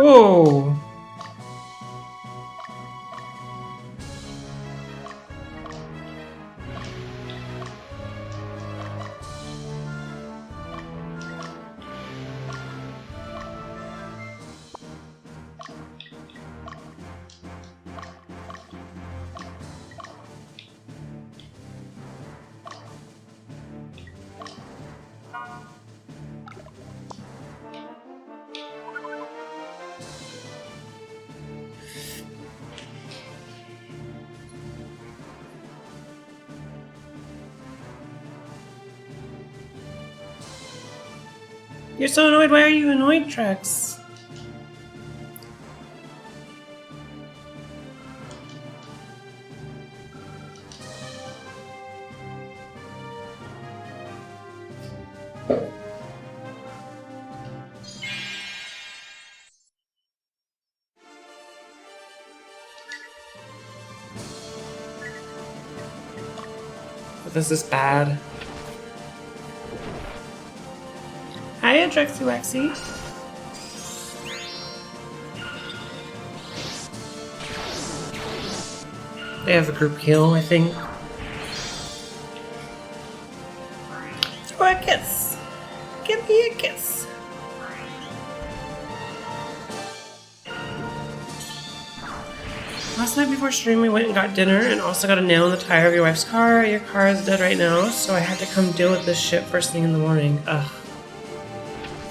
Oh. You're so annoyed. Why are you annoyed, Trex? This is bad. Hiya, Drexy Waxy. They have a group kill, I think. Throw a kiss. Give me a kiss. Last night before stream, we went and got dinner and also got a nail in the tire of your wife's car. Your car is dead right now, so I had to come deal with this shit first thing in the morning. Ugh.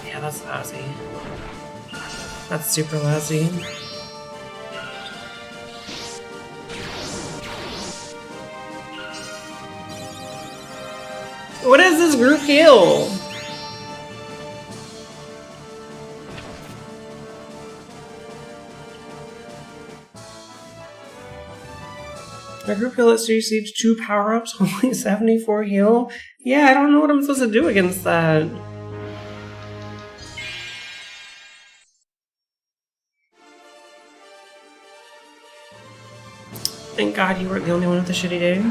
Yeah, that's lousy. That's super lousy. What is this group kill? My group heal lets you receive 2 power-ups, only 74 heal? Yeah, I don't know what I'm supposed to do against that. Thank God you weren't the only one with a shitty day.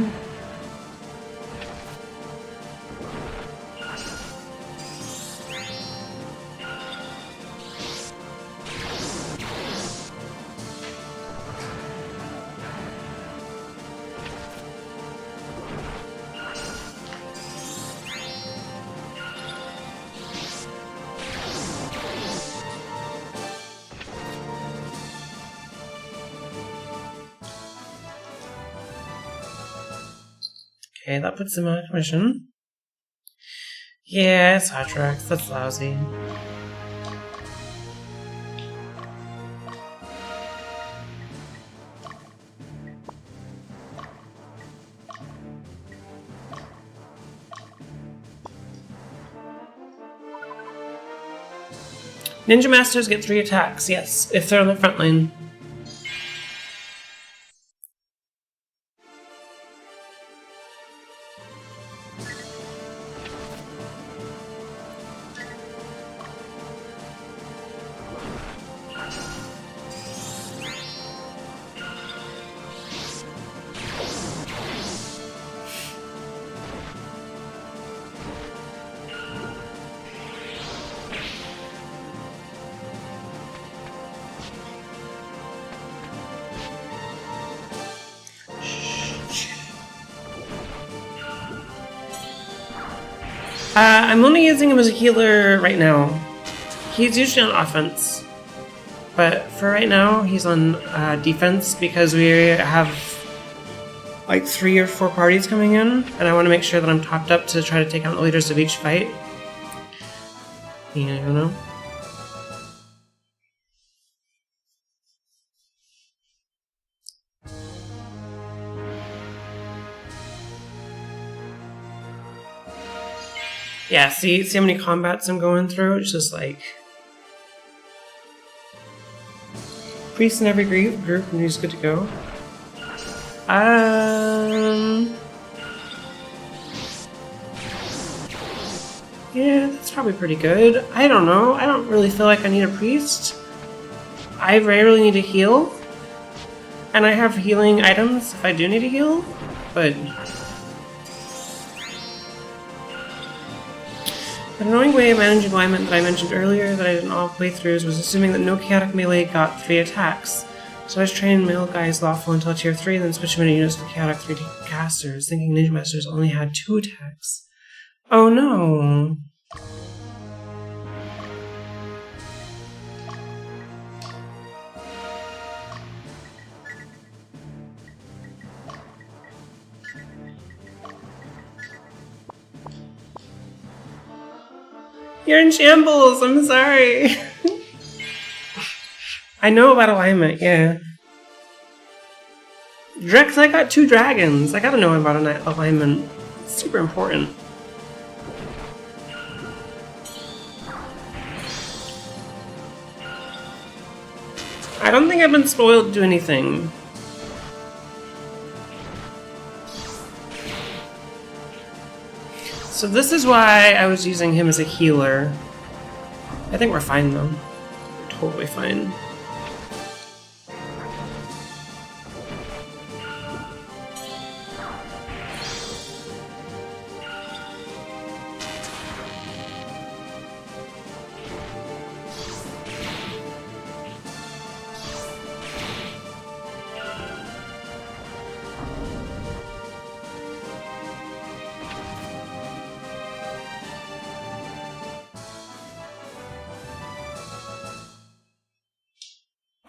Okay, that puts him out of commission. Yeah, it's Hot Tracks. That's lousy. Ninja Masters get 3 attacks, yes, if they're on the front line. I'm only using him as a healer right now. He's usually on offense. But for right now, he's on defense because we have like 3 or 4 parties coming in, and I want to make sure that I'm topped up to try to take out the leaders of each fight. You know? Yeah, see how many combats I'm going through? It's just like... Priest in every group and he's good to go. Yeah, that's probably pretty good. I don't know. I don't really feel like I need a priest. I rarely need to heal. And I have healing items if I do need to heal. But... An annoying way of managing alignment that I mentioned earlier that I did in all playthroughs was assuming that no chaotic melee got 3 attacks. So I was training male guys lawful until tier 3 and then switching many units to chaotic 3 casters, thinking Ninja Masters only had 2 attacks. Oh no! You're in shambles, I'm sorry. I know about alignment, yeah. Drex, I got 2 dragons. I gotta know about alignment. It's super important. I don't think I've been spoiled to do anything. So this is why I was using him as a healer. I think we're fine though. We're totally fine.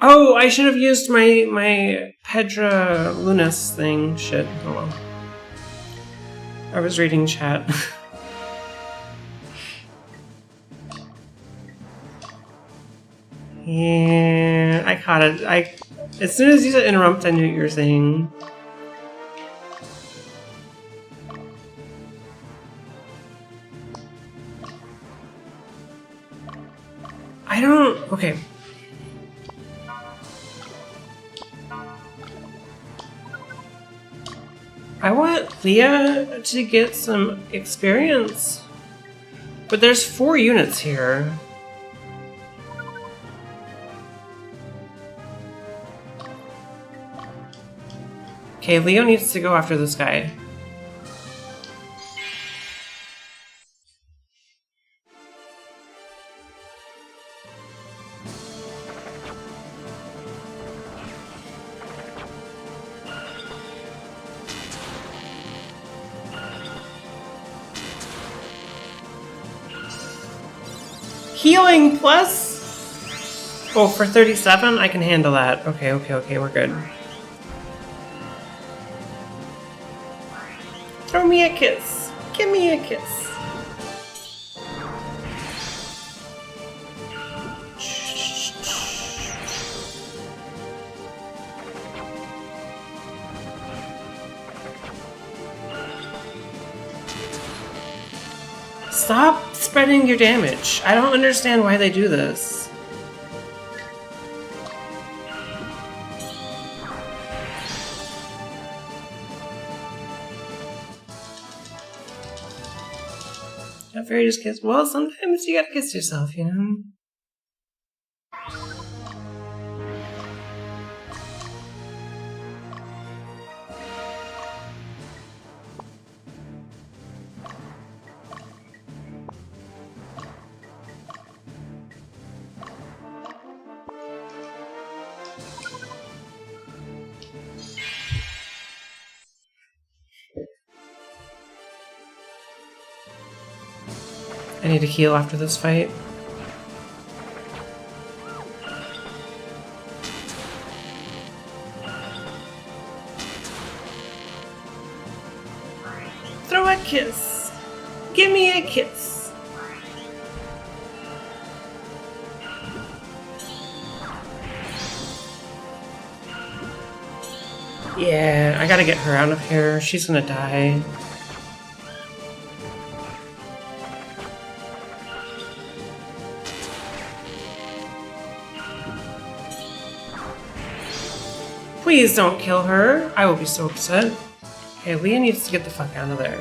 Oh, I should have used my Pedra Lunas thing. Shit. Oh well. I was reading chat. Yeah, I caught it. As soon as you said interrupt, I knew what you were saying. I don't... Okay. I want Leah to get some experience. But there's 4 units here. Okay, Leo needs to go after this guy. Healing plus? Oh, for 37? I can handle that. Okay, we're good. Throw me a kiss. Give me a kiss. Stop spreading your damage. I don't understand why they do this. fairy just kiss. Well, sometimes you gotta kiss yourself, you know? I need to heal after this fight. Throw a kiss. Give me a kiss. Yeah, I gotta get her out of here. She's gonna die. Please don't kill her. I will be so upset. Okay, Leah needs to get the fuck out of there.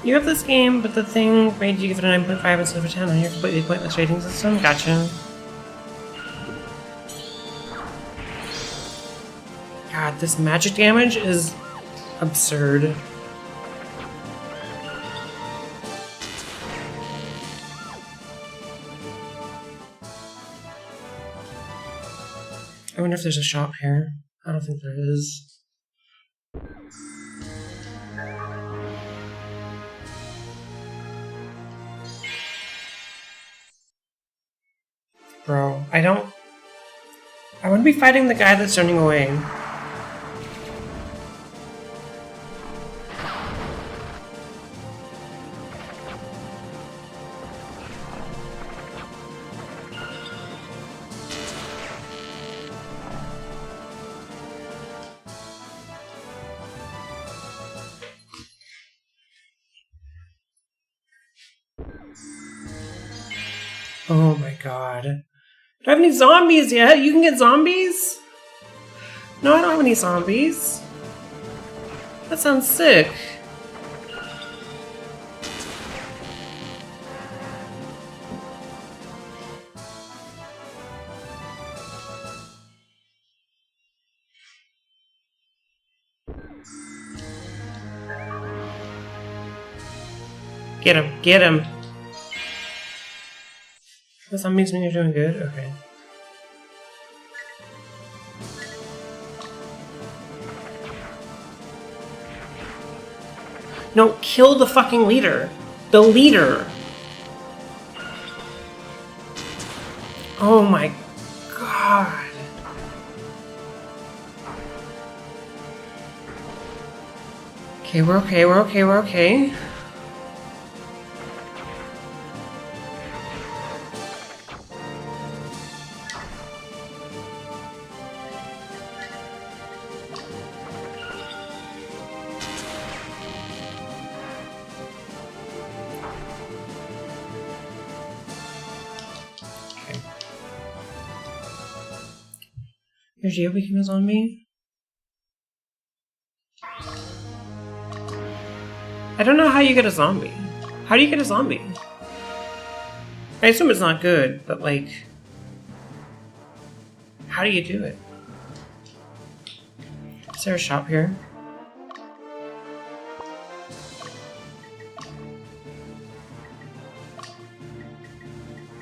You have this game, but the thing made you give it a 9.5 instead of a 10 on your completely pointless rating system? Gotcha. God, this magic damage is absurd. I wonder if there's a shop here. I don't think there is. Bro, I want to be fighting the guy that's running away. Oh my god. Do I have any zombies yet? You can get zombies? No, I don't have any zombies. That sounds sick. Get him, get him. The zombies mean you're doing good? Okay. No, kill the fucking leader. The leader. Oh my god. Okay, we're okay, we're okay, we're okay. Your Geo became a zombie? I don't know how you get a zombie. How do you get a zombie? I assume it's not good, but like... How do you do it? Is there a shop here?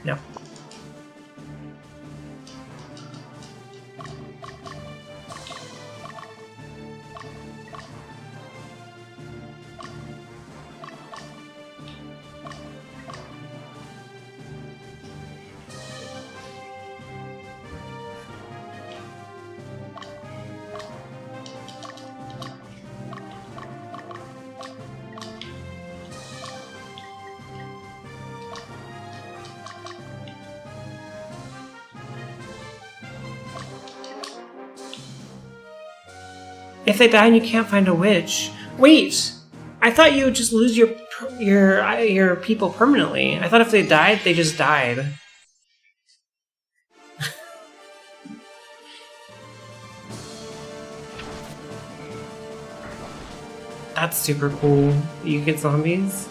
No. If they die and you can't find a witch... Wait! I thought you would just lose your people permanently. I thought if they died, they just died. That's super cool. You get zombies.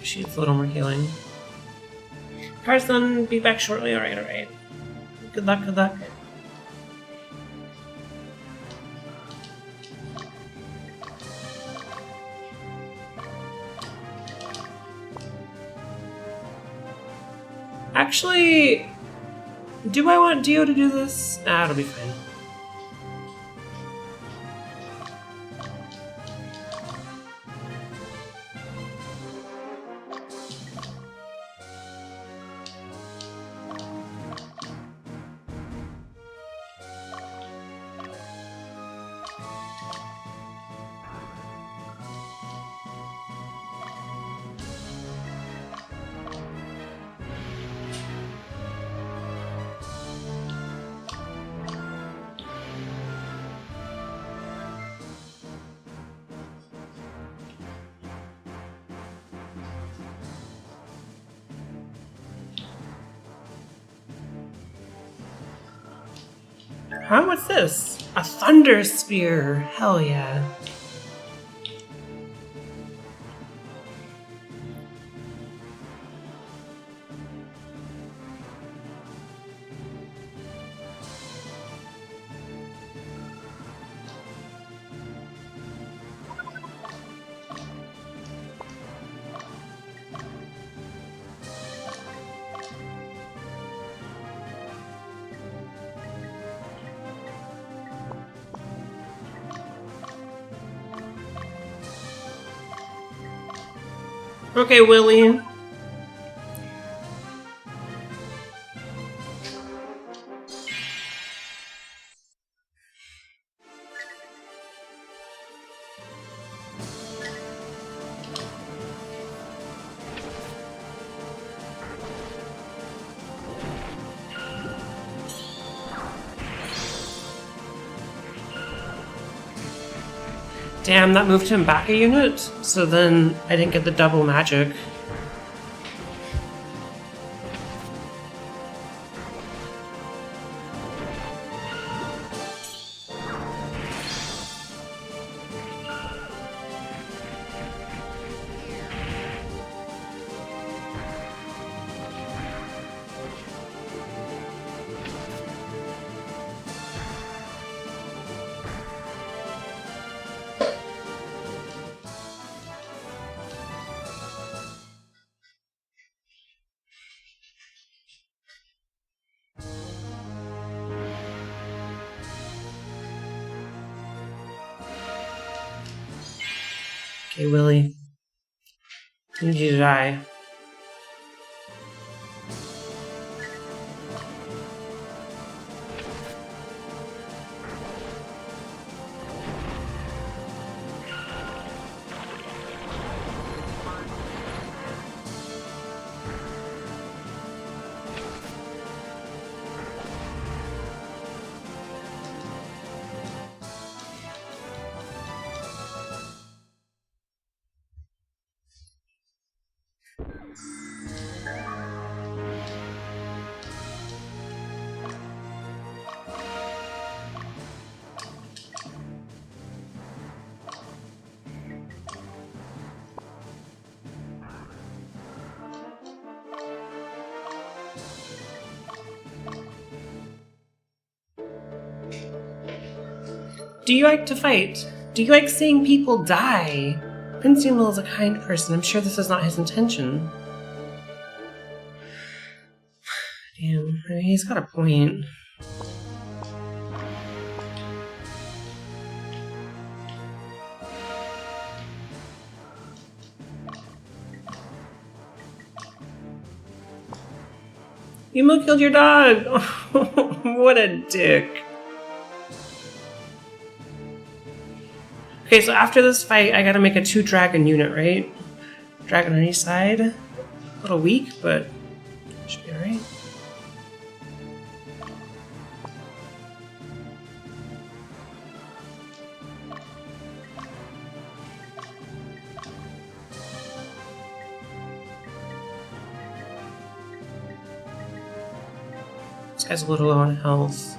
She needs a little more healing. Carson, be back shortly. Alright, alright. Good luck, good luck. Actually, do I want Dio to do this? Ah, it'll be fine. Huh? What's this? A thunder spear! Hell yeah. Okay, Willie. Damn, that moved him back a unit? So then I didn't get the double magic. Okay, Willie. I need you to die. Do you like to fight? Do you like seeing people die? Prince Yumil is a kind person. I'm sure this is not his intention. Damn, I mean, he's got a point. Yumil killed your dog! What a dick. Okay, so after this fight, I gotta make a 2-dragon unit, right? Dragon on each side. A little weak, but should be alright. This guy's a little low on health.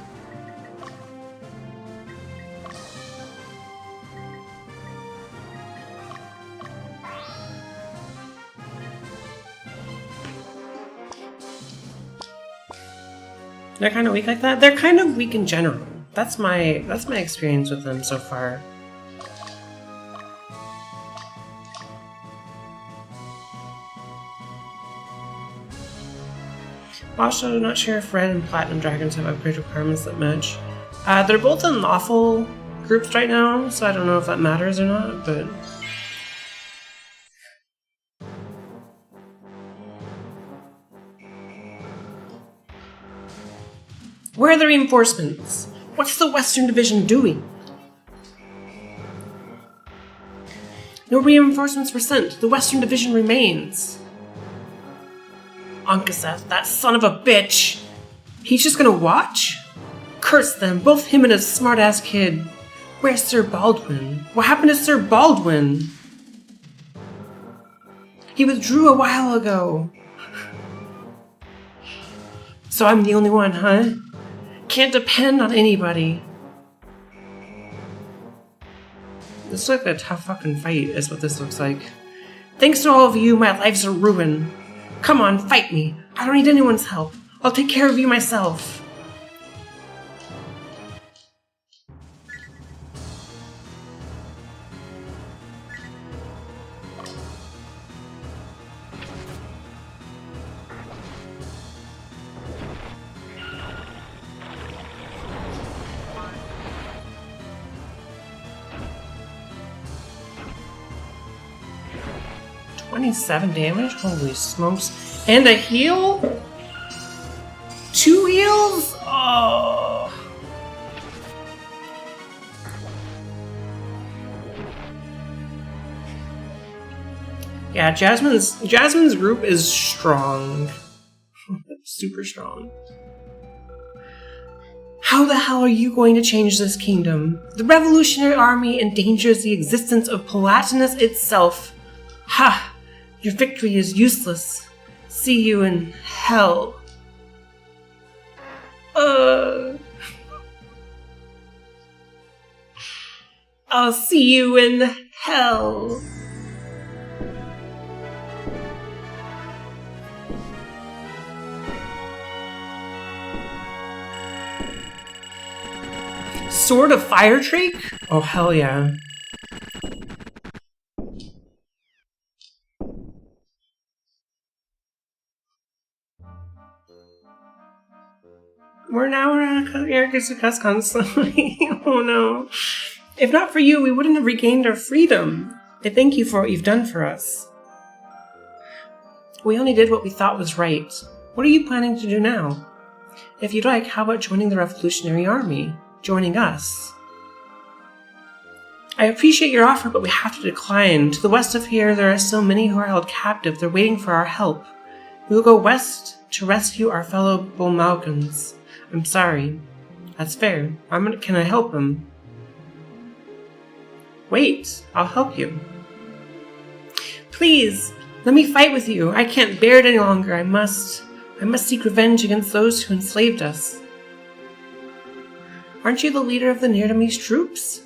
They're kind of weak like that? They're kind of weak in general. That's my experience with them so far. Also, not sure if red and platinum dragons have upgrade requirements that match. They're both in lawful groups right now, so I don't know if that matters or not, but... Where are the reinforcements? What's the Western Division doing? No reinforcements were sent. The Western Division remains. Ankaseth, that son of a bitch! He's just gonna watch? Curse them, both him and his smart-ass kid. Where's Sir Baldwin? What happened to Sir Baldwin? He withdrew a while ago. So I'm the only one, huh? Can't depend on anybody. This looks like a tough fucking fight, is what this looks like. Thanks to all of you, my life's a ruin. Come on, fight me. I don't need anyone's help. I'll take care of you myself. $27 damage? Holy smokes. And a heal? 2 heals? Oh. Yeah, Jasmine's group is strong. Super strong. How the hell are you going to change this kingdom? The Revolutionary Army endangers the existence of Palatinus itself. Ha! Your victory is useless. See you in hell. I'll see you in hell. Sword of Fire Drake? Oh, hell yeah. We're now around Eric gets to cuss constantly. Oh no. If not for you, we wouldn't have regained our freedom. I thank you for what you've done for us. We only did what we thought was right. What are you planning to do now? If you'd like, how about joining the Revolutionary Army? Joining us? I appreciate your offer, but we have to decline. To the west of here, there are still many who are held captive. They're waiting for our help. We will go west to rescue our fellow Bulmalkans. I'm sorry. That's fair. Can I help him? Wait, I'll help you. Please, let me fight with you. I can't bear it any longer. I must seek revenge against those who enslaved us. Aren't you the leader of the Neardamise troops?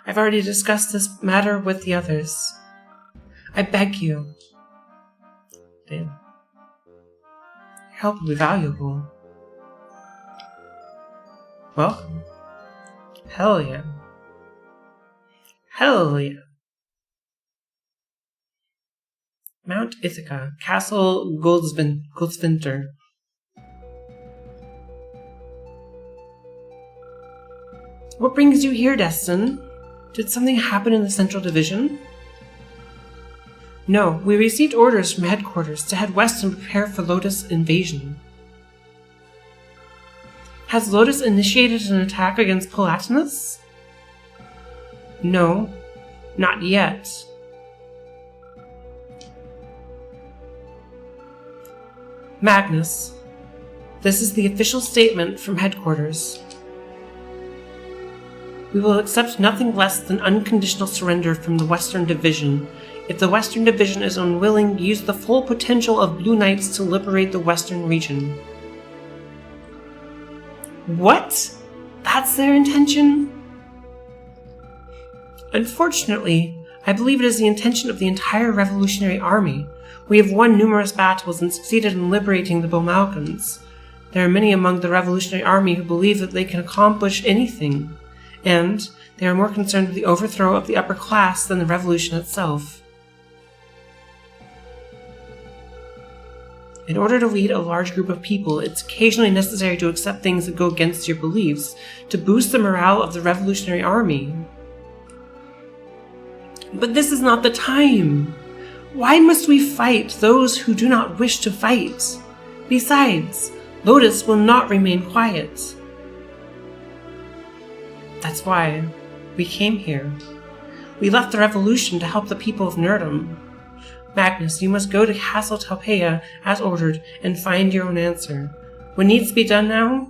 I've already discussed this matter with the others. I beg you. Damn. Your help will be valuable. Welcome. Hell yeah. Hell yeah. Mount Ithaca, Castle Goldsvinter. What brings you here, Destin? Did something happen in the Central Division? No, we received orders from headquarters to head west and prepare for Lotus invasion. Has Lotus initiated an attack against Palatinus? No, not yet. Magnus, this is the official statement from headquarters. We will accept nothing less than unconditional surrender from the Western Division. If the Western Division is unwilling, use the full potential of Blue Knights to liberate the Western region. What? That's their intention? Unfortunately, I believe it is the intention of the entire Revolutionary Army. We have won numerous battles and succeeded in liberating the Bomalkans. There are many among the Revolutionary Army who believe that they can accomplish anything, and they are more concerned with the overthrow of the upper class than the revolution itself. In order to lead a large group of people, it's occasionally necessary to accept things that go against your beliefs, to boost the morale of the Revolutionary Army. But this is not the time. Why must we fight those who do not wish to fight? Besides, Lotus will not remain quiet. That's why we came here. We left the revolution to help the people of Nerdum. Magnus, you must go to Castle Talpeia as ordered and find your own answer. What needs to be done now?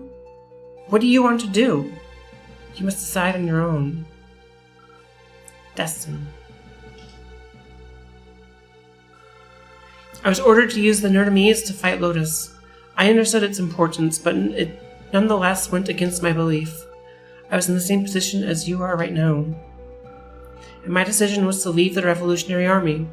What do you want to do? You must decide on your own. Destin. I was ordered to use the Nerdumese to fight Lotus. I understood its importance, but it nonetheless went against my belief. I was in the same position as you are right now. And my decision was to leave the Revolutionary Army.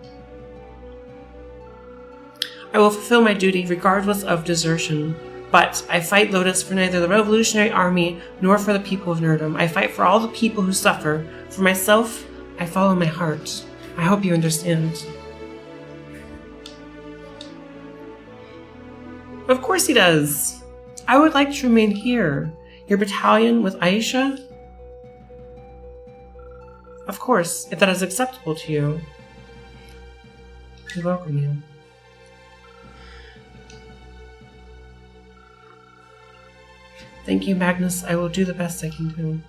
I will fulfill my duty regardless of desertion, but I fight Lotus for neither the Revolutionary Army nor for the people of Nerdum. I fight for all the people who suffer. For myself, I follow my heart. I hope you understand. Of course he does. I would like to remain here. Your battalion with Aisha? Of course, if that is acceptable to you. We welcome you. Thank you, Magnus. I will do the best I can do.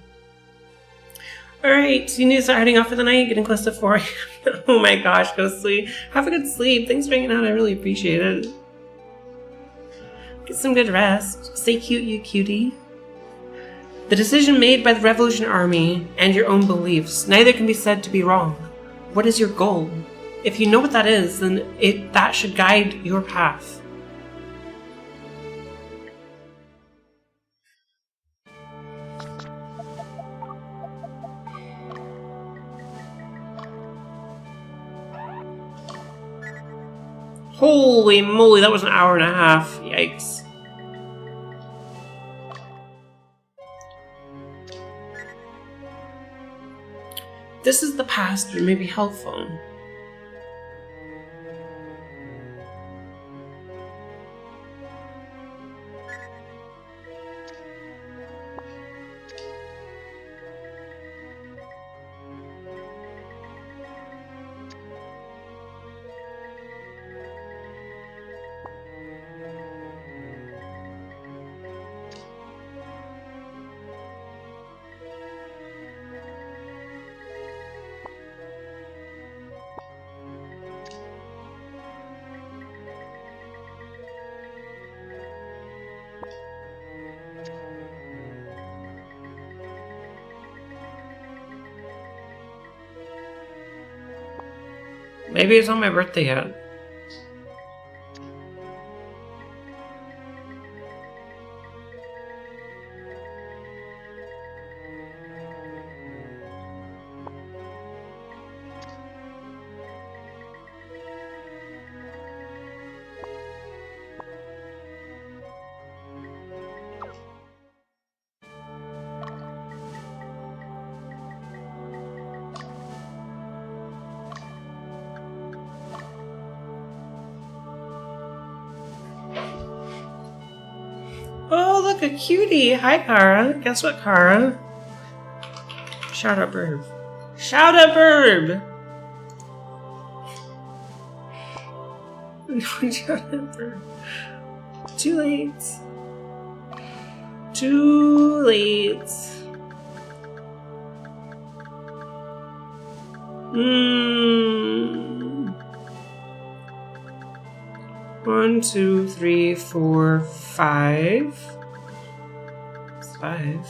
Alright, you need to start heading off for the night, getting close to 4 a.m. Oh my gosh, go sleep. Have a good sleep. Thanks for hanging out. I really appreciate it. Get some good rest. Stay cute, you cutie. The decision made by the Revolution Army and your own beliefs, neither can be said to be wrong. What is your goal? If you know what that is, then that should guide your path. Holy moly, that was an hour and a half. Yikes. This is the past, but it may be helpful. Maybe it's not my birthday yet. look, a cutie. Hi, Kara. Guess what, Kara? Shout out bird. Shout out bird! Shout out bird. Too late. Too late. One, two, three, four, five. It's 5.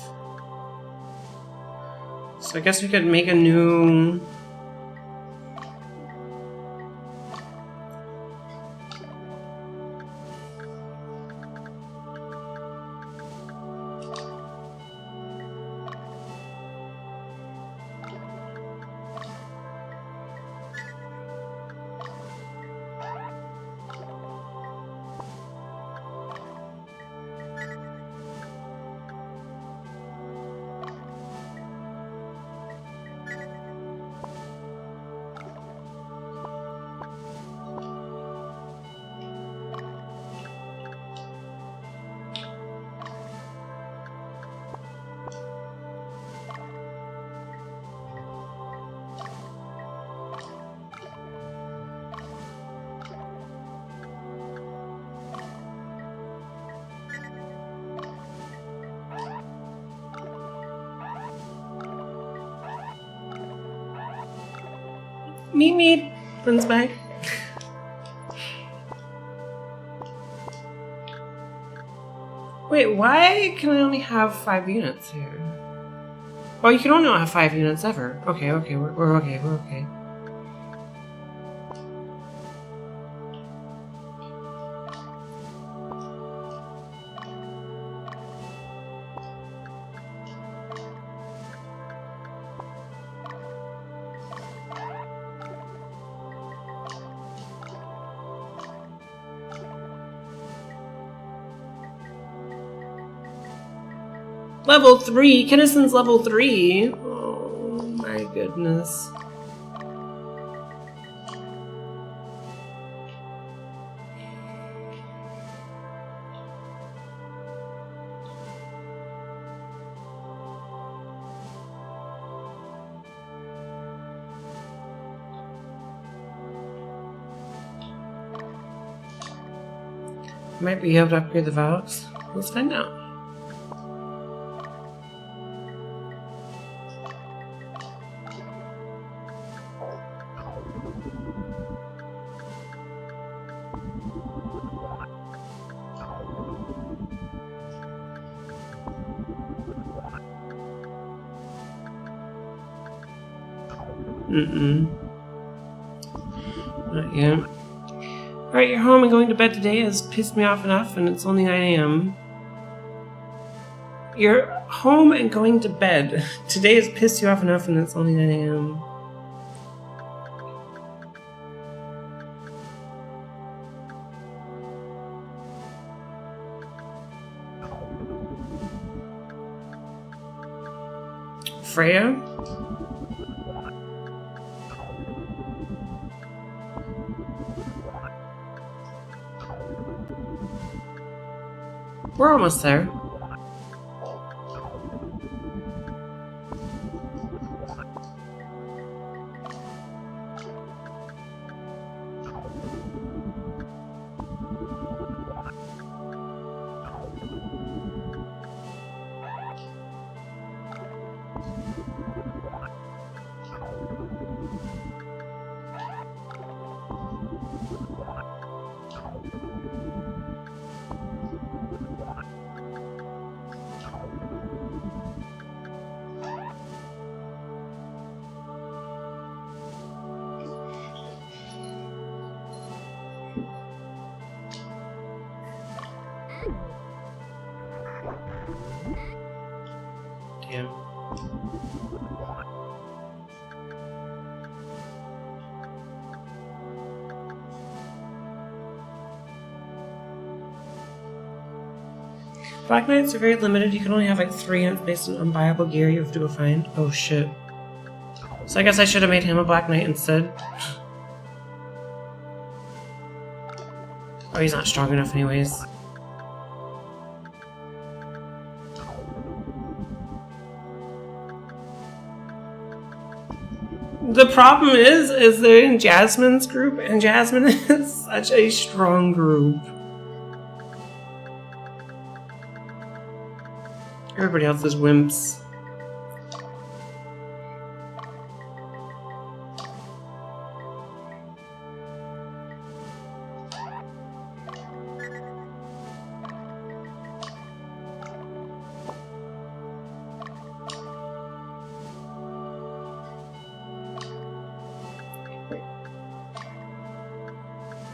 So I guess we could make a new... Meet. Runs back. Wait, why can I only have 5 units here? Oh, you can only have 5 units ever. Okay, okay, we're okay, we're okay. Level 3? Kinnison's level 3? Oh my goodness. Might be able to upgrade the Valks. Let's find out. Not yet. Alright, you're home and going to bed today has pissed me off enough, and it's only 9 a.m. You're home and going to bed. Today has pissed you off enough, and it's only 9 a.m. Freya? We're almost there. Damn. Black Knights are very limited. You can only have like 3 units based on unbuyable gear you have to go find. Oh shit. So I guess I should have made him a Black Knight instead. Oh, he's not strong enough anyways. The problem is they're in Jasmine's group, and Jasmine is such a strong group. Everybody else is wimps.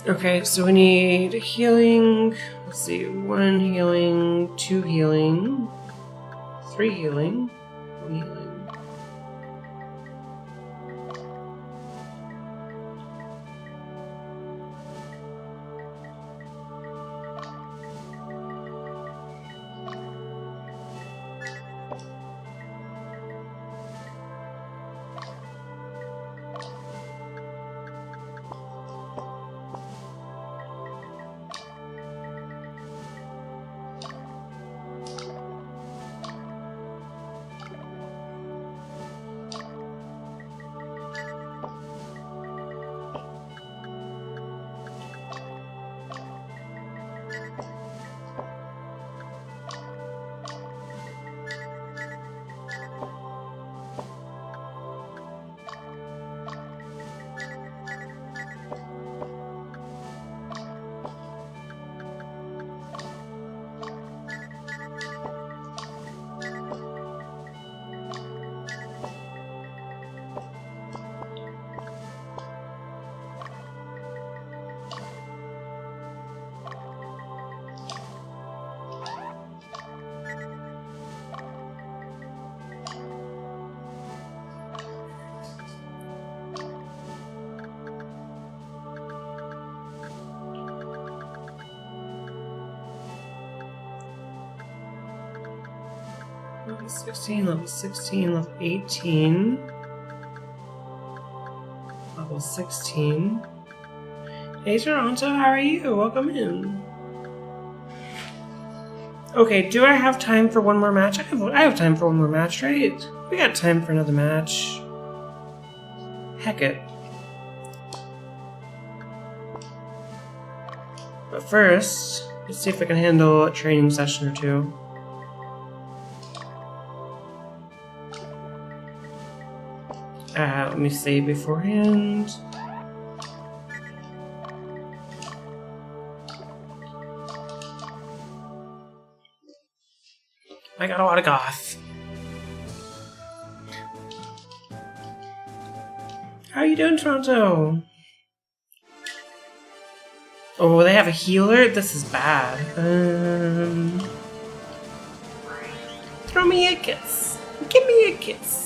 Okay, so we need healing. Let's see, 1 healing, 2 healing, 3 healing, 1 healing. Level 16, level 16, level 18. Level 16. Hey Toronto, how are you? Welcome in. Okay, do I have time for one more match? I have time for one more match, right? We got time for another match. Heck it. But first, let's see if I can handle a training session or two. Let me save beforehand. I got a lot of goth. How are you doing, Toronto? Oh, they have a healer? This is bad. Throw me a kiss. Give me a kiss.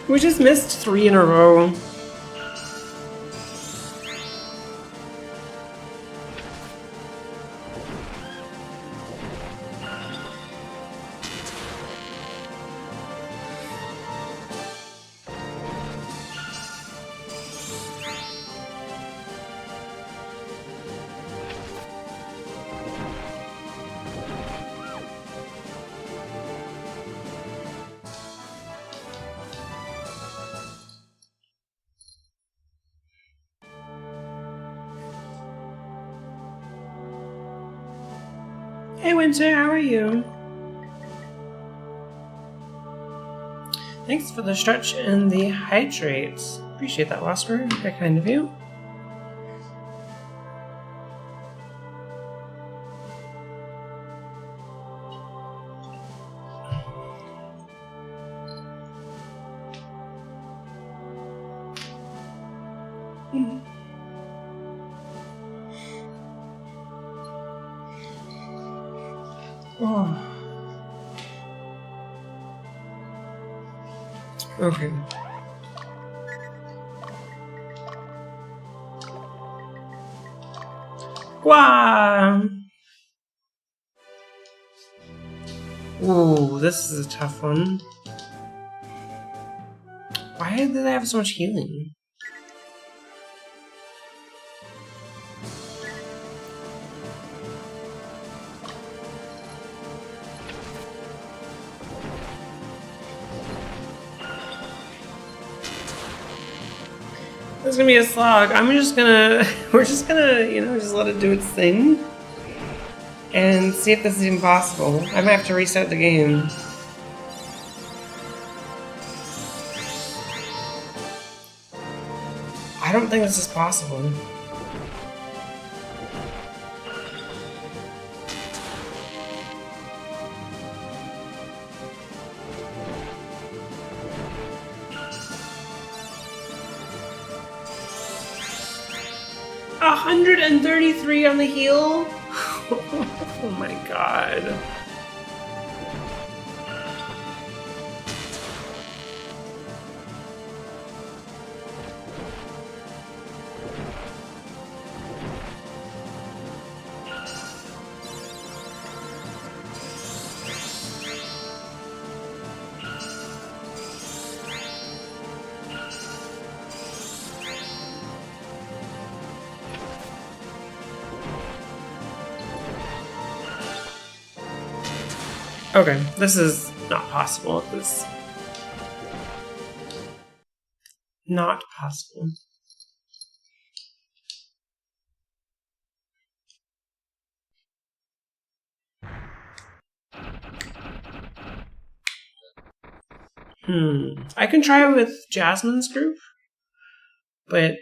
We just missed 3 in a row. Hey Winter, how are you? Thanks for the stretch and the hydrates. Appreciate that, Wasper. Very kind of you. Oh. Okay. Wow. Ooh, this is a tough one. Why did they have so much healing? It's gonna be a slog. We're just gonna, you know, just let it do its thing. And see if this is even possible. I might have to reset the game. I don't think this is possible. $133 on the heal? Oh my god. Okay, this is not possible. This not possible. I can try with Jasmine's group, but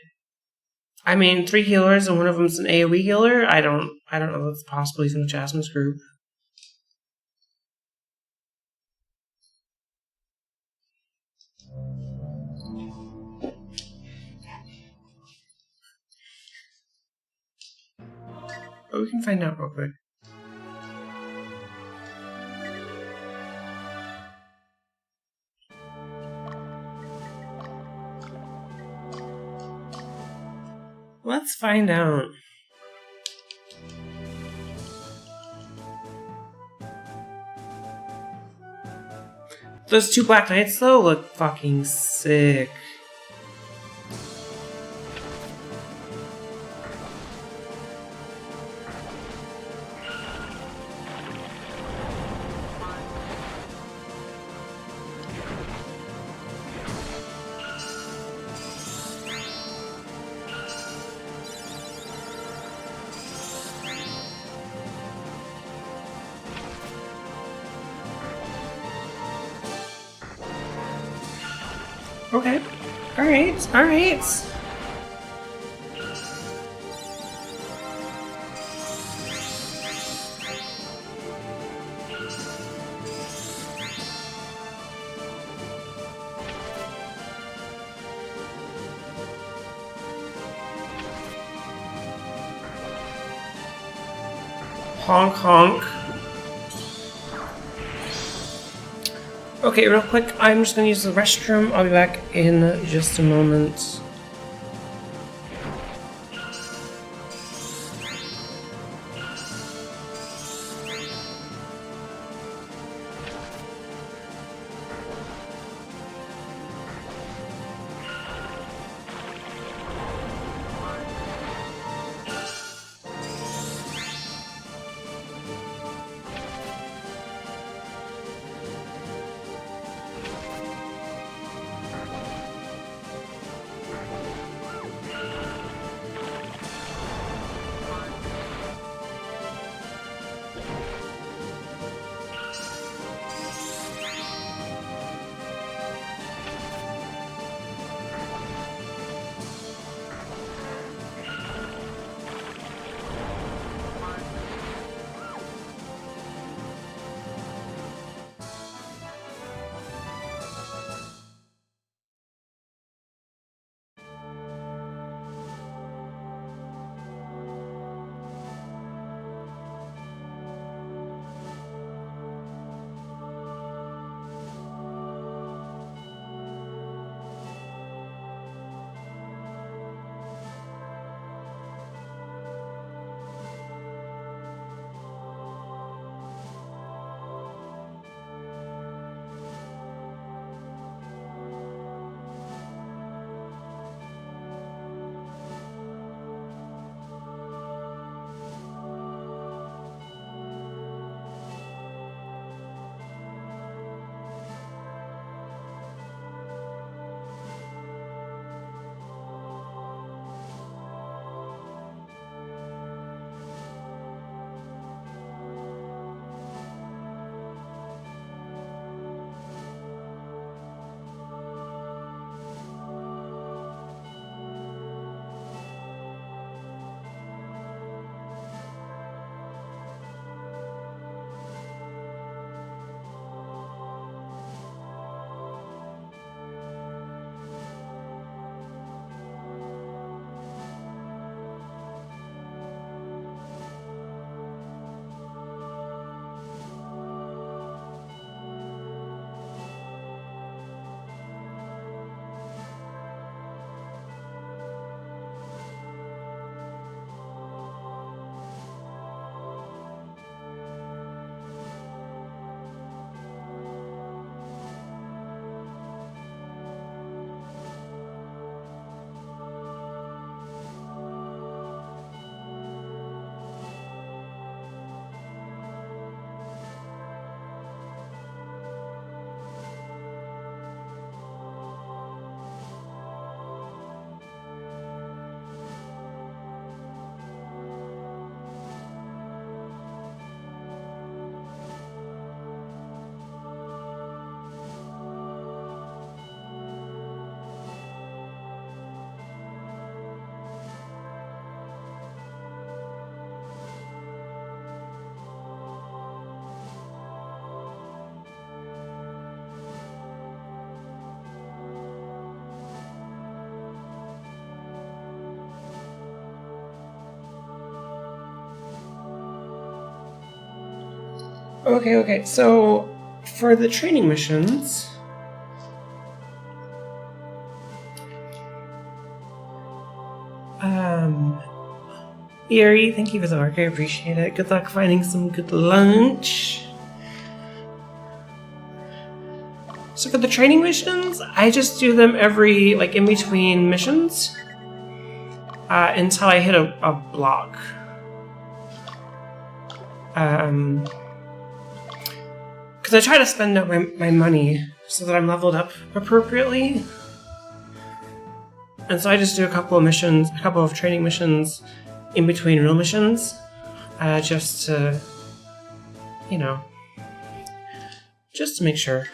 I mean, 3 healers and one of them's an AoE healer. I don't know if it's possible using Jasmine's group. But we can find out real quick. Let's find out. Those 2 Black Knights, though, look fucking sick. Okay. Alright, alright. Honk honk. Okay, real quick, I'm just gonna use the restroom. I'll be back in just a moment. Okay, so for the training missions, Eerie, thank you for the work, I appreciate it. Good luck finding some good lunch. So for the training missions, I just do them every, like, in between missions, until I hit a block. Because I try to spend up my money so that I'm leveled up appropriately. And so I just do a couple of training missions in between real missions, just to, just to make sure.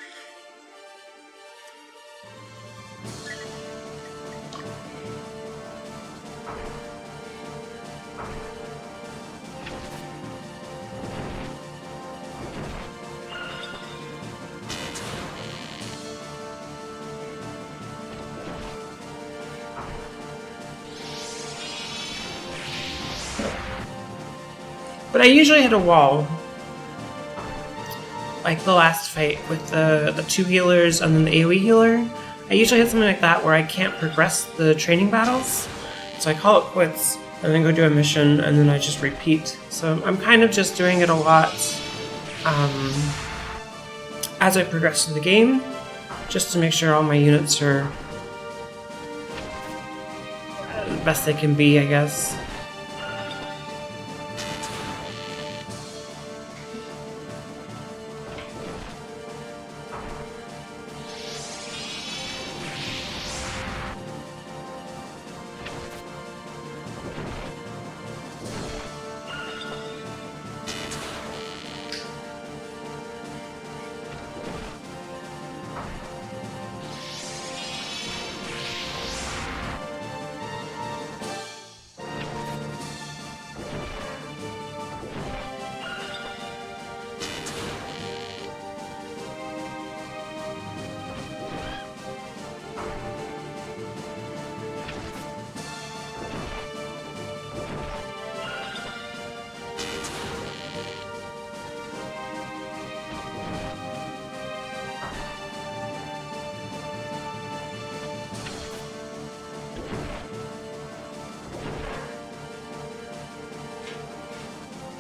But I usually hit a wall. like the last fight with the 2 healers and then the AoE healer, I usually hit something like that where I can't progress the training battles. So I call it quits and then go do a mission and then I just repeat. So I'm kind of just doing it a lot as I progress through the game, just to make sure all my units are the best they can be, I guess.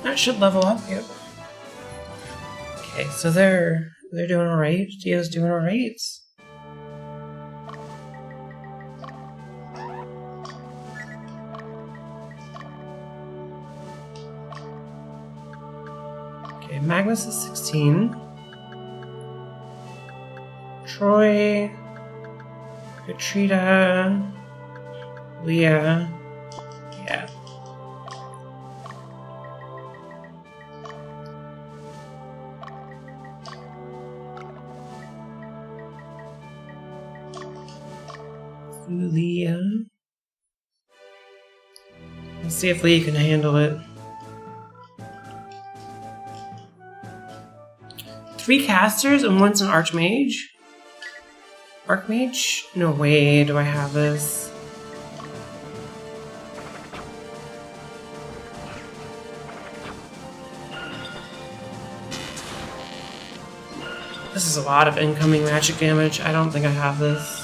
That should level up, yep. Okay, so they're doing alright. Dio's doing alright. Okay, Magnus is 16. Troy, Katrina, Leah. Yeah. Leah. Let's see if Leah can handle it. 3 casters and one's an Archmage? Archmage? No way do I have this. This is a lot of incoming magic damage. I don't think I have this.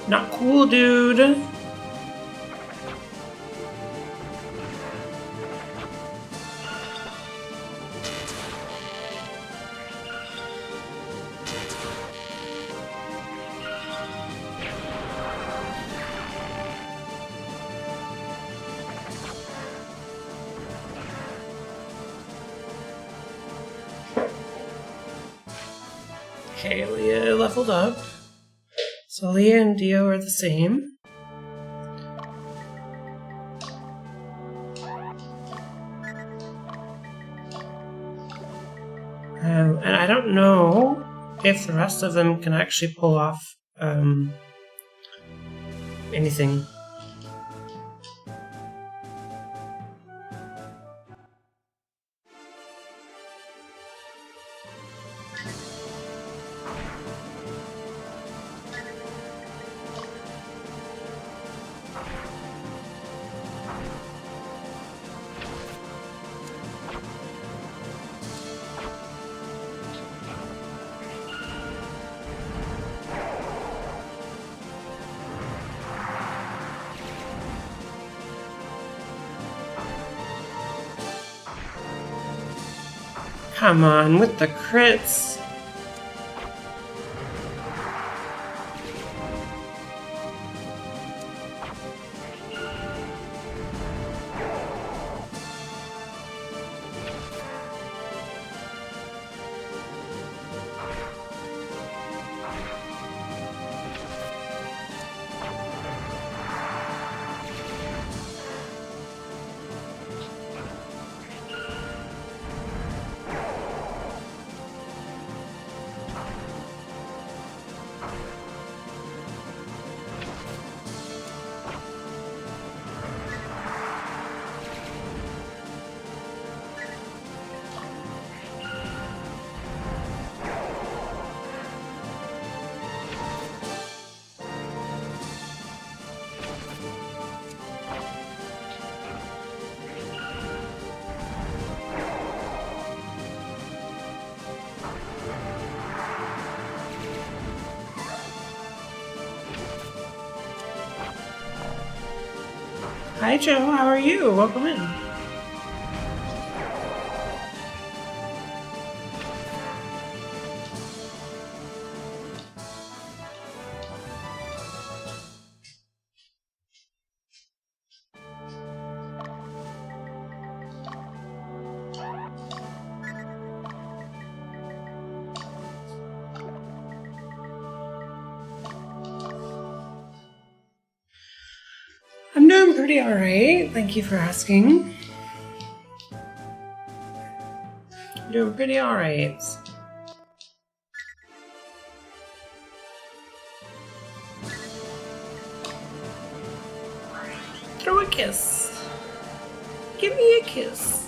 Not cool, dude. Okay, Leah leveled up. So Leah and Dio are the same. And I don't know if the rest of them can actually pull off anything. Come on, with the crits. Hi Joe, how are you? Welcome in. I'm doing pretty alright, thank you for asking. I'm doing pretty alright. Throw a kiss. Give me a kiss.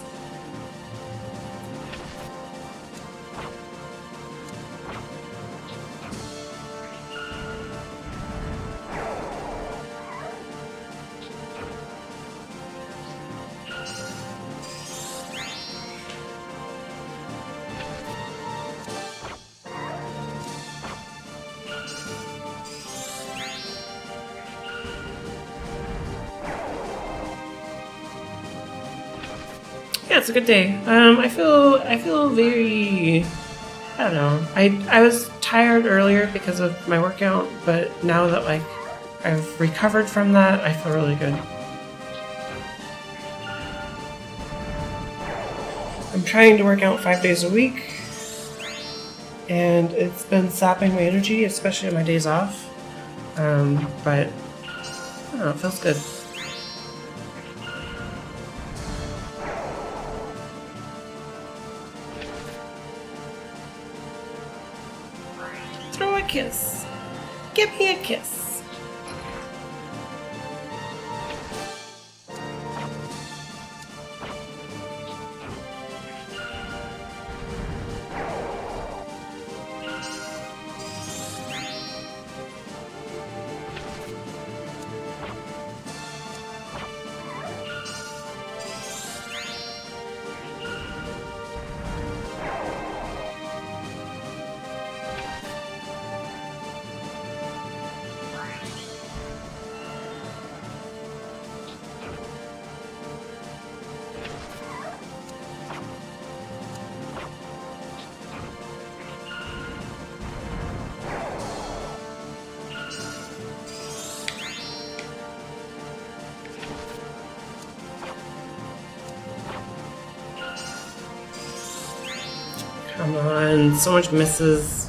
Yeah, it's a good day. I feel very, I don't know. I was tired earlier because of my workout, but now that like I've recovered from that, I feel really good. I'm trying to work out 5 days a week, and it's been sapping my energy, especially on my days off. But I don't know, it feels good. Throw a kiss. Give me a kiss. Come on, so much misses.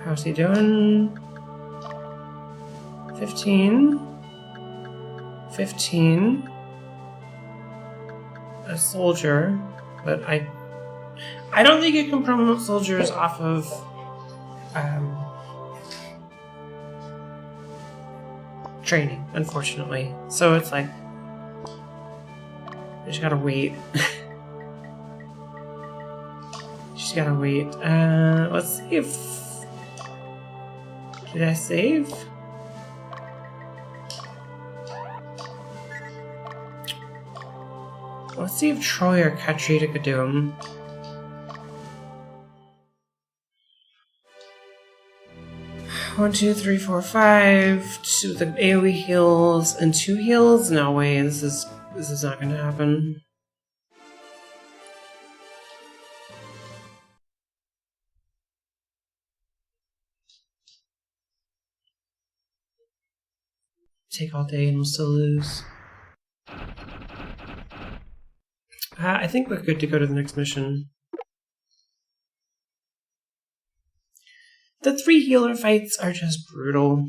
How's he doing? 15. 15. A soldier, but I don't think you can promote soldiers off of training, unfortunately. So it's like you just gotta wait. Just gotta wait. Let's see if Did I save? Let's see if Troy or Katrina could do them. One, two, three, four, five. Two, the AoE heals and 2 heals? No way, this is not gonna happen. Take all day and we'll still lose. I think we're good to go to the next mission. The 3 healer fights are just brutal.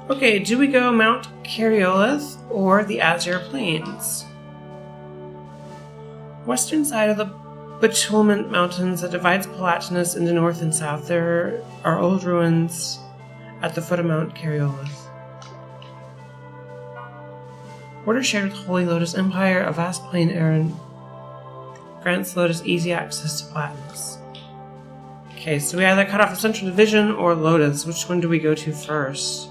Okay, do we go Mount Cariolith or the Azure Plains? Western side of the Batulement Mountains that divides Palatinus into north and south. There are old ruins at the foot of Mount Cariolith. Border shared with Holy Lotus Empire, a vast plain area grants Lotus easy access to Palatinus. Okay, so we either cut off the Central Division or Lotus. Which one do we go to first?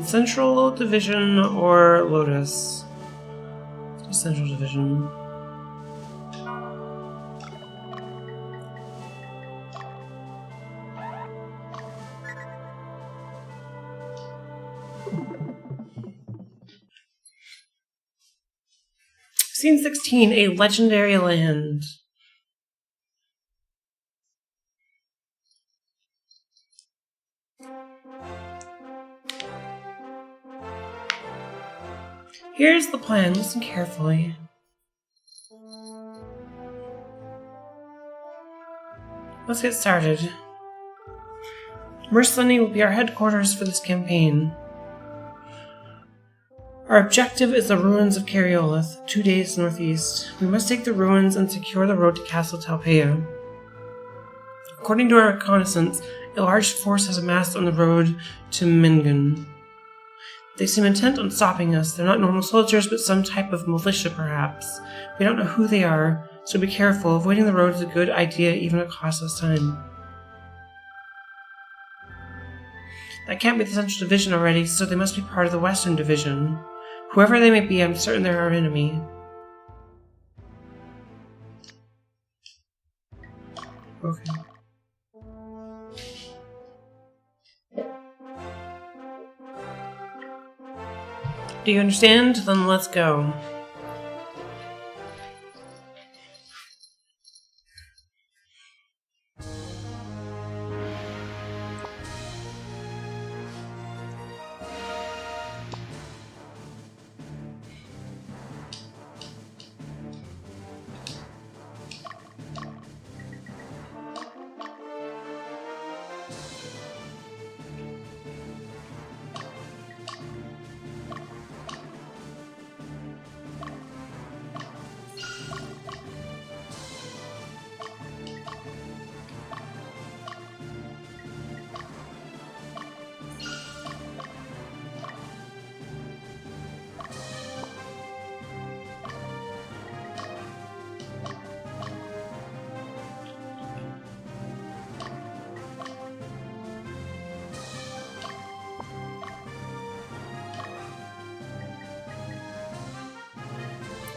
Central Division or Lotus? Central Division. Scene 16, a legendary land. Here's the plan. Listen carefully. Let's get started. Mercenary will be our headquarters for this campaign. Our objective is the ruins of Cariolith, 2 days northeast. We must take the ruins and secure the road to Castle Talpeia. According to our reconnaissance, a large force has amassed on the road to Mingan. They seem intent on stopping us. They're not normal soldiers, but some type of militia, perhaps. We don't know who they are, so be careful. Avoiding the road is a good idea, even if it costs us time. That can't be the Central Division already, so they must be part of the Western Division. Whoever they may be, I'm certain they're our enemy. Okay. Do you understand? Then let's go.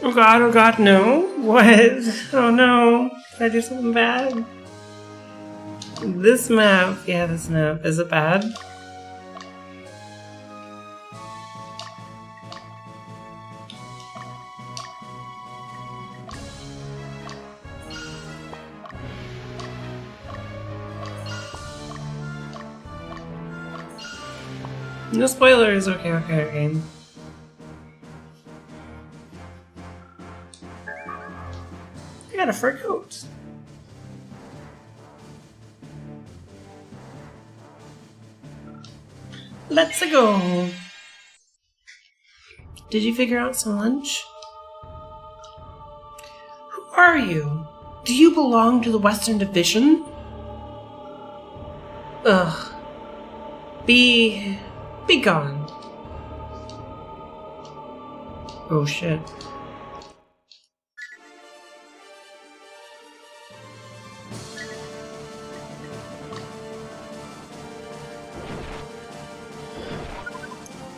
Oh god, no. What? Oh no. Did I do something bad? This map. Yeah, this map. Is it bad? No spoilers. Okay. I got a fur coat. Let's go. Did you figure out some lunch? Who are you? Do you belong to the Western Division? Ugh. Be gone. Oh shit.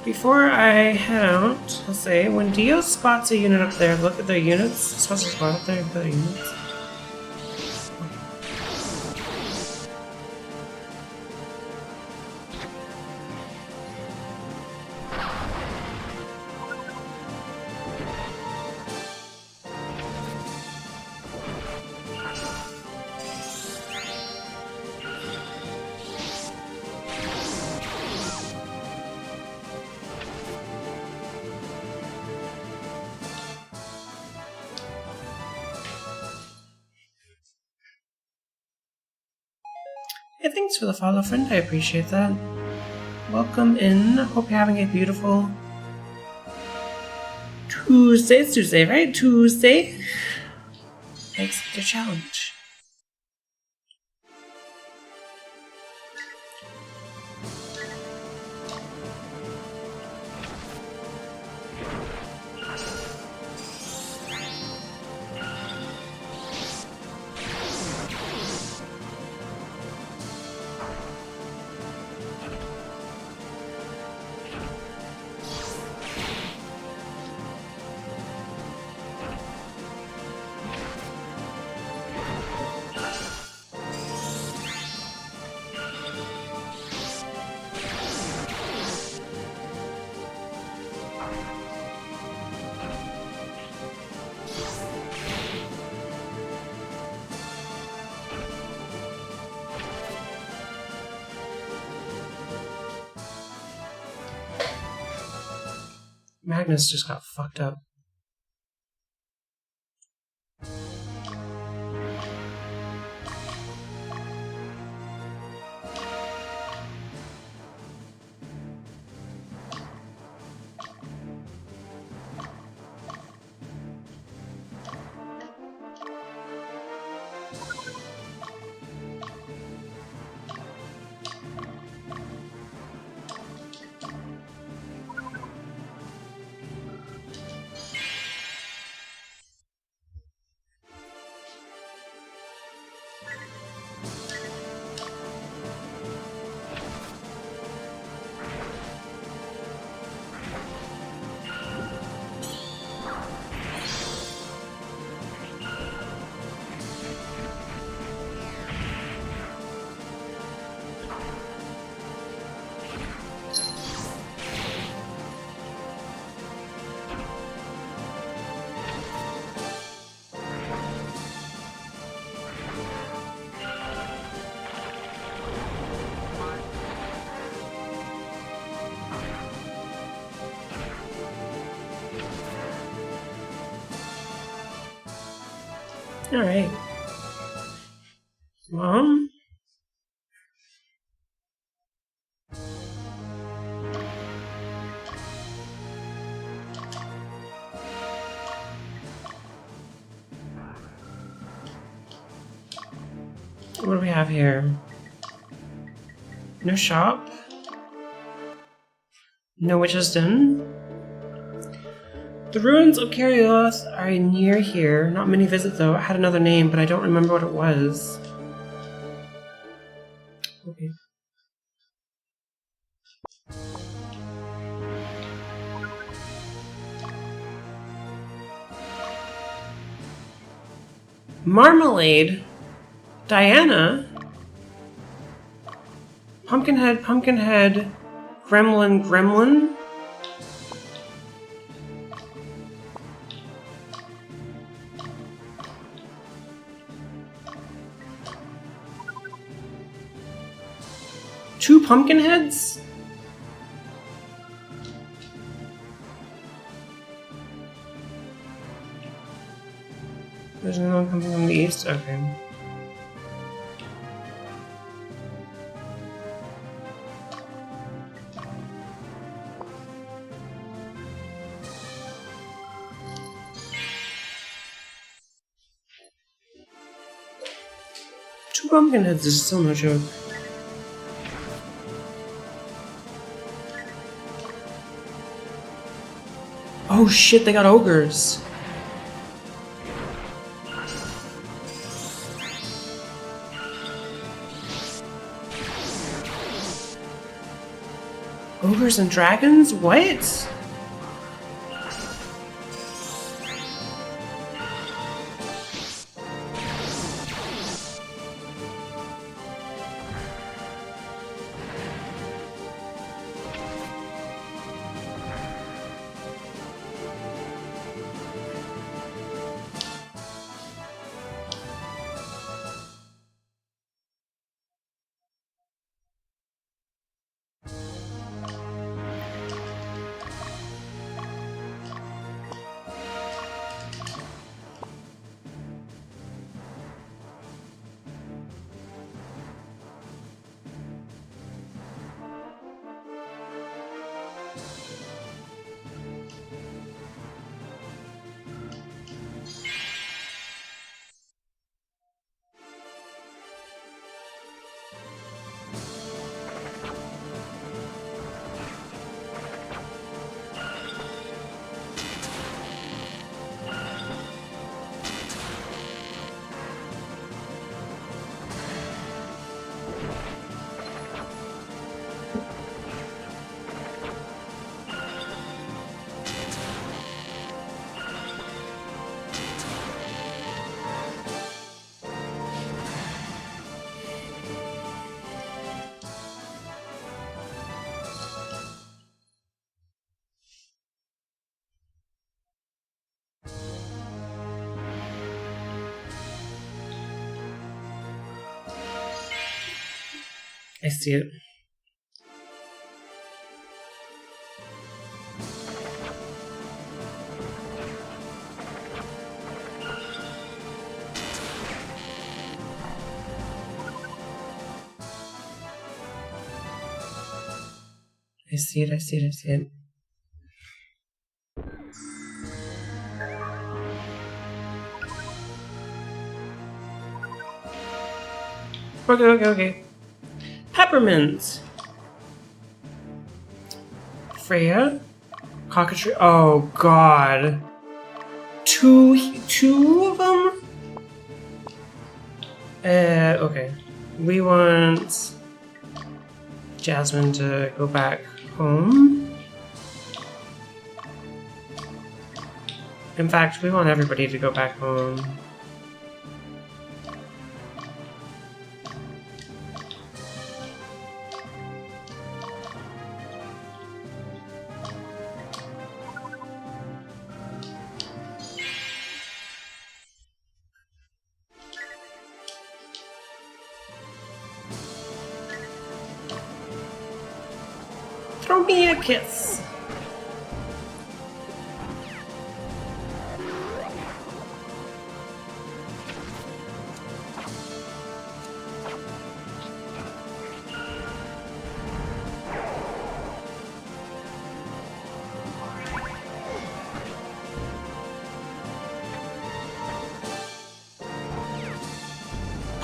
Before I head out, I'll say, when Dio spots a unit up there, look at their units. It's supposed to spot up there and put their units. Hey, thanks for the follow, friend. I appreciate that. Welcome in. Hope you're having a beautiful Tuesday. It's Tuesday, right? Tuesday. Accept your challenge. Magnus just got fucked up. Alright. Well... what do we have here? No shop? No witch's den? The ruins of Carioth are near here. Not many visit though. It had another name, but I don't remember what it was. Okay. Marmalade? Diana? Pumpkinhead, Pumpkinhead, Gremlin, Gremlin? Two Pumpkinheads? There's no one coming from the east? Okay. Two Pumpkinheads is still no joke. Oh shit, they got ogres. Ogres and dragons? What? I see it. I see it, I see it, I see it. Okay, okay, okay. Peppermint. Freya. Cockatrice. Oh god. Two of them? Okay. We want Jasmine to go back home. In fact, we want everybody to go back home. Throw me a kiss.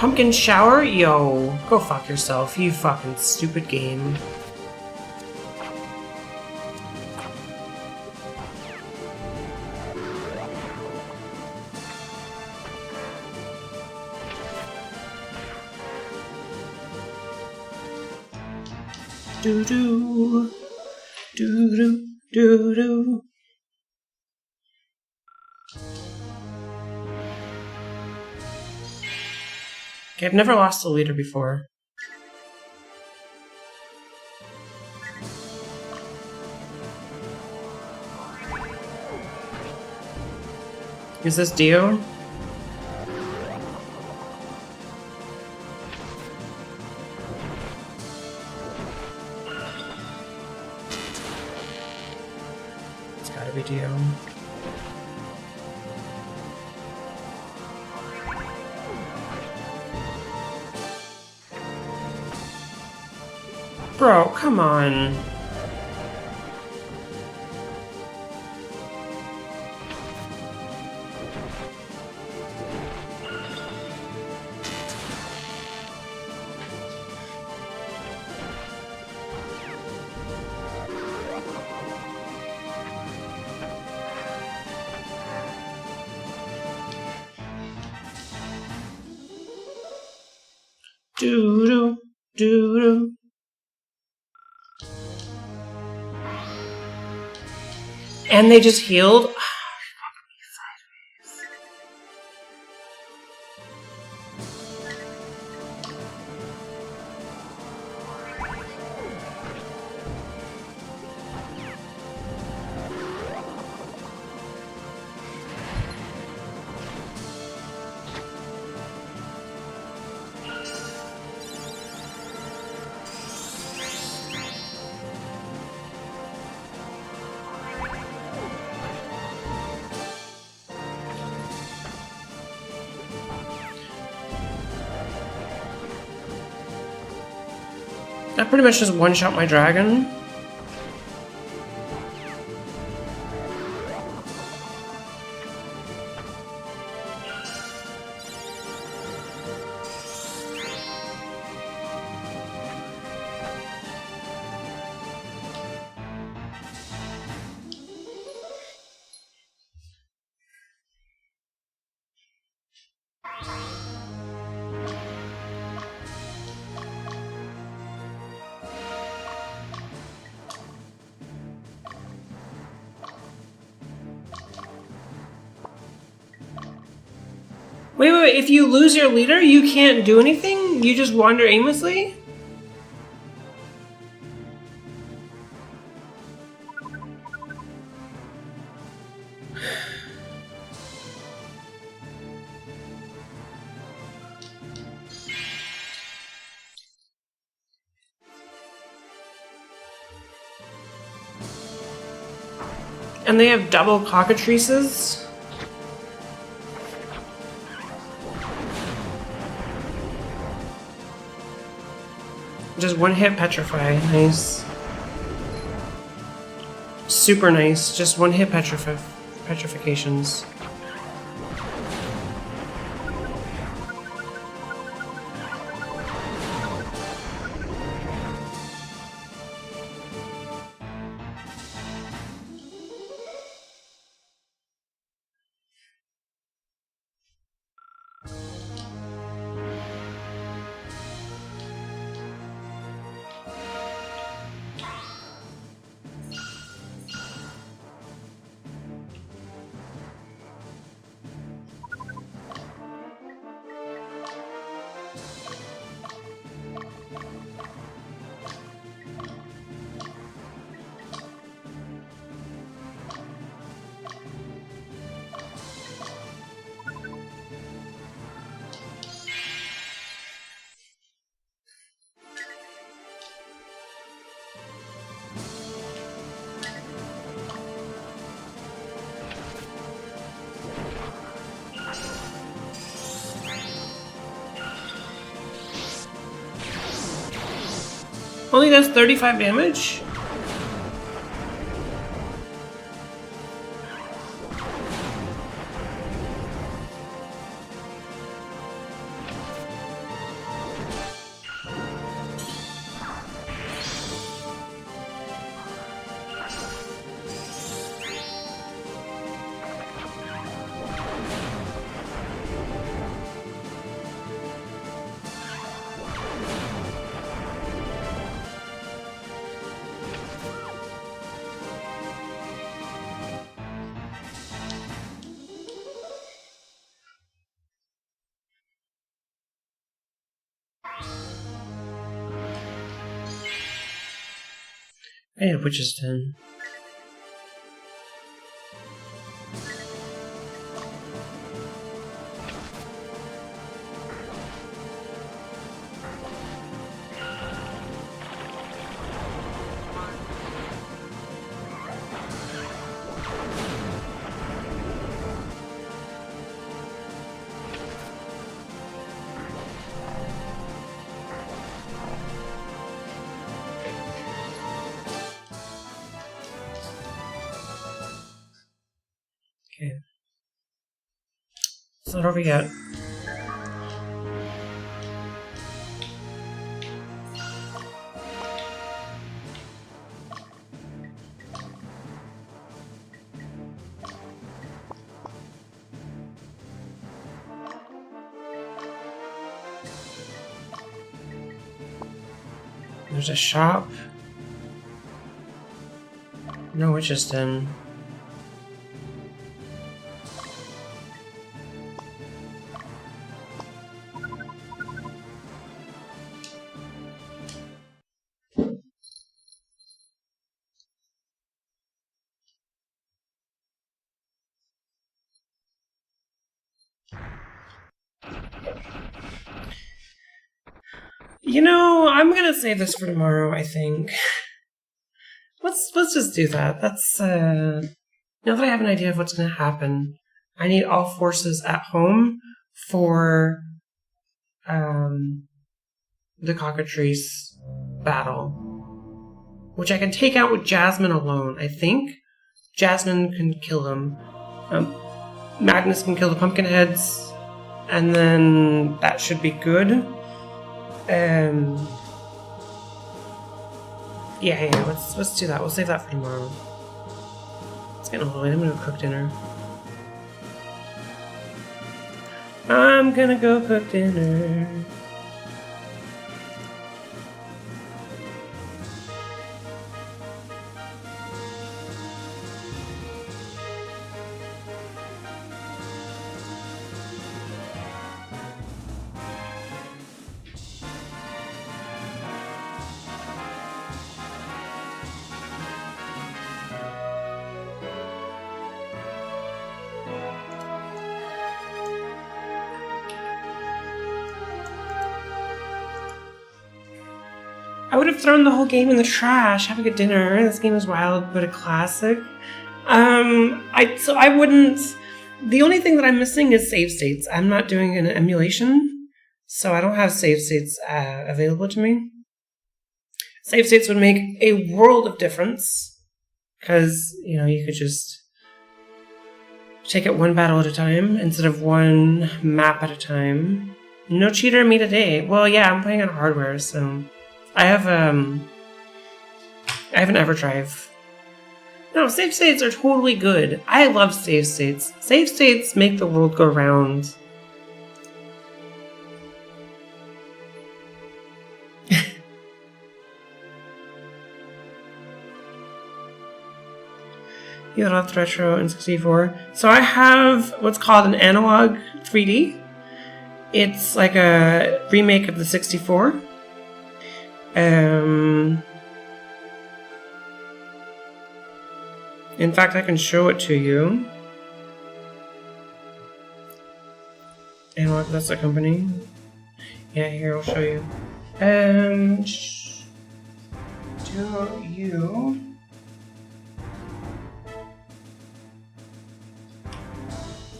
Pumpkin shower? Yo, go fuck yourself, you fucking stupid game. Do do do do do do. Okay, I've never lost a leader before. Is this Dio? It's gotta be Dio. Bro, come on. Do do do do. And they just healed? That pretty much just one-shot my dragon. Wait, if you lose your leader, you can't do anything? You just wander aimlessly? And they have double cockatrices? Just one hit petrify, nice. Super nice, just one hit petrifications. Only does 35 damage? I need a witch's den. Okay. So what do we got? There's a shop. No witch's den. You know, I'm gonna save this for tomorrow, I think. Let's just do that. That's now that I have an idea of what's gonna happen, I need all forces at home for the cockatrice battle. Which I can take out with Jasmine alone, I think. Jasmine can kill him. Magnus can kill the pumpkinheads, and then that should be good. Yeah, let's do that. We'll save that for tomorrow. It's getting a little late. I'm gonna cook dinner. I'm gonna go cook dinner. I would have thrown the whole game in the trash. Have a good dinner. This game is wild, but a classic. I wouldn't. The only thing that I'm missing is save states. I'm not doing an emulation, so I don't have save states available to me. Save states would make a world of difference, because you could just take it one battle at a time instead of one map at a time. No cheater me today. Well, yeah, I'm playing on hardware, so. I have an EverDrive. No, save states are totally good. I love save states. Save states make the world go round. You loved retro in 64. So I have what's called an analog 3D. It's like a remake of the 64. In fact, I can show it to you. Analog, that's the company. Yeah, here, I'll show you. Do you...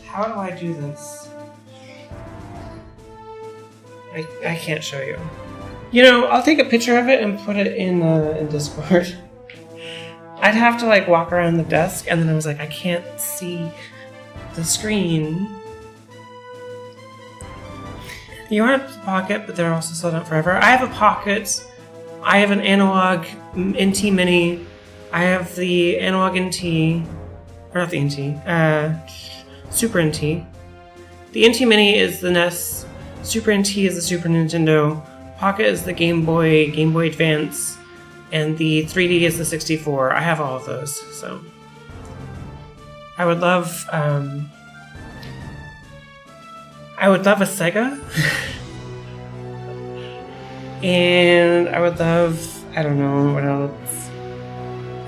How do I do this? I can't show you. I'll take a picture of it and put it in Discord. I'd have to walk around the desk, and then I was like, I can't see the screen. You want a Pocket, but they're also sold out forever. I have a Pocket. I have an analog NT Mini. I have the analog NT, or not the NT, Super NT. The NT Mini is the NES. Super NT is the Super Nintendo. Pocket is the Game Boy Advance, and the 3D is the 64. I have all of those, so I would love a Sega, and I would love, I don't know what else.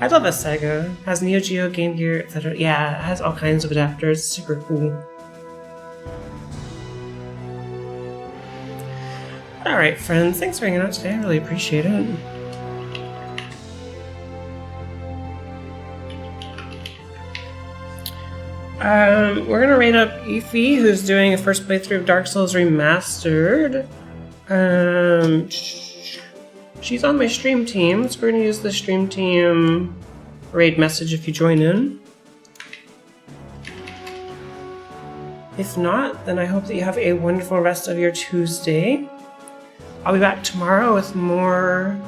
I love this Sega. It has Neo Geo, Game Gear, etc. Yeah, it has all kinds of adapters. Super cool. Alright, friends. Thanks for hanging out today. I really appreciate it. We're gonna rate up Efi, who's doing a first playthrough of Dark Souls Remastered. She's on my stream team, so we're gonna use the stream team raid message if you join in. If not, then I hope that you have a wonderful rest of your Tuesday. I'll be back tomorrow with more.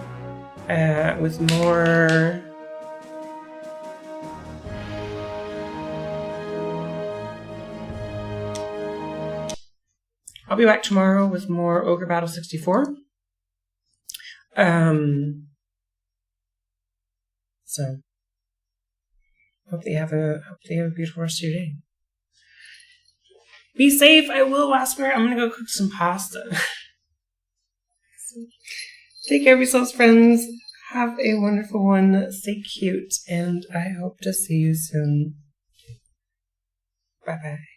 I'll be back tomorrow with more Ogre Battle 64. So hope that you have a beautiful rest of your day. Be safe. I will, Wasper. I'm gonna go cook some pasta. Take care of yourselves, friends. Have a wonderful one. Stay cute, and I hope to see you soon. Bye bye.